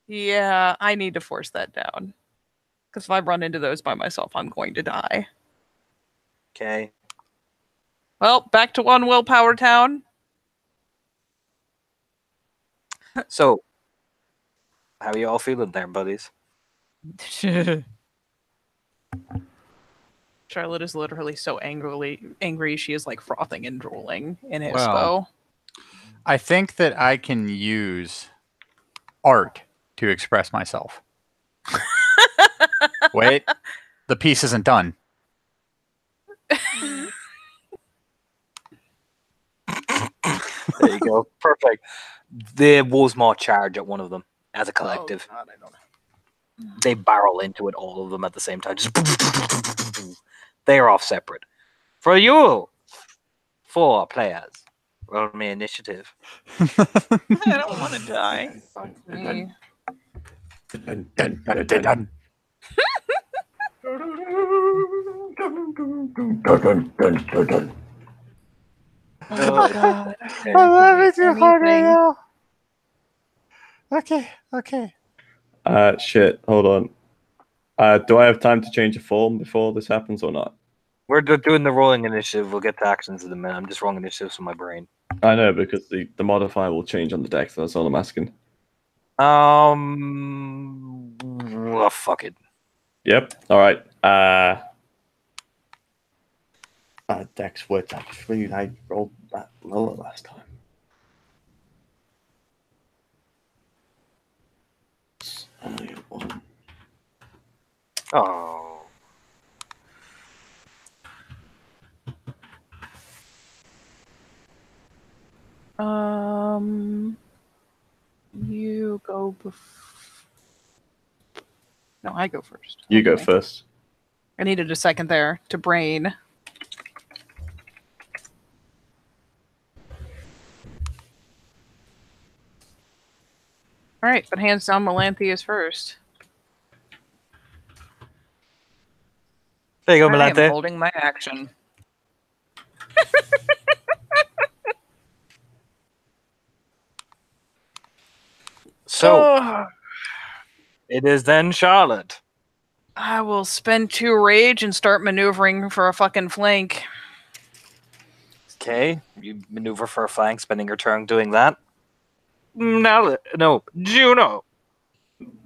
Speaker 5: yeah, I need to force that down. Because if I run into those by myself, I'm going to die.
Speaker 1: Okay.
Speaker 5: Well, back to 1 willpower town.
Speaker 1: So, how are you all feeling there, buddies?
Speaker 5: Charlotte is literally so angry. She is like frothing and drooling in his
Speaker 6: Well. I think that I can use art to express myself. Wait, the piece isn't done.
Speaker 1: There you go. Perfect. The Wolfsmaw charge at one of them as a collective.
Speaker 5: Oh, God, I don't know.
Speaker 1: They barrel into it, all of them at the same time. Just they are off separate. For you, 4 players, roll me initiative.
Speaker 5: I don't want to die. Fuck me.
Speaker 6: Dun, dun, dun, dun, dun.
Speaker 5: Oh, God.
Speaker 6: I love it too hard right now. Okay.
Speaker 2: Shit, hold on. Do I have time to change a form before this happens or not?
Speaker 1: We're doing the rolling initiative. We'll get to actions in a minute. I'm just rolling initiatives from my brain.
Speaker 2: I know, because the modifier will change on the deck, so that's all I'm asking.
Speaker 1: Well, fuck it.
Speaker 2: Yep, alright. that dex width. I rolled that lower last time. It's only a 1.
Speaker 1: Oh.
Speaker 5: You go No, I go first.
Speaker 2: You go
Speaker 5: Okay.
Speaker 2: first.
Speaker 5: I needed a second there to brain. All right, but hands down, Melanthe is first.
Speaker 1: There you go,
Speaker 4: I am
Speaker 1: Melanthe.
Speaker 4: holding my action.
Speaker 1: So it is then Charlotte.
Speaker 5: I will spend 2 rage and start maneuvering for a fucking flank.
Speaker 1: Okay, you maneuver for a flank, spending your turn doing that. Now, no, Juno.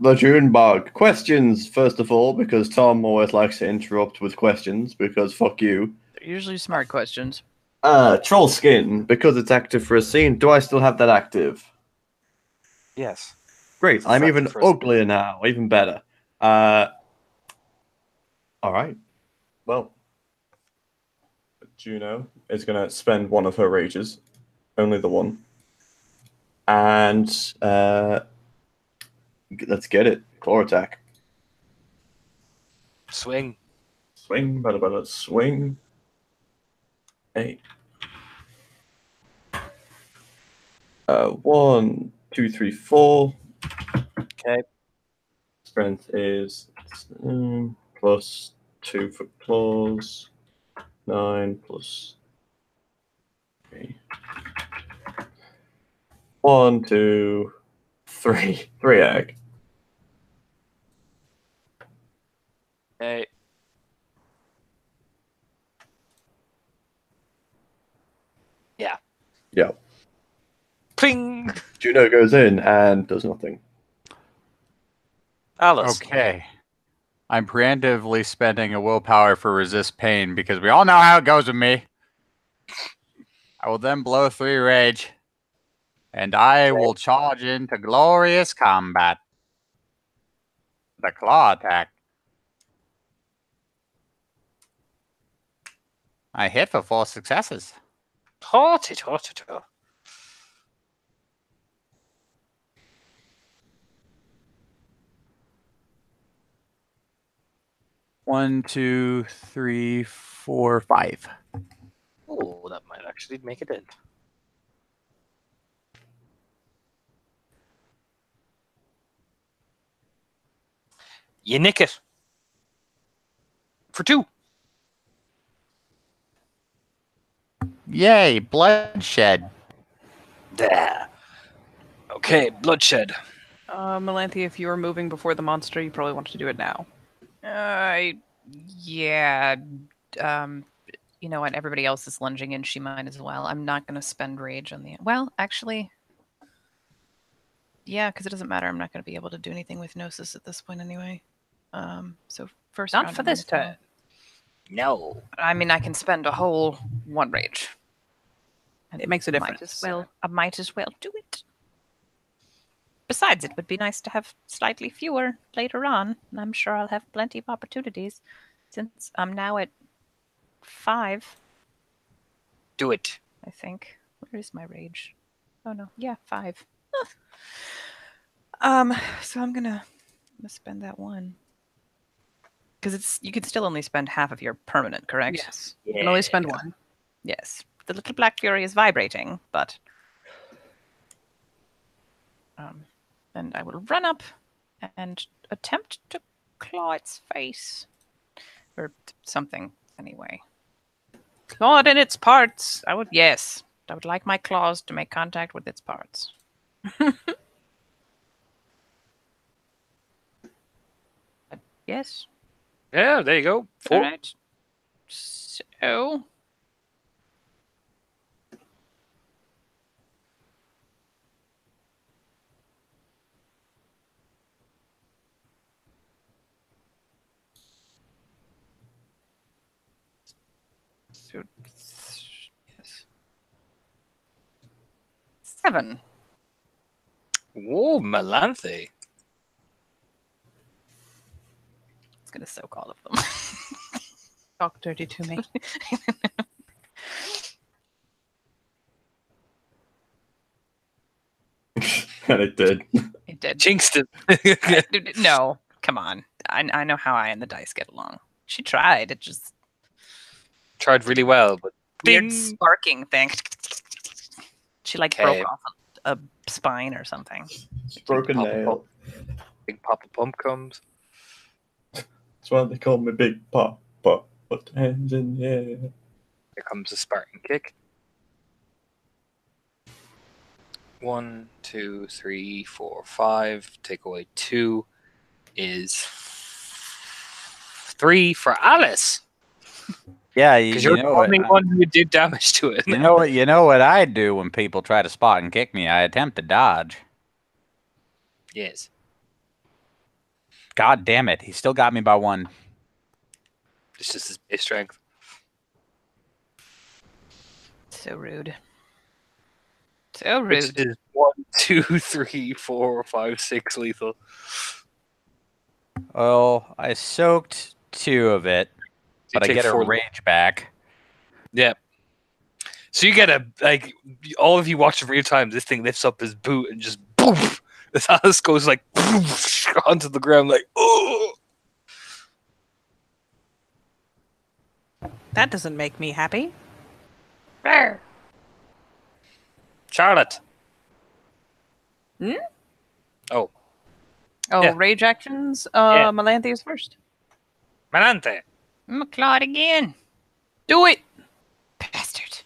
Speaker 2: The Junebug. Questions, first of all, because Tom always likes to interrupt with questions, because fuck you.
Speaker 4: They're usually smart questions.
Speaker 2: Troll Skin, because it's active for a scene. Do I still have that active?
Speaker 1: Yes.
Speaker 2: Great.
Speaker 1: It's
Speaker 2: I'm
Speaker 1: active
Speaker 2: even
Speaker 1: for a scene.
Speaker 2: uglier now. Even better. Alright. Well. Juno is going to spend one of her rages. Only the one. And let's get it. Claw attack.
Speaker 1: Swing.
Speaker 2: Swing, bada, swing. 8. 1, 2, 3, 4.
Speaker 1: Okay.
Speaker 2: Strength is plus 2 for claws. 9 plus 3. 1, 2, 3. 3 egg.
Speaker 1: Okay. Yeah.
Speaker 2: Yeah.
Speaker 1: Ping.
Speaker 2: Juno goes in and does nothing.
Speaker 1: Alice.
Speaker 6: Okay. I'm preemptively spending a willpower for resist pain because we all know how it goes with me. I will then blow 3 rage, and I will charge into glorious combat. The claw attack. I hit for 4 successes.
Speaker 1: Hot.
Speaker 6: 1, 2, 3, 4, 5.
Speaker 1: Oh, that might actually make it in. You nick it. For 2.
Speaker 6: Yay, bloodshed.
Speaker 1: There. Okay, bloodshed.
Speaker 5: Melanthe, if you were moving before the monster, you probably wanted to do it now.
Speaker 4: Yeah. You know what? Everybody else is lunging in. She might as well. I'm not going to spend rage on the. Well, actually, yeah, because it doesn't matter. I'm not going to be able to do anything with Gnosis at this point anyway. So first
Speaker 5: Not
Speaker 4: round,
Speaker 5: for
Speaker 4: I'm
Speaker 5: this
Speaker 4: gonna
Speaker 5: turn.
Speaker 1: No.
Speaker 4: I mean, I can spend a whole 1 rage.
Speaker 5: It makes a difference.
Speaker 4: I might as well do it. Besides, it would be nice to have slightly fewer later on. And I'm sure I'll have plenty of opportunities since I'm now at 5,
Speaker 1: Do it.
Speaker 4: I think. Where is my rage? Oh no, yeah, 5. So I'm gonna spend that 1. Because you could still only spend half of your permanent, correct?
Speaker 5: Yes. You can only spend 1.
Speaker 4: Yes. The little black fury is vibrating, but and I will run up and attempt to claw its face. Or something, anyway.
Speaker 5: Claw it in its parts.
Speaker 4: I would like my claws to make contact with its parts. Yes.
Speaker 1: Yeah, there you go. 4.
Speaker 4: All right. So 7.
Speaker 1: Whoa, Melanthe.
Speaker 4: It's gonna soak all of them.
Speaker 5: Talk dirty to me.
Speaker 2: And it did.
Speaker 4: It did.
Speaker 1: Jinxed it.
Speaker 4: No, come on. I know how I and the dice get along. She tried. It just
Speaker 1: Tried really well, but
Speaker 4: weird
Speaker 1: ding.
Speaker 4: sparking thing. She like
Speaker 1: Okay.
Speaker 4: broke off a spine or something.
Speaker 2: Broken
Speaker 1: Pop,
Speaker 2: nail.
Speaker 1: Big Papa Pump comes.
Speaker 2: That's why they call me Big Pop. Put hands in the air.
Speaker 1: Here comes a Spartan kick. 1, 2, 3, 4, 5. Take away 2 is 3 for Alice.
Speaker 6: Yeah,
Speaker 1: Because
Speaker 6: you
Speaker 1: you're the
Speaker 6: know what?
Speaker 1: only one who did damage to it.
Speaker 6: You know what I do when people try to spot and kick me? I attempt to dodge.
Speaker 1: Yes.
Speaker 6: God damn it! He still got me by 1.
Speaker 1: It's just his base strength.
Speaker 4: So rude. So
Speaker 1: Which
Speaker 4: rude.
Speaker 1: is 1, 2, 3, 4, 5, 6 lethal.
Speaker 6: Well, I soaked 2 of it,
Speaker 1: You
Speaker 6: but I
Speaker 1: take
Speaker 6: get a
Speaker 1: 4
Speaker 6: rage back.
Speaker 1: Yeah. So you get all of you watch in real time, this thing lifts up his boot and just poof! This Alice goes like poof, onto the ground like, oh!
Speaker 5: That doesn't make me happy.
Speaker 1: Charlotte.
Speaker 5: Hmm?
Speaker 1: Oh,
Speaker 5: Oh,
Speaker 1: Yeah.
Speaker 5: rage actions.
Speaker 1: Yeah.
Speaker 5: Melanthe is first.
Speaker 1: Melanthe.
Speaker 4: I'm gonna claw it again.
Speaker 5: Do it.
Speaker 4: Bastard.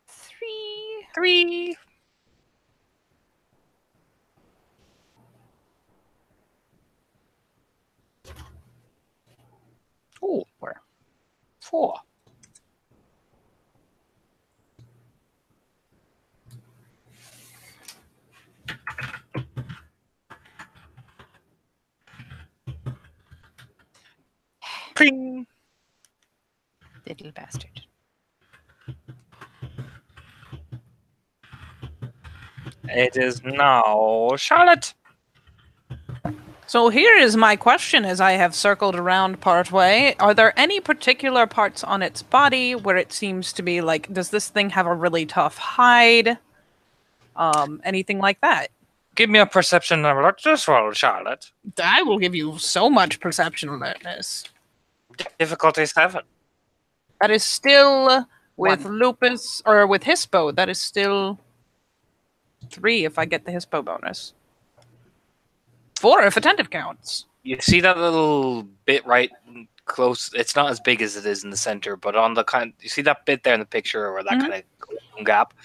Speaker 4: Three.
Speaker 1: 3. Oh, where? 4. Ping.
Speaker 4: Little bastard.
Speaker 1: It is now Charlotte.
Speaker 5: So here is my question as I have circled around part way. Are there any particular parts on its body where it seems to be like, does this thing have a really tough hide? Anything like that?
Speaker 1: Give me a perception number just roll, Charlotte.
Speaker 5: I will give you so much perception alertness.
Speaker 1: Difficulty 7.
Speaker 5: That is still with lupus or with hispo. That is still 3 if I get the hispo bonus. 4 if attentive counts.
Speaker 1: You see that little bit right close? It's not as big as it is in the center, but on the you see that bit there in the picture, or that
Speaker 5: Mhm.
Speaker 1: kind of gap?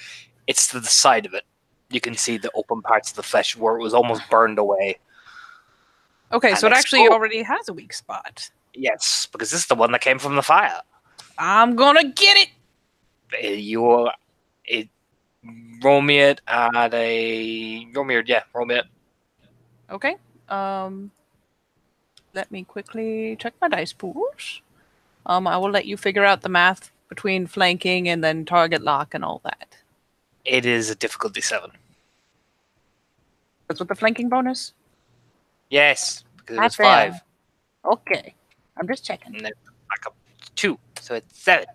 Speaker 1: It's to the side of it. You can see the open parts of the flesh where it was almost burned away.
Speaker 5: Okay,
Speaker 1: And
Speaker 5: so it actually
Speaker 1: explode.
Speaker 5: already has a weak spot.
Speaker 1: Yes, because this is the one that came from the fire.
Speaker 5: I'm gonna get it.
Speaker 1: Roll me it at a roll me it.
Speaker 5: Okay. Let me quickly check my dice pools. I will let you figure out the math between flanking and then target lock and all that.
Speaker 1: It is a difficulty 7.
Speaker 5: That's with the flanking bonus?
Speaker 1: Yes, because it
Speaker 5: I
Speaker 1: was
Speaker 5: fail.
Speaker 1: 5,
Speaker 5: Okay. I'm just checking.
Speaker 1: and then back up to 2, so it's 7.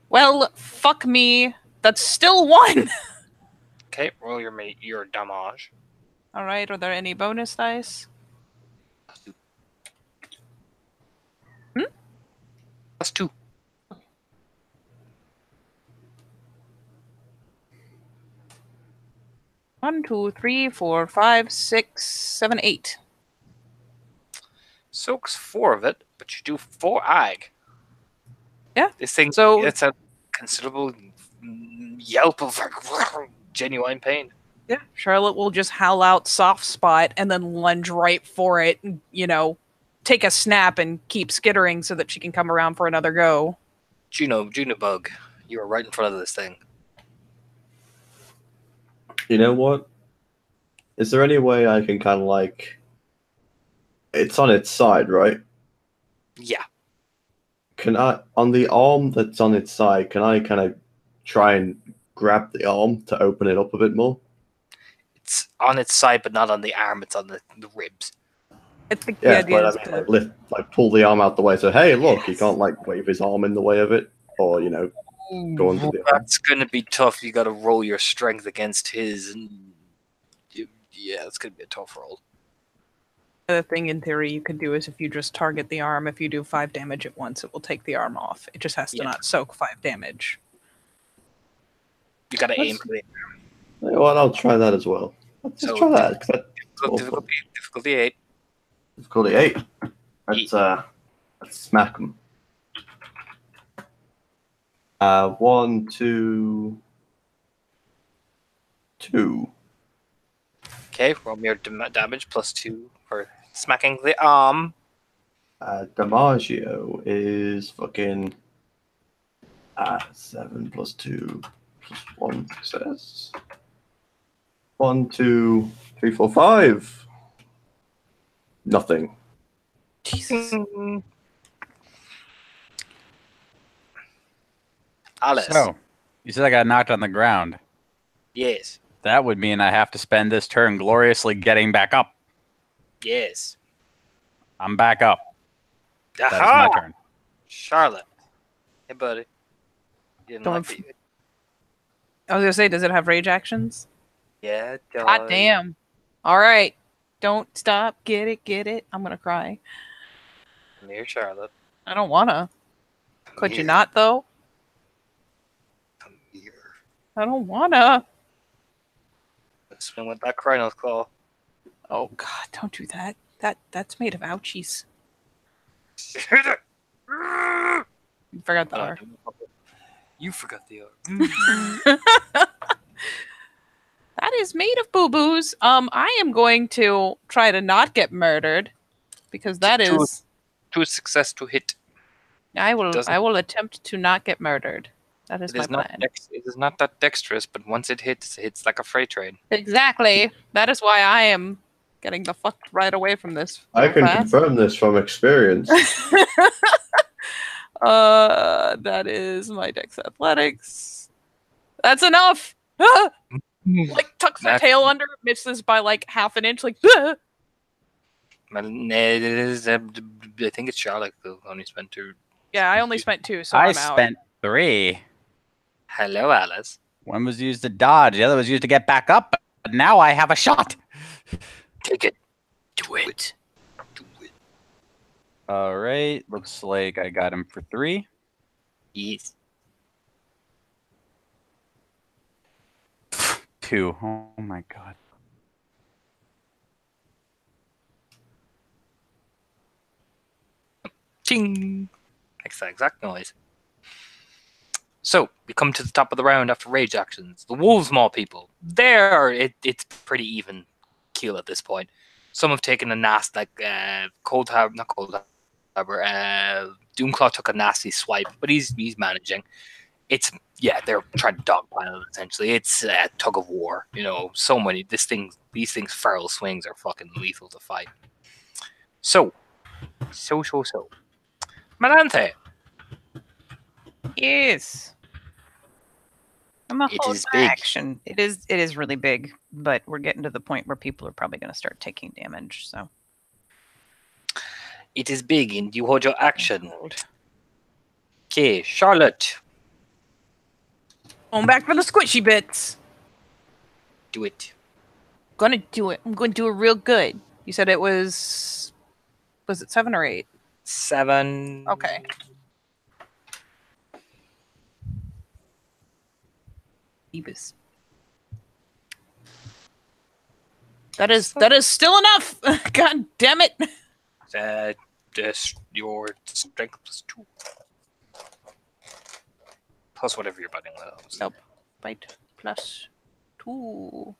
Speaker 5: Well, fuck me. That's still 1.
Speaker 1: Okay, roll your damage.
Speaker 5: All right. Are there any bonus dice?
Speaker 1: Plus 2.
Speaker 5: One, 2, 3, 4, 5, 6, 7, 8.
Speaker 1: Soaks 4 of it, but you do 4 ag.
Speaker 5: Yeah,
Speaker 1: This thing,
Speaker 5: so-
Speaker 1: it's a considerable yelp of genuine pain.
Speaker 5: Yeah. Charlotte will just howl out soft spot and then lunge right for it. And, take a snap and keep skittering so that she can come around for another go.
Speaker 1: Junebug, you are right in front of this thing.
Speaker 2: You know what? Is there any way I can kind of like? It's on its side, right?
Speaker 1: Yeah.
Speaker 2: Can I, on the arm that's on its side, can I kind of try and grab the arm to open it up a bit more?
Speaker 1: It's on its side, but not on the arm. It's on the ribs.
Speaker 5: I think the
Speaker 2: Yeah,
Speaker 5: idea
Speaker 2: but I
Speaker 5: is
Speaker 2: mean,
Speaker 5: to
Speaker 2: like lift, like pull the arm out the way. So hey, look, he
Speaker 1: Yes.
Speaker 2: can't like wave his arm in the way of it, or go under the arm.
Speaker 1: That's going to be tough. You got to roll your strength against his. And yeah, it's going to be a tough roll.
Speaker 5: the thing in theory you could do is if you just target the arm, if you do 5 damage at once, it will take the arm off. It just has to
Speaker 1: Yeah.
Speaker 5: not soak 5 damage.
Speaker 1: You got to aim
Speaker 2: That's-
Speaker 1: for the
Speaker 2: You know what? I'll try that as well. Let's
Speaker 1: So,
Speaker 2: try that. 'Cause that's
Speaker 1: difficulty 8.
Speaker 2: difficulty 8. Let's smack him. 1, 2, 2.
Speaker 1: Okay, roll me your damage plus 2 for smacking the arm.
Speaker 2: Damaggio is fucking 7 plus 2 plus 1 success. 1, 2, 3, 4, 5. Nothing.
Speaker 5: Jesus.
Speaker 1: Alice.
Speaker 6: So, you said I got knocked on the ground.
Speaker 1: Yes.
Speaker 6: That would mean I have to spend this turn gloriously getting back up.
Speaker 1: Yes.
Speaker 6: I'm back up. That is
Speaker 1: Aha!
Speaker 6: my turn.
Speaker 1: Charlotte. Hey, buddy. You didn't
Speaker 5: Don't
Speaker 1: like
Speaker 5: f-
Speaker 1: it.
Speaker 5: I was gonna say, does it have rage actions?
Speaker 1: Yeah, it
Speaker 5: God
Speaker 1: does.
Speaker 5: damn. All right. Don't stop. Get it. Get it. I'm gonna cry.
Speaker 1: Come here, Charlotte.
Speaker 5: I don't wanna.
Speaker 1: Come
Speaker 5: Could you
Speaker 1: here.
Speaker 5: not though?
Speaker 1: Come here.
Speaker 5: I don't wanna.
Speaker 1: Swing with that Krynos claw.
Speaker 5: Oh God! Don't do that. That's made of ouchies.
Speaker 1: Hit it!
Speaker 5: You forgot the
Speaker 1: Oh,
Speaker 5: R.
Speaker 1: you forgot the R.
Speaker 5: That is made of boo boos. I am going to try to not get murdered because that
Speaker 1: Two-
Speaker 5: is.
Speaker 1: Two success to hit.
Speaker 5: I will.
Speaker 1: doesn't-
Speaker 5: I will attempt to not get murdered. That is
Speaker 1: It
Speaker 5: my
Speaker 1: is not
Speaker 5: plan.
Speaker 1: it is not that dexterous, but once it hits like a freight train.
Speaker 5: Exactly. That is why I am getting the fuck right away from this.
Speaker 2: I
Speaker 5: real
Speaker 2: can
Speaker 5: fast.
Speaker 2: confirm this from experience.
Speaker 5: That is my Dex Athletics. That's enough. Ah! Like tucks her
Speaker 1: That-
Speaker 5: tail under, misses by like half an inch. Like, ah!
Speaker 1: It is, I think it's Charlotte who only spent 2.
Speaker 5: Yeah, I only spent 2, so
Speaker 6: I
Speaker 5: I'm out.
Speaker 6: spent 3.
Speaker 1: Hello, Alice.
Speaker 6: One was used to dodge, the other was used to get back up. But now I have a shot.
Speaker 1: Take it. Do it. Do it.
Speaker 6: All right. Looks like I got him for 3.
Speaker 1: Yes.
Speaker 6: 2. Oh my god.
Speaker 1: Ching. Makes that exact noise. So, we come to the top of the round after rage actions. The wolves maw people. It's pretty even keel at this point. Some have taken a nasty, like, Doomclaw took a nasty swipe, but he's managing. They're trying to dogpile it, essentially. It's a tug of war. These things, feral swings are fucking lethal to fight. So. Melanthe.
Speaker 4: Yes. I'm a
Speaker 1: It
Speaker 4: hold
Speaker 1: is
Speaker 4: my
Speaker 1: big.
Speaker 4: action. It is really big, but we're getting to the point where people are probably going to start taking damage. So
Speaker 1: It is big, and you hold your action. Okay, Charlotte,
Speaker 5: Going back for the squishy bits.
Speaker 1: do it.
Speaker 5: Gonna do it. I'm gonna do it real good. You said it was it 7 or 8?
Speaker 1: 7.
Speaker 5: Okay. Ebus. That is still enough. God damn it.
Speaker 1: Your strength plus 2. Plus whatever you're butting with.
Speaker 5: Nope. Bite plus 2.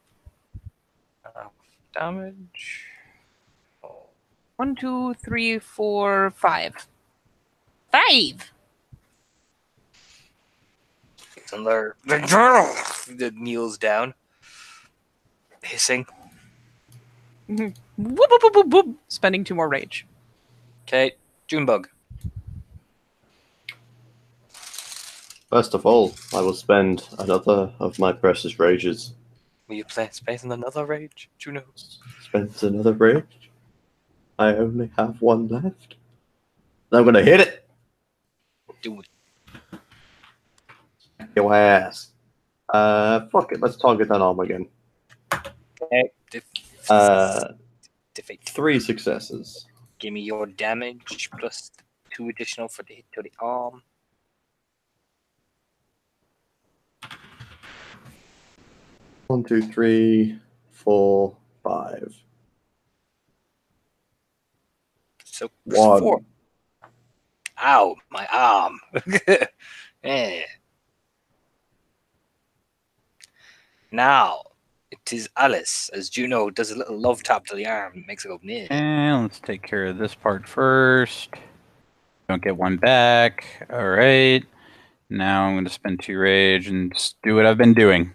Speaker 1: Damage.
Speaker 5: 1, 2, 3, 4, 5. 5.
Speaker 1: And there. That kneels down. hissing.
Speaker 5: Whoop, whoop, whoop, whoop, whoop. Spending 2 more rage.
Speaker 1: Okay, Junebug.
Speaker 2: First of all, I will spend another of my precious rages.
Speaker 1: Will you play space in another rage? Juno.
Speaker 2: Spend another rage. I only have one left. And I'm gonna hit it.
Speaker 1: Do it.
Speaker 2: Your ass. Fuck it. Let's target that arm again.
Speaker 1: Okay. Defeat.
Speaker 2: 3 successes.
Speaker 1: Give me your damage plus 2 additional for the hit to the arm.
Speaker 2: One, 2, 3, 4, 5.
Speaker 1: So
Speaker 2: 1.
Speaker 1: 4. Ow, my arm. Yeah. Now, it is Alice, as Juno does a little love tap to the arm, makes it go near.
Speaker 6: And let's take care of this part first. Don't get one back. All right. Now I'm going to spend 2 rage and just do what I've been doing.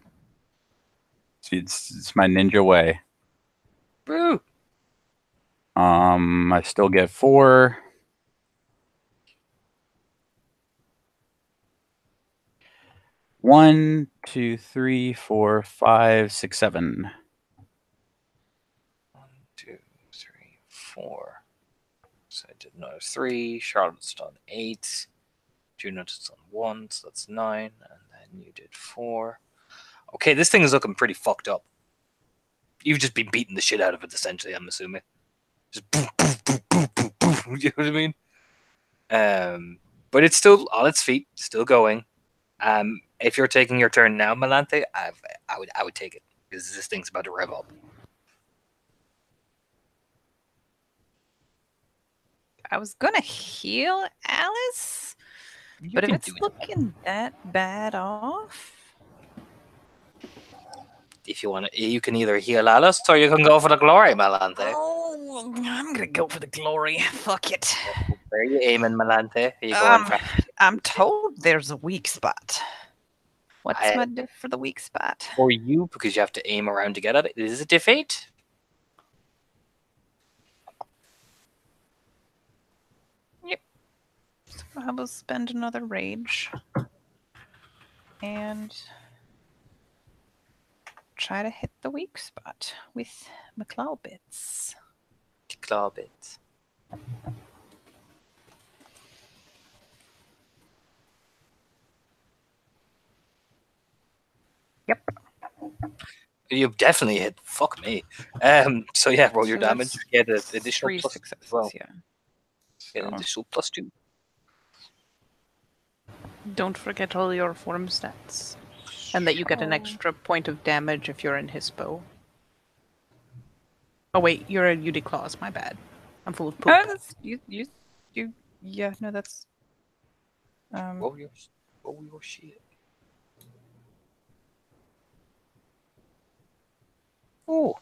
Speaker 6: See, it's my ninja way.
Speaker 1: Boo!
Speaker 6: I still get 4. One, 2, 3, 4, 5, 6, 7.
Speaker 1: 1, 2, 3, 4. So I did another 3. Charlotte's done 8. Juno's done 1, so that's 9. And then you did 4. Okay, this thing is looking pretty fucked up. You've just been beating the shit out of it, essentially, I'm assuming. Just boom, boom, boom, boom, boom, boom. You know what I mean? But it's still on its feet, still going. If you're taking your turn now, Melanthe, I would take it because this thing's about to rev up.
Speaker 4: I was gonna heal Alice, but if
Speaker 1: can
Speaker 4: it's
Speaker 1: do it.
Speaker 4: looking that bad off,
Speaker 1: If you want to, you can either heal Alice or you can go for the glory, Melanthe.
Speaker 4: oh, I'm gonna go for the glory. Fuck it.
Speaker 1: Where are you aiming, Melanthe? Are you going for?
Speaker 4: I'm told there's a weak spot. What's
Speaker 1: I-
Speaker 4: my diff for the weak spot?
Speaker 1: For you, because you have to aim around to get at it. Is it defeat?
Speaker 4: So I will spend another rage and try to hit the weak spot with McClow bits.
Speaker 1: Claw bit.
Speaker 4: Yep.
Speaker 1: You've definitely hit. Fuck me. So yeah, roll your
Speaker 4: So
Speaker 1: damage.
Speaker 4: that's
Speaker 1: Get an additional
Speaker 4: 3
Speaker 1: plus
Speaker 4: successes.
Speaker 1: as well.
Speaker 4: Yeah.
Speaker 1: Get an
Speaker 6: So-
Speaker 1: additional +2.
Speaker 5: Don't forget all your form stats. And that you get an extra point of damage if you're in Hispo. Oh wait, you're a UD Claws, my bad. I'm full of poop.
Speaker 4: That's, yeah, no, that's.
Speaker 1: Roll your shit. Oh,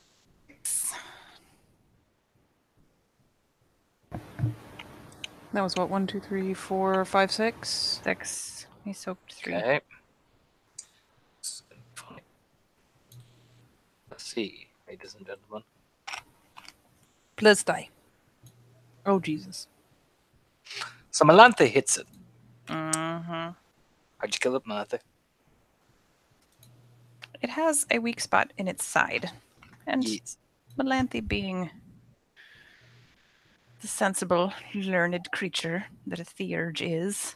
Speaker 5: That was what, 1, 2, 3, 4, 5, 6?
Speaker 4: 6. He soaked 3.
Speaker 1: okay. Let's see, ladies and gentlemen.
Speaker 5: Plus die. Oh Jesus.
Speaker 1: So Melanthe hits it.
Speaker 4: Mm-hmm.
Speaker 1: How'd you kill it, Melanthe?
Speaker 4: It has a weak spot in its side. And
Speaker 1: Yes.
Speaker 4: Melanthe, being the sensible, learned creature that a theurge is,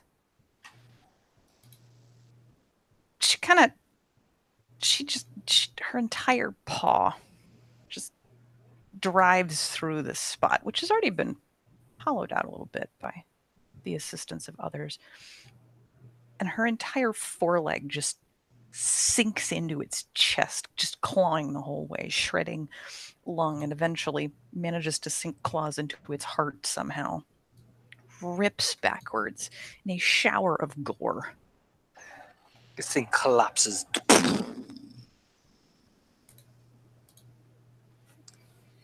Speaker 4: her entire paw just drives through this spot, which has already been hollowed out a little bit by the assistance of others. And her entire foreleg just sinks into its chest, just clawing the whole way, shredding lung, and eventually manages to sink claws into its heart somehow. Rips backwards in a shower of gore.
Speaker 1: This thing collapses.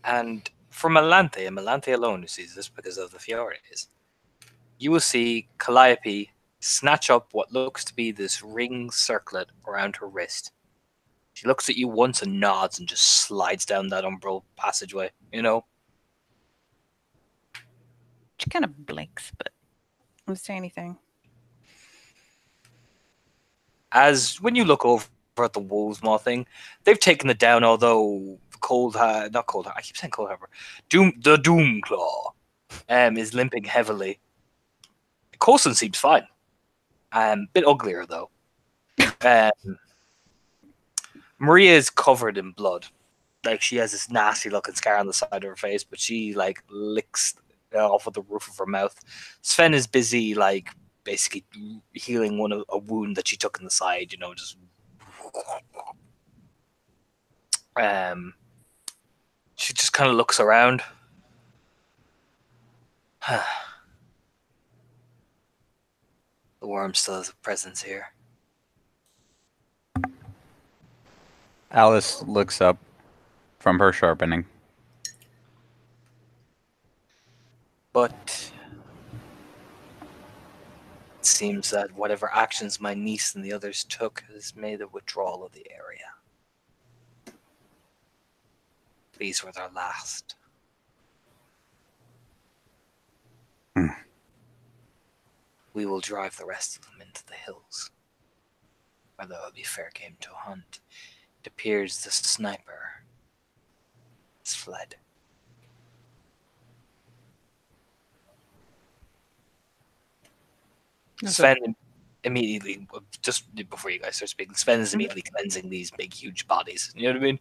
Speaker 1: And for Melanthe, and Melanthe alone who sees this because of the Fiories, you will see Calliope snatch up what looks to be this ring circlet around her wrist. She looks at you once and nods and just slides down that umbral passageway, you know?
Speaker 4: She kind of blinks, but doesn't say anything.
Speaker 1: As when you look over at the wolves maw thing, they've taken it down, although not Cold I keep saying Cold Harbor. The Doomclaw is limping heavily. Coulson seems fine. Bit uglier though. Maria is covered in blood. Like she has this nasty looking scar on the side of her face, but she like licks off of the roof of her mouth. Sven is busy like basically healing a wound that she took in the side, you know, just she just kind of looks around. The worm still has a presence here.
Speaker 6: Alice looks up from her sharpening.
Speaker 1: But it seems that whatever actions my niece and the others took has made a withdrawal of the area. These were their last. We will drive the rest of them into the hills, where there will be fair game to hunt. It appears the sniper has fled. Sven immediately, just before you guys start speaking, Sven is immediately cleansing these big, huge bodies. You know what I mean?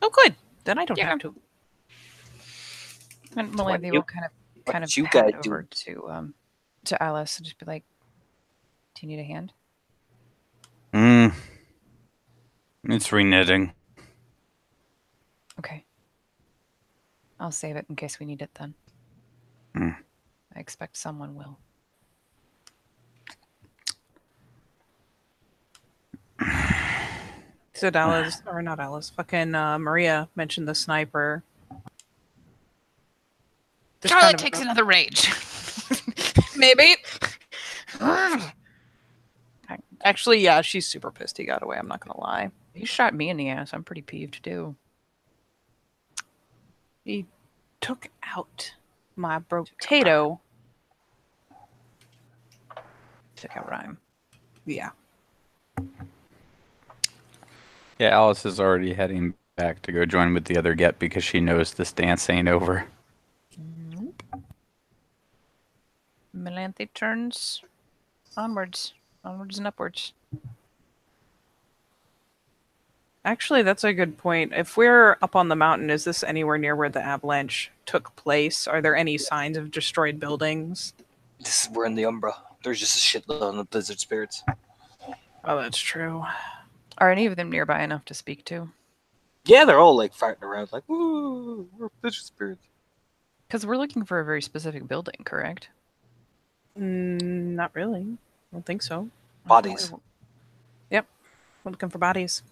Speaker 5: Oh, good. Then I don't have to.
Speaker 4: And Melanthi will kind of
Speaker 1: you
Speaker 4: pat
Speaker 1: guys
Speaker 4: over to Alice and just be like, "Do you need a hand?"
Speaker 6: It's reknitting.
Speaker 4: Okay. I'll save it in case we need it then. I expect someone will.
Speaker 5: So Alice, or not Alice, fucking Maria mentioned the sniper. Just
Speaker 4: Charlotte
Speaker 5: kind of-
Speaker 4: takes another rage.
Speaker 5: Maybe. Actually, yeah, she's super pissed he got away. I'm not gonna lie.
Speaker 4: He shot me in the ass. I'm pretty peeved too.
Speaker 5: He took out my potato.
Speaker 4: Took out rhyme.
Speaker 5: Yeah.
Speaker 6: Yeah, Alice is already heading back to go join with the other Get because she knows this dance ain't over.
Speaker 4: Nope. Melanthi turns onwards and upwards.
Speaker 5: Actually, that's a good point. If we're up on the mountain, is this anywhere near where the avalanche took place? Are there any signs of destroyed buildings?
Speaker 1: We're in the Umbra. There's just a shitload of blizzard spirits.
Speaker 5: Oh, that's true.
Speaker 4: Are any of them nearby enough to speak to?
Speaker 1: Yeah, they're all like farting around, like, "Ooh, we're blizzard spirits."
Speaker 4: Because we're looking for a very specific building, correct?
Speaker 5: Not really. I don't think so.
Speaker 1: Bodies.
Speaker 5: Yep. We're looking for bodies.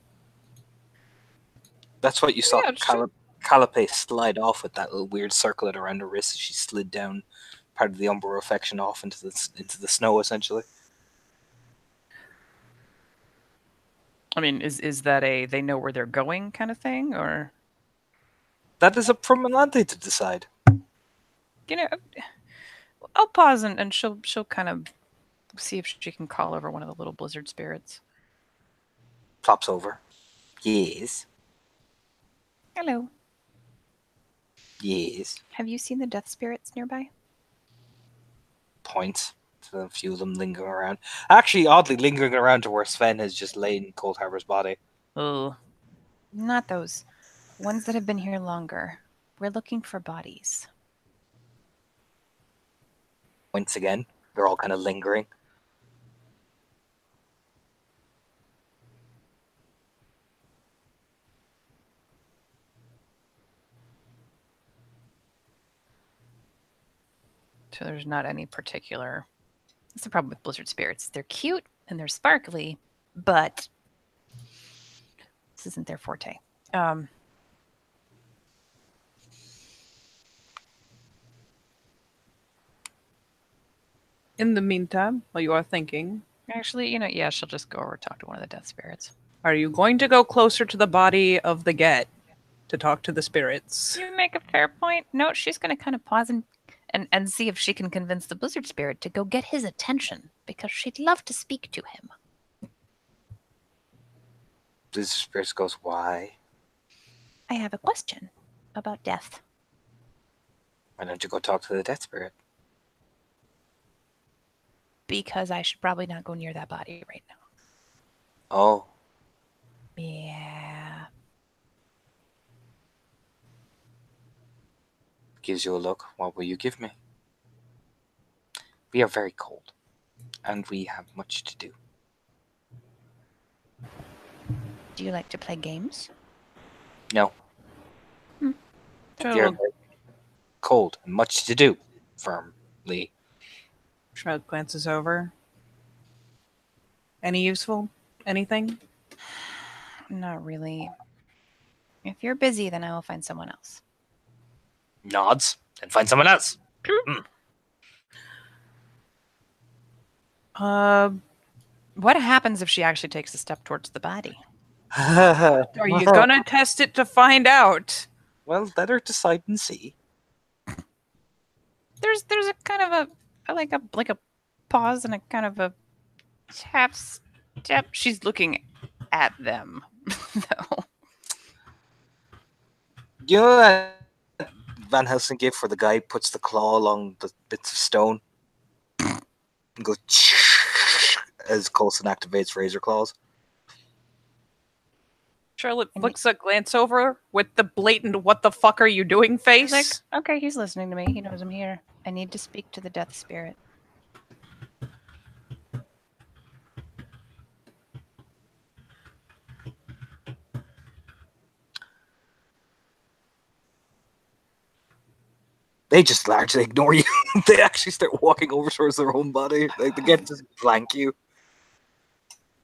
Speaker 1: That's what you saw
Speaker 5: Yeah, sure.
Speaker 1: Calliope slide off with that little weird circlet around her wrist as she slid down part of the Umbra affection off into the snow, essentially.
Speaker 4: I mean, is that a they know where they're going kind of thing, or
Speaker 1: That is up for Melanthi to decide.
Speaker 4: you know? I'll pause and she'll kind of see if she can call over one of the little blizzard spirits.
Speaker 1: Plops over. Yes.
Speaker 7: Hello.
Speaker 1: Yes.
Speaker 7: Have you seen the death spirits nearby?
Speaker 1: Points to a few of them lingering around. Actually, oddly, lingering around to where Sven has just laid in Cold Harbor's body.
Speaker 4: Oh,
Speaker 7: Not those. Ones that have been here longer. We're looking for bodies.
Speaker 1: Points again. They're all kind of lingering.
Speaker 4: so there's not any particular. That's the problem with blizzard spirits. They're cute and they're sparkly, but this isn't their forte.
Speaker 5: In the meantime, while you are thinking,
Speaker 4: Actually, yeah, she'll just go over and talk to one of the death spirits.
Speaker 5: Are you going to go closer to the body of the Get to talk to the spirits?
Speaker 7: You make a fair point. No, she's going to kind of pause and see if she can convince the Blizzard Spirit to go get his attention, because she'd love to speak to him.
Speaker 1: Blizzard Spirits goes, why?
Speaker 7: I have a question about death.
Speaker 1: Why don't you go talk to the Death Spirit?
Speaker 7: Because I should probably not go near that body right now.
Speaker 1: Oh,
Speaker 7: Yeah.
Speaker 1: gives you a look. What will you give me? We are very cold, and we have much to do.
Speaker 7: Do you like to play games?
Speaker 1: No, we are very cold and much to do. Firmly.
Speaker 5: Shrug glances over. Any useful? Anything?
Speaker 7: Not really. If you're busy, then I will find someone else.
Speaker 1: Nods and find someone else.
Speaker 7: What happens if she actually takes a step towards the body?
Speaker 5: Are you gonna test it to find out?
Speaker 1: Well, let her decide and see.
Speaker 7: There's a kind of a like a pause and a kind of a half step. She's looking at them, though.
Speaker 1: You know that Van Helsing gif where the guy puts the claw along the bits of stone and goes as Coulson activates Razor Claws?
Speaker 5: Charlotte flicks a glance over with the blatant "what the fuck are you doing" face.
Speaker 7: Like, okay, he's listening to me. He knows I'm here. I need to speak to the Death Spirit.
Speaker 1: They just largely ignore you. They actually start walking over towards their own body. Like they get just blank you.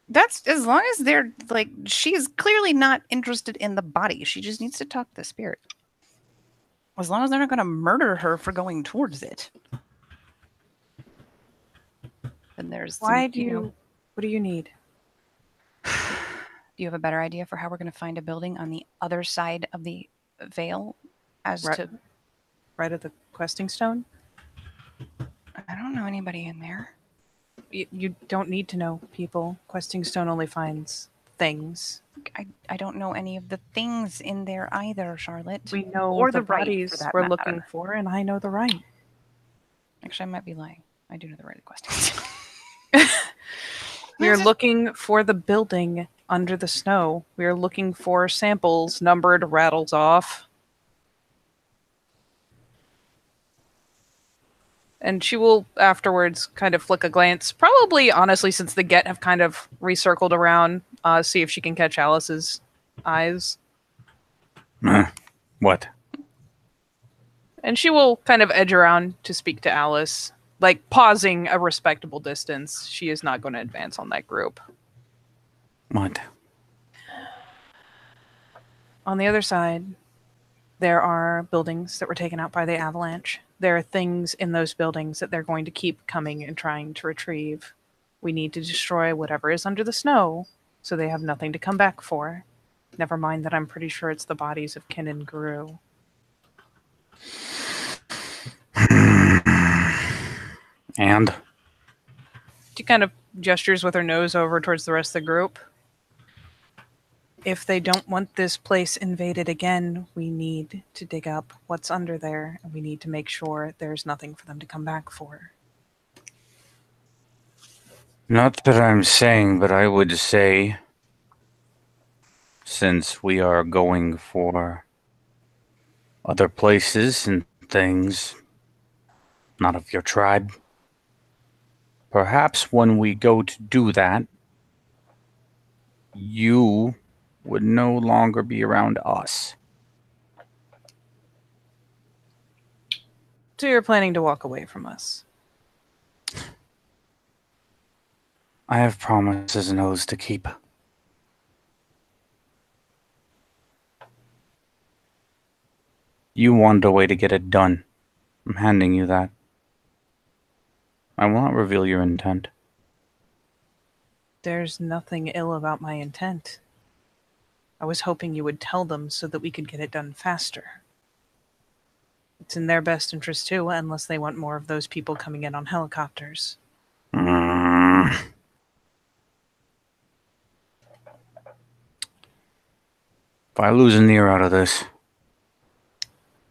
Speaker 7: That's as long as they're like, she is clearly not interested in the body. She just needs to talk to the spirit. As long as they're not going to murder her for going towards it. And there's
Speaker 5: Why
Speaker 7: some,
Speaker 5: do you? What do you need?
Speaker 7: Do you have a better idea for how we're going to find a building on the other side of the veil? As
Speaker 5: Right.
Speaker 7: to,
Speaker 5: Right at the questing stone.
Speaker 7: I don't know anybody in there.
Speaker 5: You don't need to know people. Questing stone only finds things.
Speaker 7: I don't know any of the things in there either, Charlotte.
Speaker 5: We know
Speaker 7: Or
Speaker 5: the
Speaker 7: the right, for
Speaker 5: bodies
Speaker 7: that
Speaker 5: we're
Speaker 7: matter.
Speaker 5: looking for, and I know the right.
Speaker 7: Actually, I might be lying. I do know the right question.
Speaker 5: We are looking for the building under the snow. We are looking for samples numbered, rattles off. And she will afterwards kind of flick a glance, probably honestly, since the Get have kind of recircled around, see if she can catch Alice's eyes.
Speaker 6: What?
Speaker 5: And she will kind of edge around to speak to Alice, like pausing a respectable distance. She is not going to advance on that group.
Speaker 6: What?
Speaker 5: On the other side, there are buildings that were taken out by the avalanche. There are things in those buildings that they're going to keep coming and trying to retrieve. We need to destroy whatever is under the snow so they have nothing to come back for. Never mind that I'm pretty sure it's the bodies of Kin and Gru.
Speaker 6: And?
Speaker 5: She kind of gestures with her nose over towards the rest of the group. If they don't want this place invaded again, we need to dig up what's under there, and we need to make sure there's nothing for them to come back for.
Speaker 6: Not that I'm saying, but I would say, since we are going for other places and things, not of your tribe, perhaps when we go to do that, you would no longer be around us.
Speaker 5: So you're planning to walk away from us?
Speaker 6: I have promises and oaths to keep. You wanted a way to get it done. I'm handing you that. I will not reveal your intent.
Speaker 5: There's nothing ill about my intent. I was hoping you would tell them so that we could get it done faster. It's in their best interest too, unless they want more of those people coming in on helicopters.
Speaker 6: Mm. If I lose an ear out of this,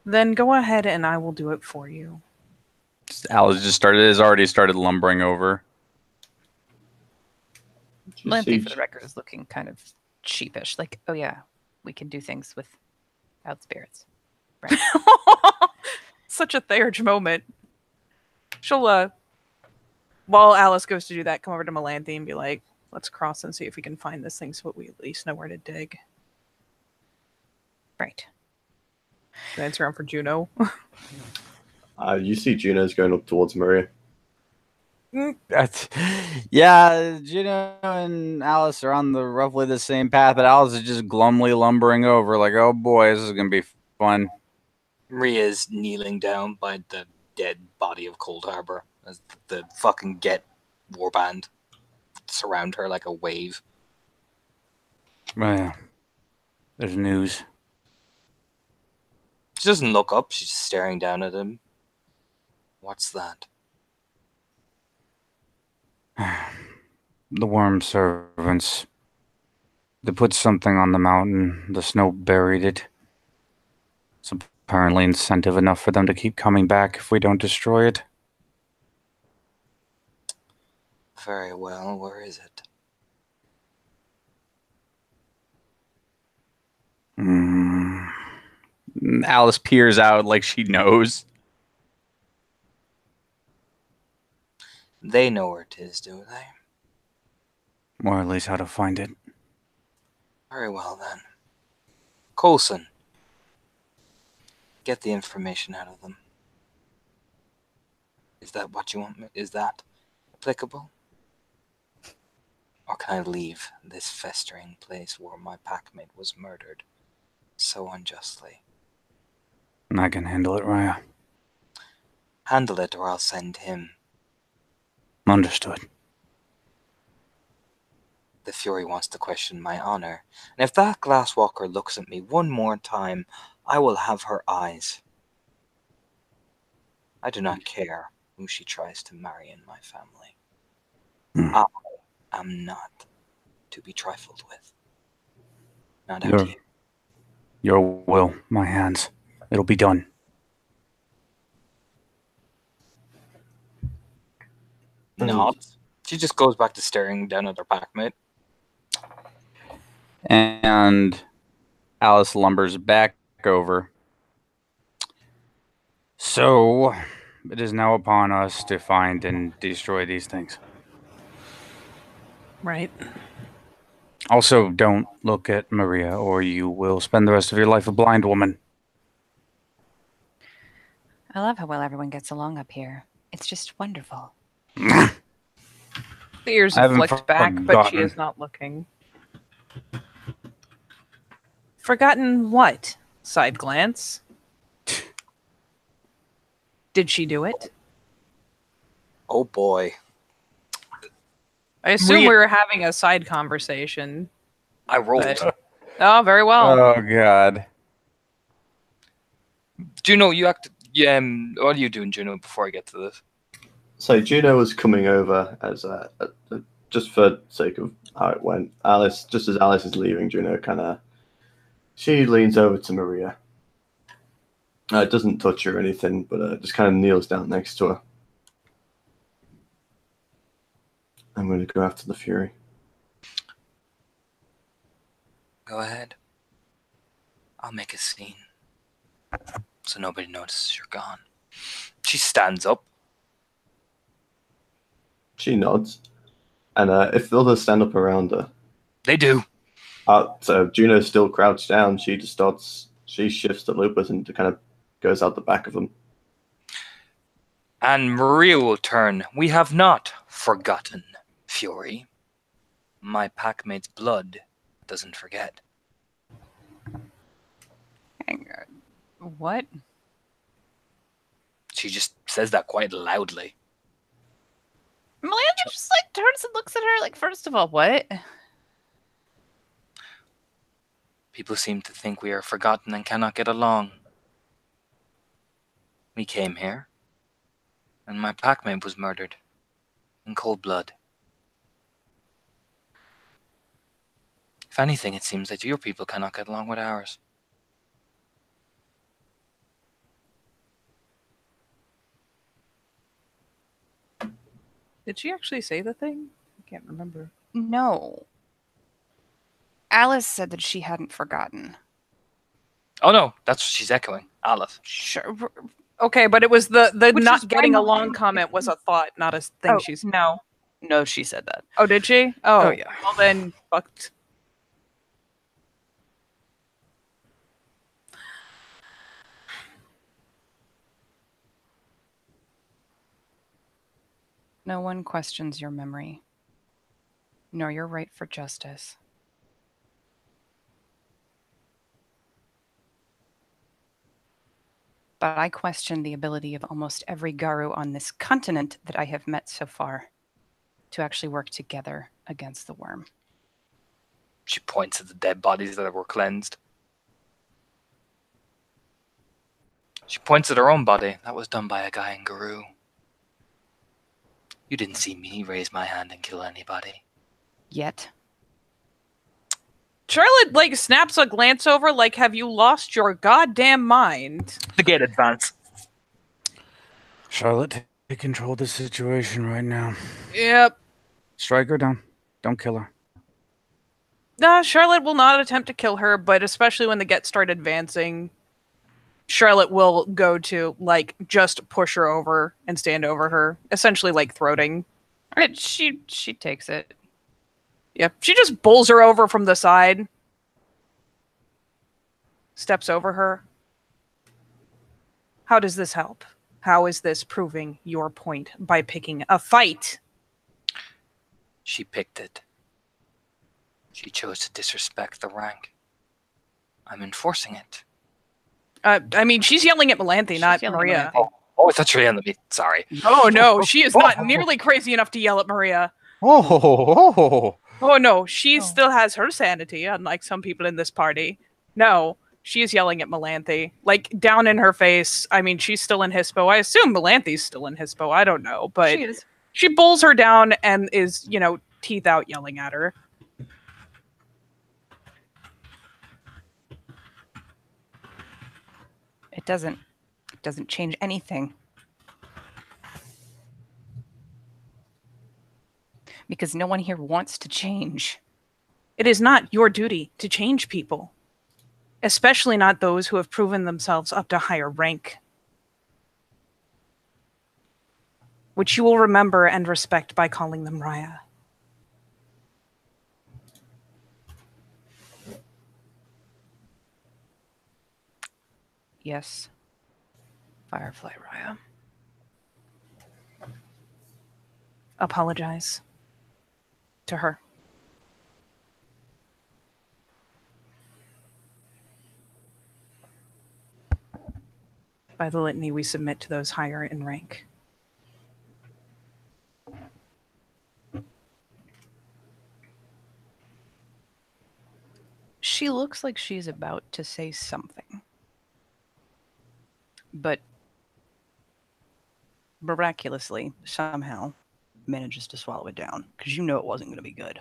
Speaker 5: Then go ahead and I will do it for you.
Speaker 8: Alice has already started lumbering over.
Speaker 2: You
Speaker 7: Lampy,
Speaker 2: see
Speaker 7: for the record, is looking kind of sheepish. Like, oh yeah, we can do things without spirits.
Speaker 5: Such a Theurge moment. She'll, while Alice goes to do that, come over to Melanthe and be like, let's cross and see if we can find this thing so we at least know where to dig.
Speaker 7: Right.
Speaker 5: Glance around for Juno.
Speaker 2: you see Juno's going up towards Maria.
Speaker 8: Yeah, Juno and Alice are on roughly the same path, but Alice is just glumly lumbering over, like, oh boy, this is gonna be fun.
Speaker 1: Maria's kneeling down by the dead body of Cold Harbor as the fucking Get warband surround her like a wave.
Speaker 6: well, there's news.
Speaker 1: She doesn't look up, she's just staring down at him. What's that?
Speaker 6: The worm servants. They put something on the mountain. The snow buried it. It's apparently incentive enough for them to keep coming back if we don't destroy it.
Speaker 1: Very well, where is it?
Speaker 8: Alice peers out like she knows.
Speaker 1: They know where it is, do they?
Speaker 6: Or at least how to find it.
Speaker 1: Very well then. Coulson, get the information out of them. Is that what you want me? Is that applicable? Or can I leave this festering place where my packmate was murdered so unjustly?
Speaker 6: I can handle it, Raya.
Speaker 1: Handle it or I'll send him.
Speaker 6: Understood.
Speaker 1: The Fury wants to question my honor, and if that glasswalker looks at me one more time, I will have her eyes. I do not care who she tries to marry in my family. I am not to be trifled with. Not out here.
Speaker 6: Your will, my hands. It'll be done.
Speaker 1: Not. She just goes back to staring down at her packmate.
Speaker 8: And Alice lumbers back over.
Speaker 6: So, it is now upon us to find and destroy these things.
Speaker 5: Right.
Speaker 6: Also, don't look at Maria, or you will spend the rest of your life a blind woman.
Speaker 7: I love how well everyone gets along up here. It's just wonderful.
Speaker 5: The ears
Speaker 6: I
Speaker 5: have
Speaker 6: haven't
Speaker 5: flicked back, but she
Speaker 6: forgotten.
Speaker 5: is not looking. Forgotten what? Side glance. Did she do it?
Speaker 1: Oh boy.
Speaker 5: I assume we were having a side conversation.
Speaker 1: I rolled.
Speaker 5: But- Oh, very well.
Speaker 8: Oh, God.
Speaker 1: Juno, you act. Yeah, what are you doing, Juno, before I get to this?
Speaker 2: So Juno was coming over as just for sake of how it went. Alice, just as Alice is leaving, Juno she leans over to Maria. Doesn't touch her or anything, but just kind of kneels down next to her. I'm going to go after the Fury.
Speaker 1: Go ahead. I'll make a scene. So nobody notices you're gone. She stands up.
Speaker 2: She nods, and if the others stand up around her,
Speaker 1: They do.
Speaker 2: so Juno's still crouched down. She just starts. She shifts to Lupus and kind of goes out the back of them.
Speaker 1: And Maria will turn. We have not forgotten, Fury. My packmate's blood doesn't forget.
Speaker 7: Hang on. What?
Speaker 1: She just says that quite loudly.
Speaker 7: Melandra just turns and looks at her like, first of all, what?
Speaker 1: People seem to think we are forgotten and cannot get along. We came here, and my packmate was murdered in cold blood. If anything, it seems that your people cannot get along with ours.
Speaker 5: Did she actually say the thing? I can't remember.
Speaker 7: No. Alice said that she hadn't forgotten.
Speaker 1: Oh no, that's what she's echoing. Alice.
Speaker 7: Sure.
Speaker 5: Okay, but it was the
Speaker 7: Which
Speaker 5: not
Speaker 7: is
Speaker 5: getting
Speaker 7: why
Speaker 5: along
Speaker 7: my-
Speaker 5: comment was a thought, not a thing
Speaker 7: Oh,
Speaker 5: she's.
Speaker 7: no. No, she said that.
Speaker 5: Oh, did she? Oh,
Speaker 7: yeah.
Speaker 5: Well then, fucked.
Speaker 7: No one questions your memory, nor your right for justice. But I question the ability of almost every Garu on this continent that I have met so far to actually work together against the worm.
Speaker 1: She points at the dead bodies that were cleansed. She points at her own body. That was done by a guy in Garu. You didn't see me raise my hand and kill anybody.
Speaker 7: Yet.
Speaker 5: Charlotte like snaps a glance over, like, "Have you lost your goddamn mind?"
Speaker 1: The gate advance.
Speaker 6: Charlotte, take control of the situation right now.
Speaker 5: Yep.
Speaker 6: Strike her down. Don't kill her.
Speaker 5: Nah, Charlotte will not attempt to kill her, but especially when the Get start advancing, Charlotte will go to, like, just push her over and stand over her, essentially like throating.
Speaker 7: Right, she takes it.
Speaker 5: Yep, she just bowls her over from the side. Steps over her. How does this help? How is this proving your point by picking a fight?
Speaker 1: She picked it. She chose to disrespect the rank. I'm enforcing it.
Speaker 5: I mean, she's yelling at Melanthe, not
Speaker 7: yelling at
Speaker 5: Maria.
Speaker 7: Melanthe.
Speaker 1: Oh, I thought you were yelling at me. Sorry.
Speaker 5: Oh no, she is not nearly crazy enough to yell at Maria.
Speaker 6: Oh,
Speaker 5: Oh no, she
Speaker 7: Oh.
Speaker 5: still has her sanity, unlike some people in this party. No, she is yelling at Melanthe, like down in her face. I mean, she's still in Hispo. I assume Melanthe's still in Hispo. I don't know, but
Speaker 7: She is.
Speaker 5: she bowls her down and is, teeth out yelling at her.
Speaker 7: It doesn't change anything. Because no one here wants to change.
Speaker 5: It is not your duty to change people, especially not those who have proven themselves up to higher rank, which you will remember and respect by calling them Raya.
Speaker 7: Yes. Firefly Raya.
Speaker 5: Apologize to her. By the litany, we submit to those higher in rank.
Speaker 7: She looks like she's about to say something. But miraculously, somehow, manages to swallow it down. Because you know it wasn't going to be good.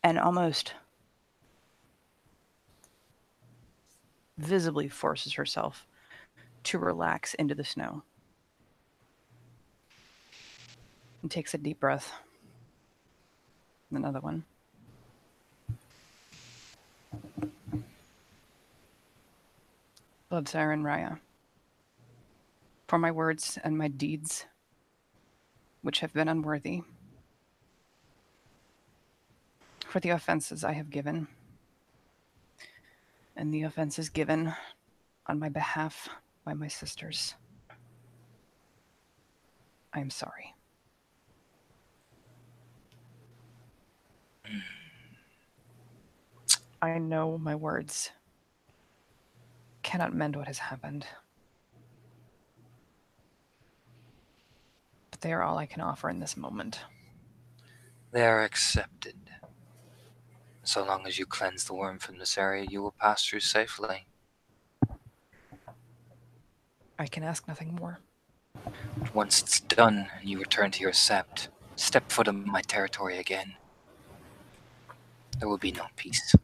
Speaker 7: And almost visibly forces herself to relax into the snow. And takes a deep breath. Another one. Blood Siren Raya. For my words and my deeds, which have been unworthy. For the offenses I have given. And the offenses given on my behalf by my sisters. I am sorry. I know my words cannot mend what has happened. But they are all I can offer in this moment.
Speaker 1: They are accepted. So long as you cleanse the worm from this area, you will pass through safely.
Speaker 4: I can ask nothing more.
Speaker 1: Once it's done and you return to your sept, step foot on my territory again. There will be no peace.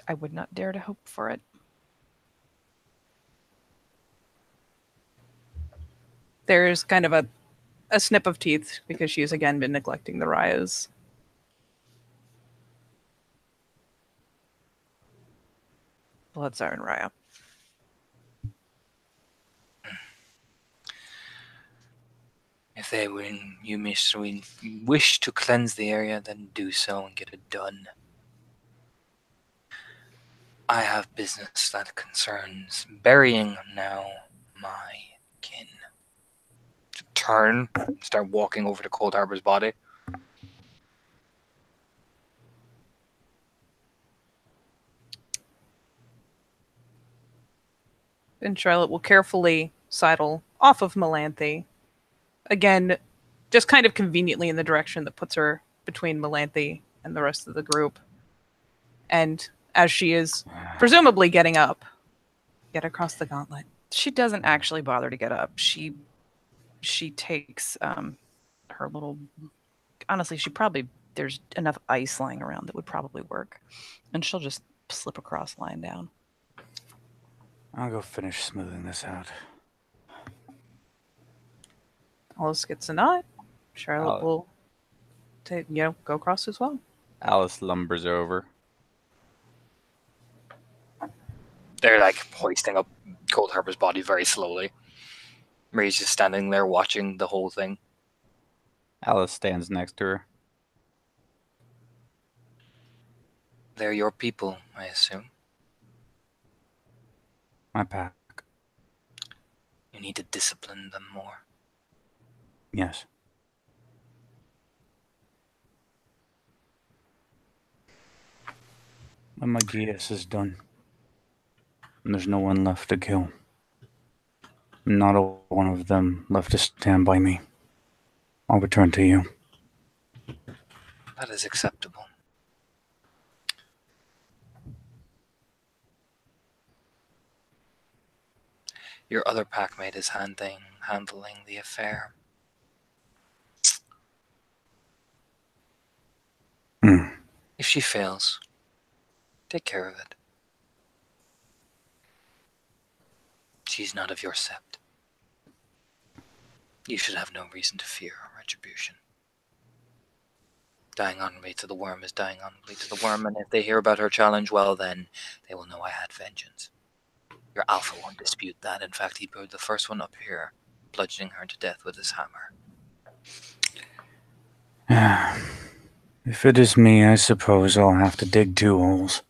Speaker 4: I would not dare to hope for it.
Speaker 5: There's kind of a snip of teeth because she's again been neglecting the Rayas.
Speaker 4: Blood Siren Raya.
Speaker 1: If you wish to cleanse the area, then do so and get it done. I have business that concerns burying now my kin. To turn, start walking over to Cold Harbor's body.
Speaker 5: And Charlotte will carefully sidle off of Melanthe. Again, just kind of conveniently in the direction that puts her between Melanthe and the rest of the group. And as she is presumably getting up, get across the gauntlet.
Speaker 4: She doesn't actually bother to get up. She takes her little. Honestly, there's enough ice lying around that would probably work, and she'll just slip across, lying down.
Speaker 6: I'll go finish smoothing this out.
Speaker 5: Alice gets a nod. Charlotte
Speaker 8: Oh.
Speaker 5: will go across as well.
Speaker 8: Alice lumbers over.
Speaker 1: They're like hoisting up Cold Harbor's body very slowly. Marie's just standing there watching the whole thing.
Speaker 8: Alice stands next to her.
Speaker 1: They're your people, I assume.
Speaker 6: My pack.
Speaker 1: You need to discipline them more.
Speaker 6: Yes. When my GS is done, and there's no one left to kill, not a one of them left to stand by me, I'll return to you.
Speaker 1: That is acceptable. Your other packmate is handling the affair. If she fails, take care of it. She's not of your sept. You should have no reason to fear her retribution. Dying honorably to the worm is dying honorably to the worm, and if they hear about her challenge, well then, they will know I had vengeance. Your alpha won't dispute that. In fact, he put the first one up here, bludgeoning her to death with his hammer.
Speaker 6: If it is me, I suppose I'll have to dig 2 holes.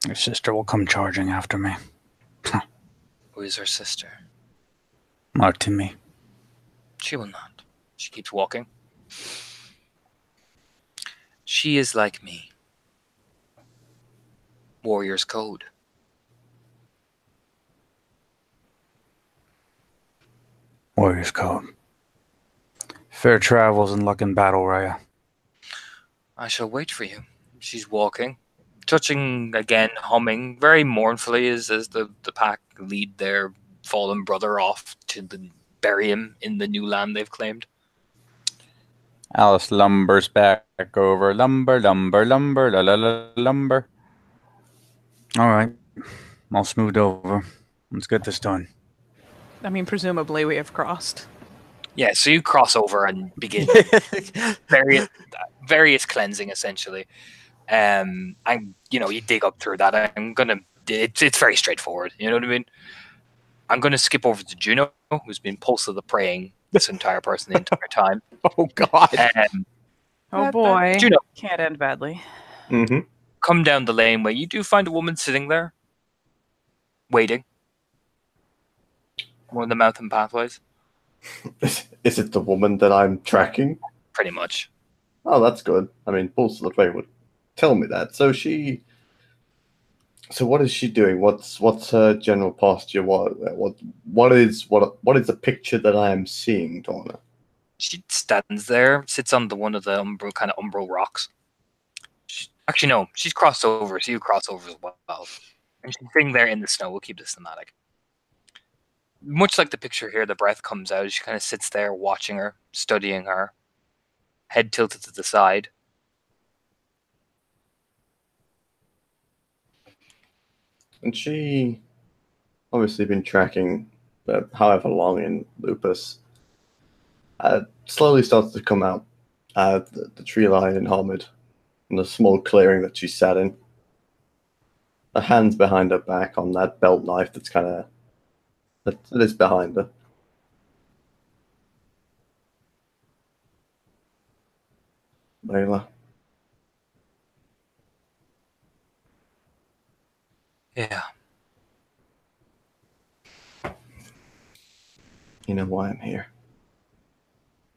Speaker 6: Your sister will come charging after me.
Speaker 1: Who is her sister?
Speaker 6: Martimi.
Speaker 1: She will not. She keeps walking. She is like me. Warrior's code.
Speaker 6: Warrior's code. Fair travels and luck in battle, Raya.
Speaker 1: I shall wait for you. She's walking, touching again, humming very mournfully as the pack lead their fallen brother off to bury him in the new land they've claimed.
Speaker 8: Alice lumbers back over. Lumber, lumber, lumber, la la la lumber.
Speaker 6: All right. All smoothed over. Let's get this done.
Speaker 5: I mean, presumably we have crossed.
Speaker 1: Yeah, so you cross over and begin various cleansing, essentially. And you dig up through that. It's very straightforward. You know what I mean? I'm gonna skip over to Juno, who's been pulsing praying this entire person the entire time.
Speaker 8: Oh God!
Speaker 5: Oh boy.
Speaker 1: Juno,
Speaker 4: Can't end badly.
Speaker 2: Mm-hmm.
Speaker 1: come down the laneway. You do find a woman sitting there, waiting. One of the mountain pathways.
Speaker 2: Is it the woman that I'm tracking?
Speaker 1: Pretty much.
Speaker 2: Oh, that's good. I mean, Pulse of the Fae would tell me that. So she So what is she doing? What's her general posture? What is the picture that I am seeing, Donna?
Speaker 1: She stands there, sits on one of the kind of umbral rocks. Actually, no, she's crossed over, so you cross over as well. And she's sitting there in the snow. We'll keep this thematic. Much like the picture here, the breath comes out. She kind of sits there watching her, studying her, head tilted to the side.
Speaker 2: And she obviously been tracking however long in Lupus. Slowly starts to come out the tree line in Hamid, in the small clearing that she sat in. Her hands behind her back on that belt knife that is behind her. Layla.
Speaker 1: Yeah.
Speaker 2: You know why I'm here.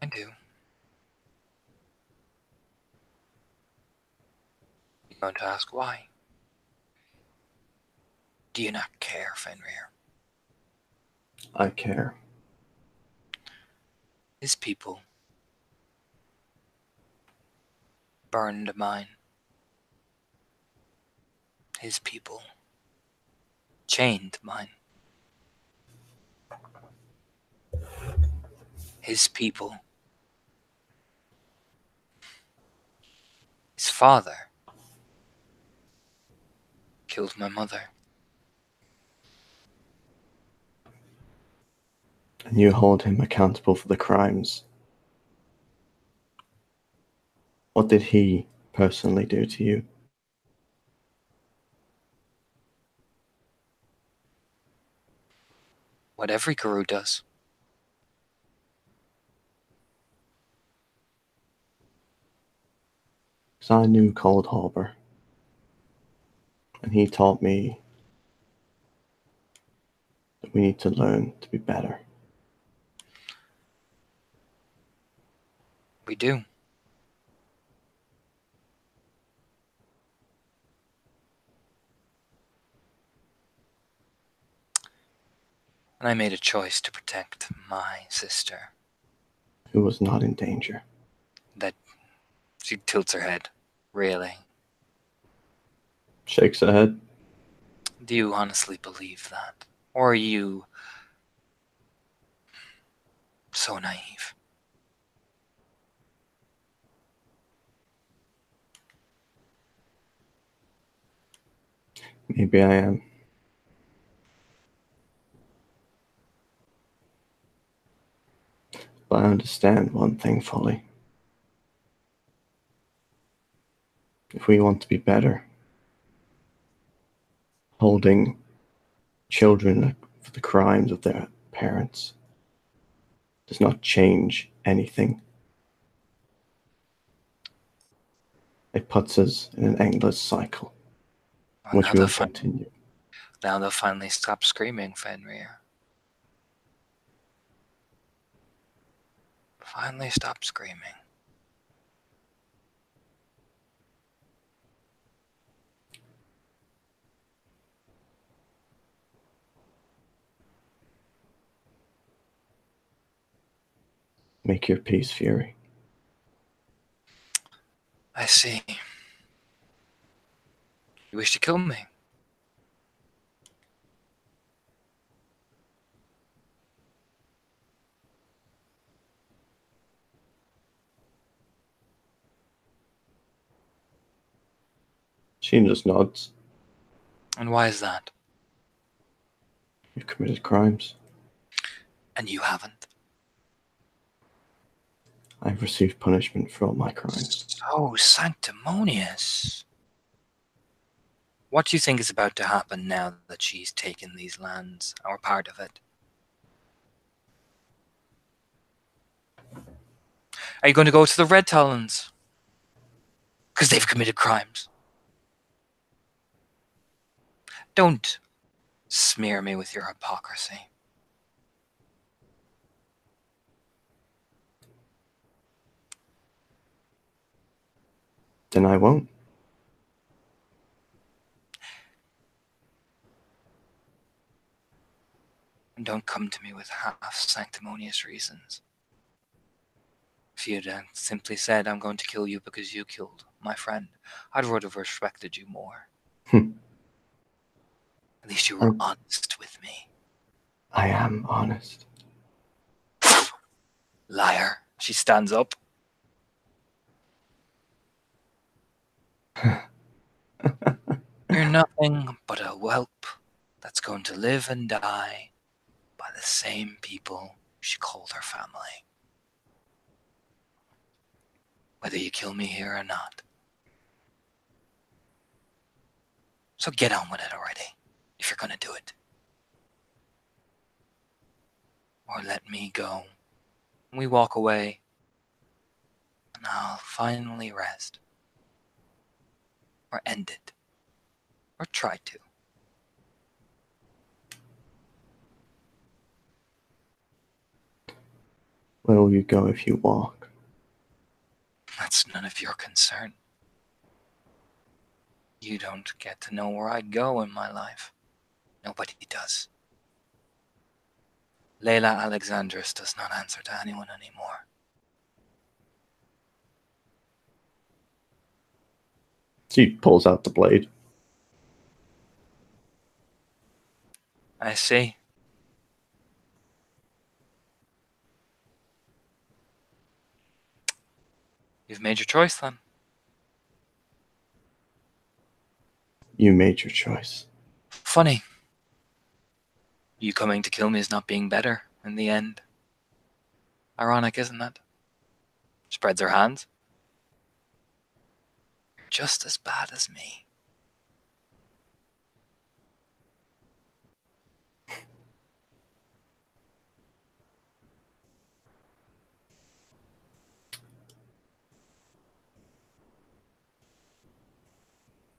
Speaker 1: I do. You're going to ask why? Do you not care, Fenrir?
Speaker 2: I care.
Speaker 1: His people burned mine. His people chained mine. His people. His father killed my mother.
Speaker 2: And you hold him accountable for the crimes. What did he personally do to you?
Speaker 1: What every guru does.
Speaker 2: Because I knew Cold Harbor. And he taught me that we need to learn to be better.
Speaker 1: We do. And I made a choice to protect my sister.
Speaker 2: Who was not in danger.
Speaker 1: That she tilts her head. Really?
Speaker 2: Shakes her head.
Speaker 1: Do you honestly believe that? Or are you so naive?
Speaker 2: Maybe I am. But I understand one thing fully. If we want to be better, holding children for the crimes of their parents does not change anything. It puts us in an endless cycle,
Speaker 1: Well,
Speaker 2: which will continue.
Speaker 1: Now they'll finally stop screaming, Fenrir. Finally stop screaming.
Speaker 2: Make your peace, Fury.
Speaker 1: I see. You wish to kill me?
Speaker 2: She just nods.
Speaker 1: And why is that?
Speaker 2: You've committed crimes.
Speaker 1: And you haven't?
Speaker 2: I've received punishment for all my crimes.
Speaker 1: So sanctimonious. What do you think is about to happen now that she's taken these lands, or part of it? Are you going to go to the Red Talons? Because they've committed crimes. Don't smear me with your hypocrisy.
Speaker 2: Then I won't.
Speaker 1: And don't come to me with half-sanctimonious reasons. If you'd simply said, I'm going to kill you because you killed my friend, I would have respected you more.
Speaker 2: Hmm.
Speaker 1: At least you were honest with me.
Speaker 2: I am honest.
Speaker 1: Liar. She stands up. You're nothing but a whelp that's going to live and die by the same people she called her family. Whether you kill me here or not. So get on with it already, if you're going to do it. Or let me go. We walk away, and I'll finally rest. Or end it. Or try to.
Speaker 2: Where will you go if you walk?
Speaker 1: That's none of your concern. You don't get to know where I'd go in my life. Nobody does. Layla Alexandris does not answer to anyone anymore.
Speaker 2: She pulls out the blade.
Speaker 1: I see. You've made your choice then.
Speaker 2: You made your choice.
Speaker 1: Funny. You coming to kill me is not being better in the end. Ironic, isn't it? Spreads her hands. You're just as bad as me.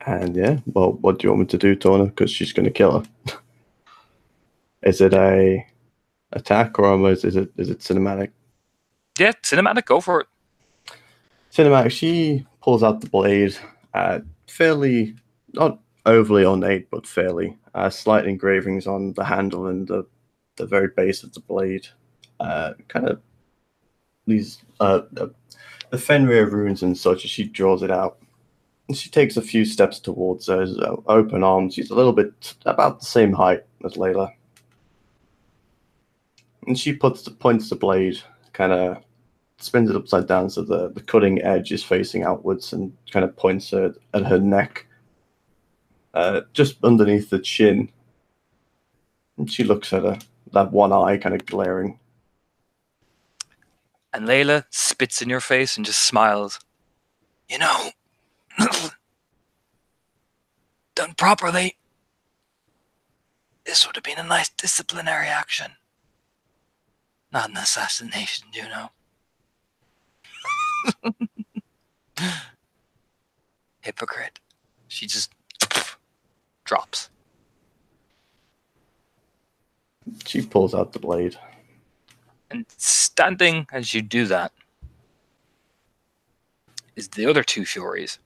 Speaker 2: And yeah, well, what do you want me to do, Torna? Because she's going to kill her. Is it a attack or is it cinematic?
Speaker 1: Yeah, cinematic, go for it.
Speaker 2: Cinematic. She pulls out the blade. Fairly, not overly ornate, but fairly. Slight engravings on the handle and the very base of the blade. Kind of these the Fenrir runes and such. As she draws it out. She takes a few steps towards those open arms. She's a little bit about the same height as Layla. And she points the blade, kind of spins it upside down so the cutting edge is facing outwards and kind of points it at her neck, just underneath the chin. And she looks at her, that one eye kind of glaring.
Speaker 1: And Layla spits in your face and just smiles. You know, done properly, this would have been a nice disciplinary action. Not an assassination, you know. Hypocrite. She just drops.
Speaker 2: She pulls out the blade.
Speaker 1: And standing as you do that is the other two Furies.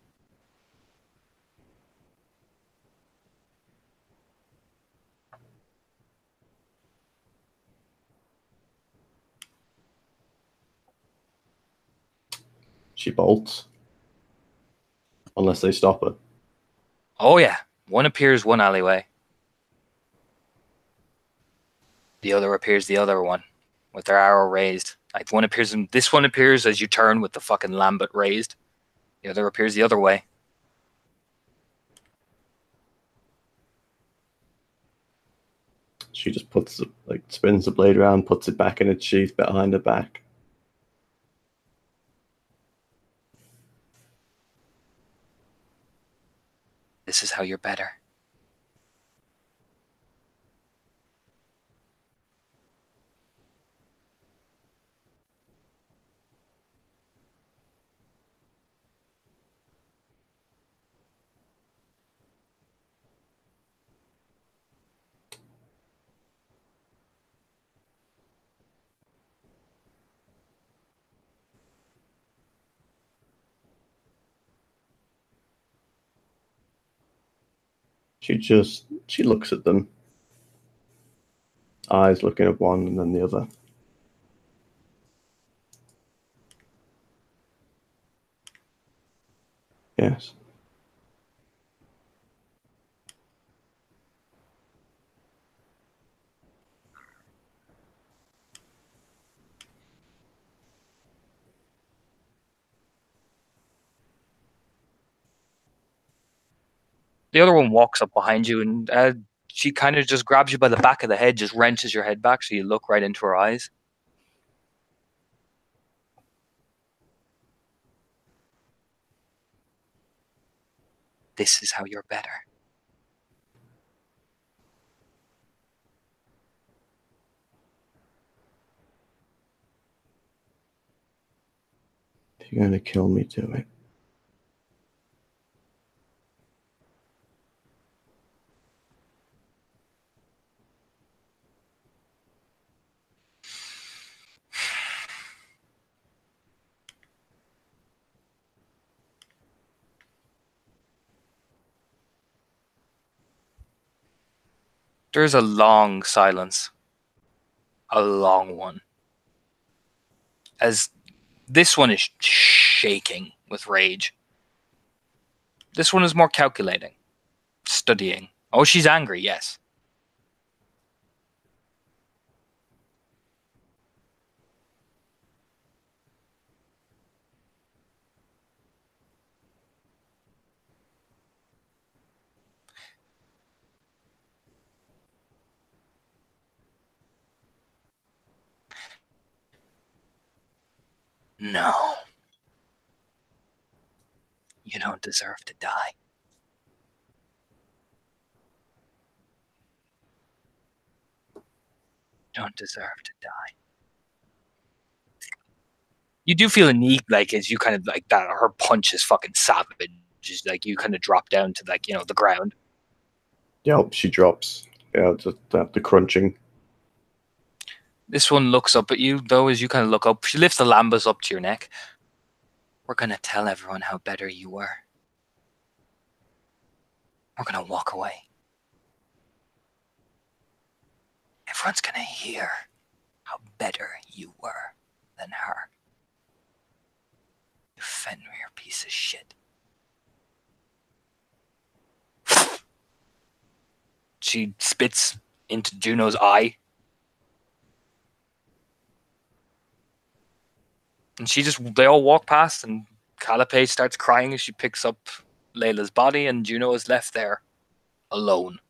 Speaker 2: She bolts. Unless they stop her.
Speaker 1: Oh yeah. One appears one alleyway. The other appears the other one with their arrow raised. Like one appears this one appears as you turn with the fucking lambert raised. The other appears the other way.
Speaker 2: She just spins the blade around, puts it back in its sheath behind her back.
Speaker 1: This is how you're better.
Speaker 2: She looks at them. eyes looking at one and then the other. Yes.
Speaker 1: The other one walks up behind you, and she kind of just grabs you by the back of the head, just wrenches your head back so you look right into her eyes. This is how you're better.
Speaker 2: If you're going to kill me, do it.
Speaker 1: There's a long silence. A long one. As this one is shaking with rage. This one is more calculating. Studying. Oh, she's angry, yes. No. You don't deserve to die. You don't deserve to die. You do feel a need, like, as you kind of like that. Her punch is fucking savage. Just like you kind of drop down to like, the ground.
Speaker 2: Yep, she drops. Yeah, just the crunching.
Speaker 1: This one looks up at you, though, as you kind of look up. She lifts the lambus up to your neck. We're going to tell everyone how better you were. We're going to walk away. Everyone's going to hear how better you were than her. You Fenrir piece of shit. She spits into Juno's eye. And they all walk past, and Callipage starts crying as she picks up Layla's body, and Juno is left there alone.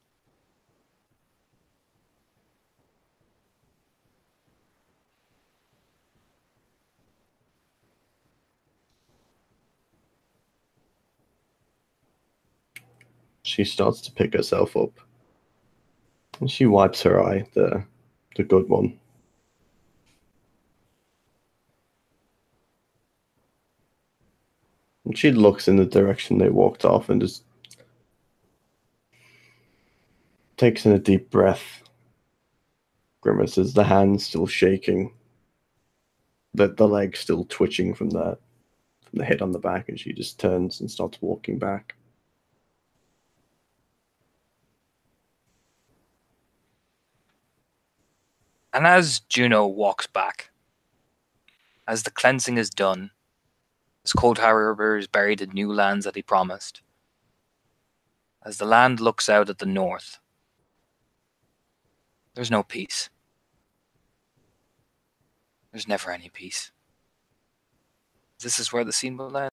Speaker 2: She starts to pick herself up. And she wipes her eye, the good one. And she looks in the direction they walked off and just takes in a deep breath. Grimaces, the hand still shaking. The leg still twitching from the hit on the back, and she just turns and starts walking back.
Speaker 1: And as Juno walks back, as the cleansing is done, as Cold Harbor is buried in new lands that he promised, as the land looks out at the north, there's no peace. There's never any peace. This is where the scene will end.